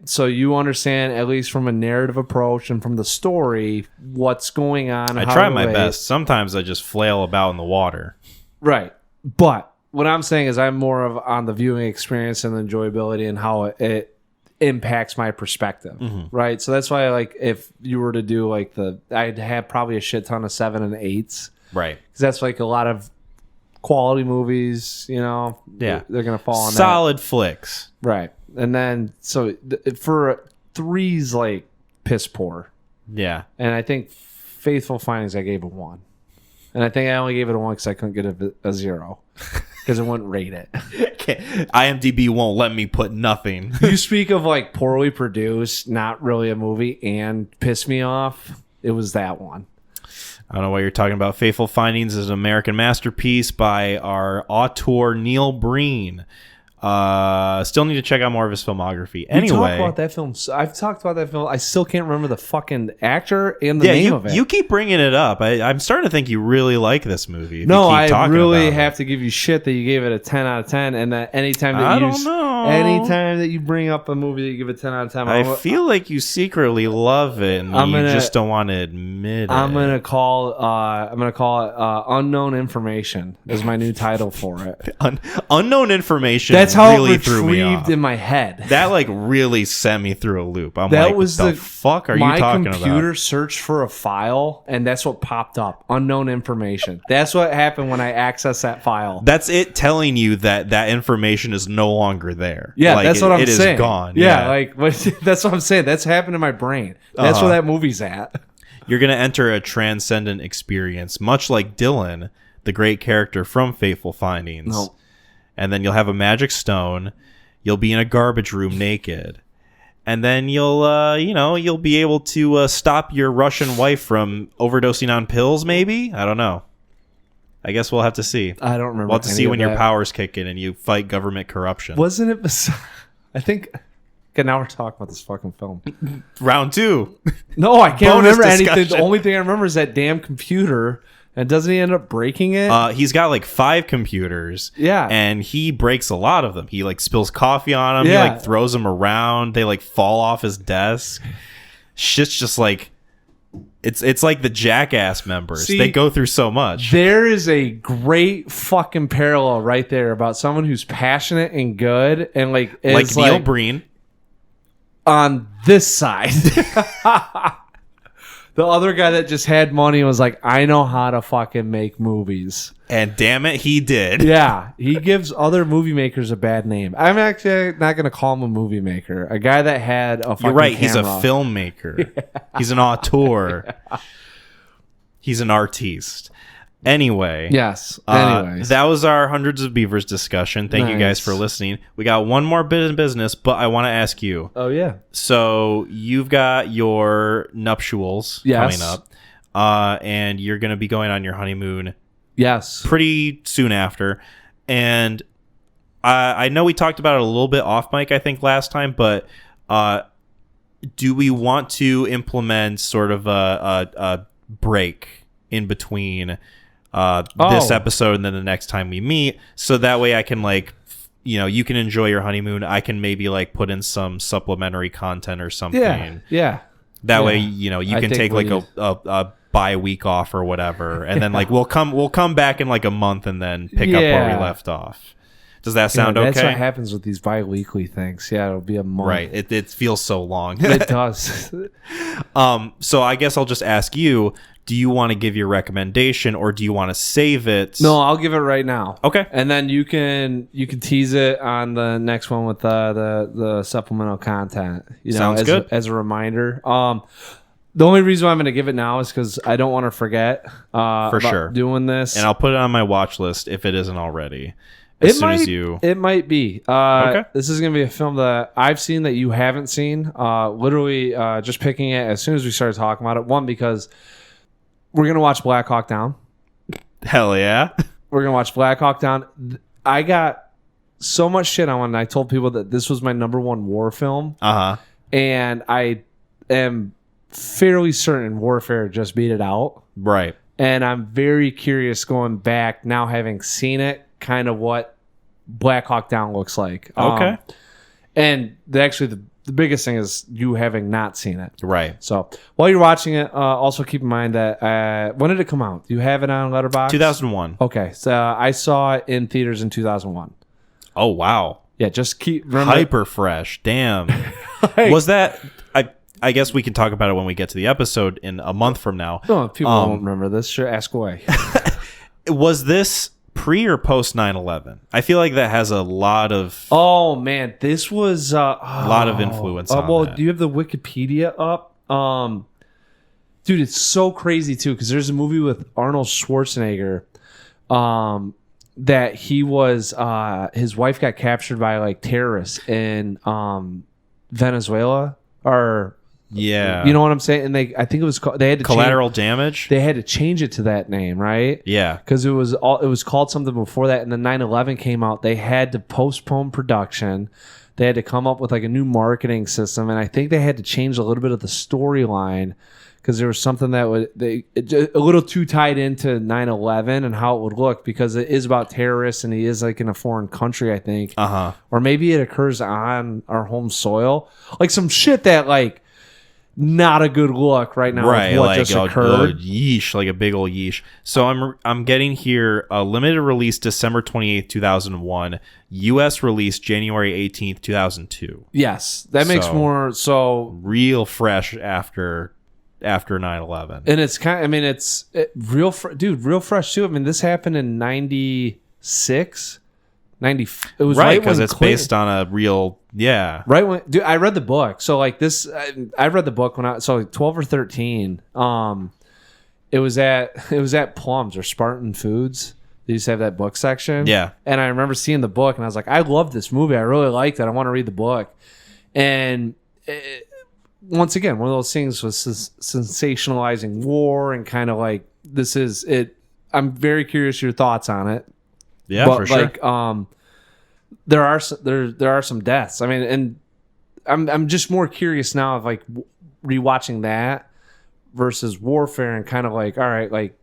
so you understand, at least from a narrative approach and from the story, what's going on. I try my best. Sometimes I just flail about in the water. Right. But what I'm saying is I'm more of on the viewing experience and the enjoyability and how it impacts my perspective. Mm-hmm. Right. So that's why, like, if you were to do like I'd have probably a shit ton of 7 and 8s. Right. Because that's like a lot of quality movies, Yeah. they're gonna fall on solid flicks. Right. And then so for 3's like piss poor. Yeah. And I think Faithful Findings I gave a 1. And I think I only gave it a 1 because I couldn't get a 0 because it wouldn't rate it. IMDb won't let me put nothing. You speak of like poorly produced, not really a movie, and piss me off. It was that one. I don't know what you're talking about. Faithful Findings is an American masterpiece by our auteur Neil Breen. Still need to check out more of his filmography. Anyway, talked about that film. I've talked about that film. I still can't remember the fucking actor and the name of it. You keep bringing it up. I'm starting to think you really like this movie. No, I really have to give you shit that you gave it a 10 out of 10, and that anytime that you bring up a movie that you give it 10 out of 10, I feel like you secretly love it, and you just don't want to admit it. I'm gonna call it Unknown Information is my new title for it. Unknown Information. That's how really it threw me off. retrieved in my head. That like really sent me through a loop. I'm that like, was what the fuck are you talking about? My computer searched for a file, and that's what popped up. Unknown Information. That's what happened when I accessed that file. That's it telling you that information is no longer there. Yeah, like, that's what I'm saying. It is gone. Yeah, like that's what I'm saying. That's happened in my brain. That's where that movie's at. You're going to enter a transcendent experience, much like Dylan, the great character from Faithful Findings. No. And then you'll have a magic stone. You'll be in a garbage room naked. And then you'll be able to stop your Russian wife from overdosing on pills, maybe? I don't know. I guess we'll have to see. I don't remember. We'll have to see when your powers kick in and you fight government corruption. Wasn't it? I think. Okay, now we're talking about this fucking film. Round 2. No, I can't Bonus remember discussion. anything. The only thing I remember is that damn computer. And doesn't he end up breaking it? He's got like 5 computers. Yeah. And he breaks a lot of them. He like spills coffee on them. Yeah. He like throws them around. They like fall off his desk. Shit's just like it's like the Jackass members. See, they go through so much. There is a great fucking parallel right there about someone who's passionate and good and like Neil Breen on this side. The other guy that just had money and was like, I know how to fucking make movies. And damn it, he did. Yeah, he gives other movie makers a bad name. I'm actually not going to call him a movie maker. A guy that had a fucking You're right, camera. he's a filmmaker. Yeah. He's an auteur. Yeah. He's an artiste. Anyway. Yes. Anyways. That was our Hundreds of Beavers discussion. Thank you guys for listening. We got one more bit of business, but I want to ask you. Oh, yeah. So you've got your nuptials coming up, and you're going to be going on your honeymoon. Yes. Pretty soon after. And I know we talked about it a little bit off mic, I think, last time, but do we want to implement sort of a break in between this episode and then the next time we meet, so that way I can you can enjoy your honeymoon. I can maybe like put in some supplementary content or something. Yeah. That way, you can take like a bye week off or whatever, and then like we'll come back in like a month and then pick up where we left off. Does that sound okay? That's what happens with these bi-weekly things. Yeah, it'll be a month. Right. It feels so long. It does. So I guess I'll just ask you, do you want to give your recommendation or do you want to save it? No, I'll give it right now. Okay. And then you can tease it on the next one with the supplemental content. Sounds good. As a reminder. The only reason why I'm going to give it now is because I don't want to forget For sure doing this. And I'll put it on my watch list if it isn't already. as soon as you. It might be. Okay. This is going to be a film that I've seen that you haven't seen. Literally, just picking it as soon as we started talking about it. One, because we're going to watch Black Hawk Down. Hell yeah. We're going to watch Black Hawk Down. I got so much shit on when I told people that this was my number one war film. And I am fairly certain Warfare just beat it out. Right. And I'm very curious going back now, having seen it, kind of what Black Hawk Down looks like. Okay. And the biggest thing is you having not seen it. Right. So while you're watching it, also keep in mind that when did it come out? Do you have it on Letterboxd? 2001. Okay. So I saw it in theaters in 2001. Oh, wow. Yeah, just keep... Remember, hyper fresh. Damn. Was that... I guess we can talk about it when we get to the episode in a month from now. No, people won't remember this. Sure, ask away. Was this pre or post 9/11? I feel like that has a lot of... Oh, man. This was... a lot of influence on well, that. do you have the Wikipedia up? Dude, it's so crazy, too, because there's a movie with Arnold Schwarzenegger that he was... his wife got captured by, like, terrorists in Venezuela, or... Yeah. You know what I'm saying? And I think it was called, they had to Collateral Damage? They had to change it to that name, right? Yeah. Because it was called something before that, and then 9/11 came out. They had to postpone production. They had to come up with like a new marketing system, and I think they had to change a little bit of the storyline because there was something that a little too tied into 9/11 and how it would look, because it is about terrorists and he is like in a foreign country, I think. Or maybe it occurs on our home soil, like some shit that like. Not a good look right now. Right, what like just occurred. Yeesh, like a big old yeesh. So I'm getting here a limited release December 28th, 2001, US release January 18th, 2002. Yes, that makes more so real fresh after 9/11. And it's kind of, I mean, it's real fresh too. I mean, this happened in 96. It was right, because it's based on a real right when, dude, I read the book. So like this, I read the book when I was like 12 or 13. It was at Plums or Spartan Foods. They used to have that book section. Yeah, and I remember seeing the book and I was like, I love this movie. I really liked it. I want to read the book. And once again, one of those things was sensationalizing war and kind of like, this is it. I'm very curious your thoughts on it. Yeah, but for sure. Like, there are some deaths. I mean, and I'm just more curious now of like rewatching that versus Warfare and kind of like, all right, like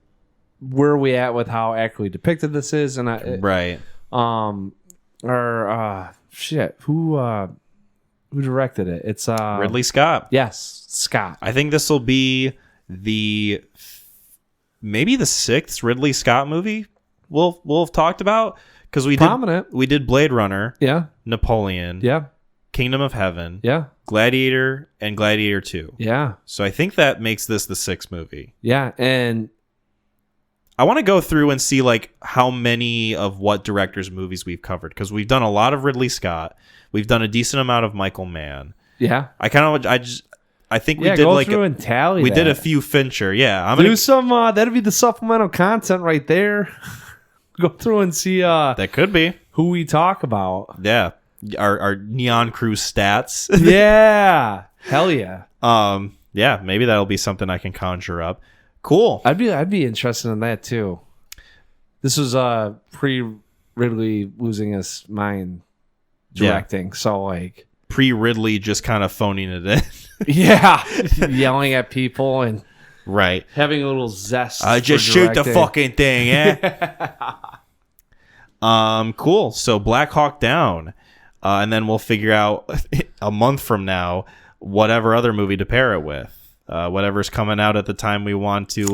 where are we at with how accurately depicted this is? And right. Shit, who directed it? It's Ridley Scott. Yes, Scott. I think this will be maybe the 6th Ridley Scott movie we'll have talked about, because we did Blade Runner, Napoleon, Kingdom of Heaven, Gladiator, and Gladiator 2. Yeah. So I think that makes this the 6th movie. Yeah, and I want to go through and see like how many of what directors' movies we've covered, because we've done a lot of Ridley Scott, we've done a decent amount of Michael Mann. Yeah. I think we did go like through and tally. We did a few Fincher. Yeah, I'm gonna do some. That'd be the supplemental content right there. Go through and see. That could be who we talk about. Yeah, our Neon Crew stats. Yeah, hell yeah. Yeah, maybe that'll be something I can conjure up. Cool. I'd be interested in that too. This was pre Ridley losing his mind directing, so like pre Ridley just kind of phoning it in. Yeah, yelling at people and right, having a little zest. Just shoot the fucking thing, yeah. Cool. So Black Hawk Down, and then we'll figure out a month from now whatever other movie to pair it with, whatever's coming out at the time we want to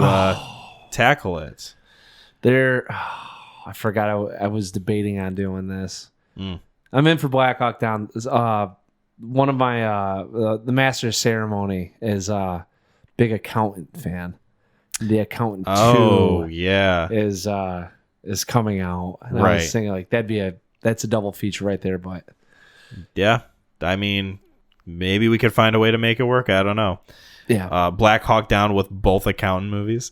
tackle it. I forgot I was debating on doing this. I'm in for Black Hawk Down. One of my the master of ceremony is big Accountant fan. The Accountant 2 is coming out. And I was thinking like that's a double feature right there, but yeah, I mean maybe we could find a way to make it work. I don't know. Yeah. Black Hawk Down with both Accountant movies.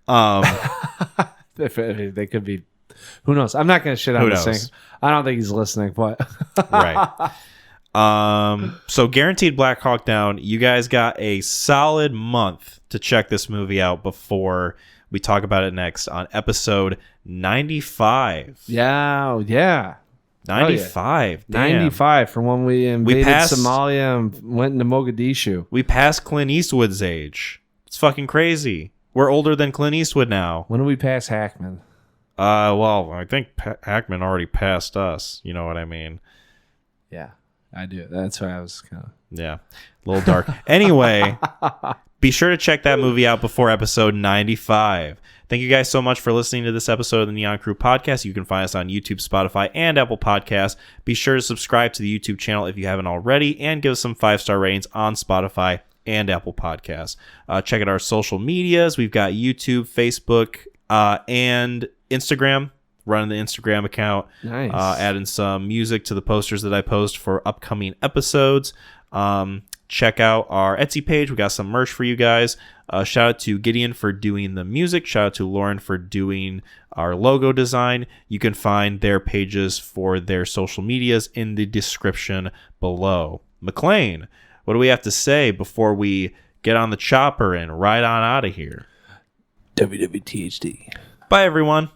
If they could be Who knows? I'm not going to shit on Who the knows? singer. I don't think he's listening, but Right. So guaranteed Black Hawk Down. You guys got a solid month to check this movie out before we talk about it next on episode 95. yeah. 95. Damn. 95 from when we invaded passed- Somalia and went into Mogadishu. We passed Clint Eastwood's age. It's fucking crazy. We're older than Clint Eastwood now. When did we pass Hackman? Well, I think Hackman already passed us. You know what I mean? Yeah, I do. That's why I was kind of... Yeah. A little dark. Anyway, be sure to check that movie out before episode 95. Thank you guys so much for listening to this episode of the Neon Crew Podcast. You can find us on YouTube, Spotify, and Apple Podcasts. Be sure to subscribe to the YouTube channel if you haven't already, and give us some 5-star ratings on Spotify and Apple Podcasts. Check out our social medias. We've got YouTube, Facebook, and Instagram. Running the Instagram account. Nice. Adding some music to the posters that I post for upcoming episodes. Check out our Etsy page. We got some merch for you guys. Shout out to Gideon for doing the music. Shout out to Lauren for doing our logo design. You can find their pages for their social medias in the description below. McLean, what do we have to say before we get on the chopper and ride on out of here? WWTHD. Bye, everyone.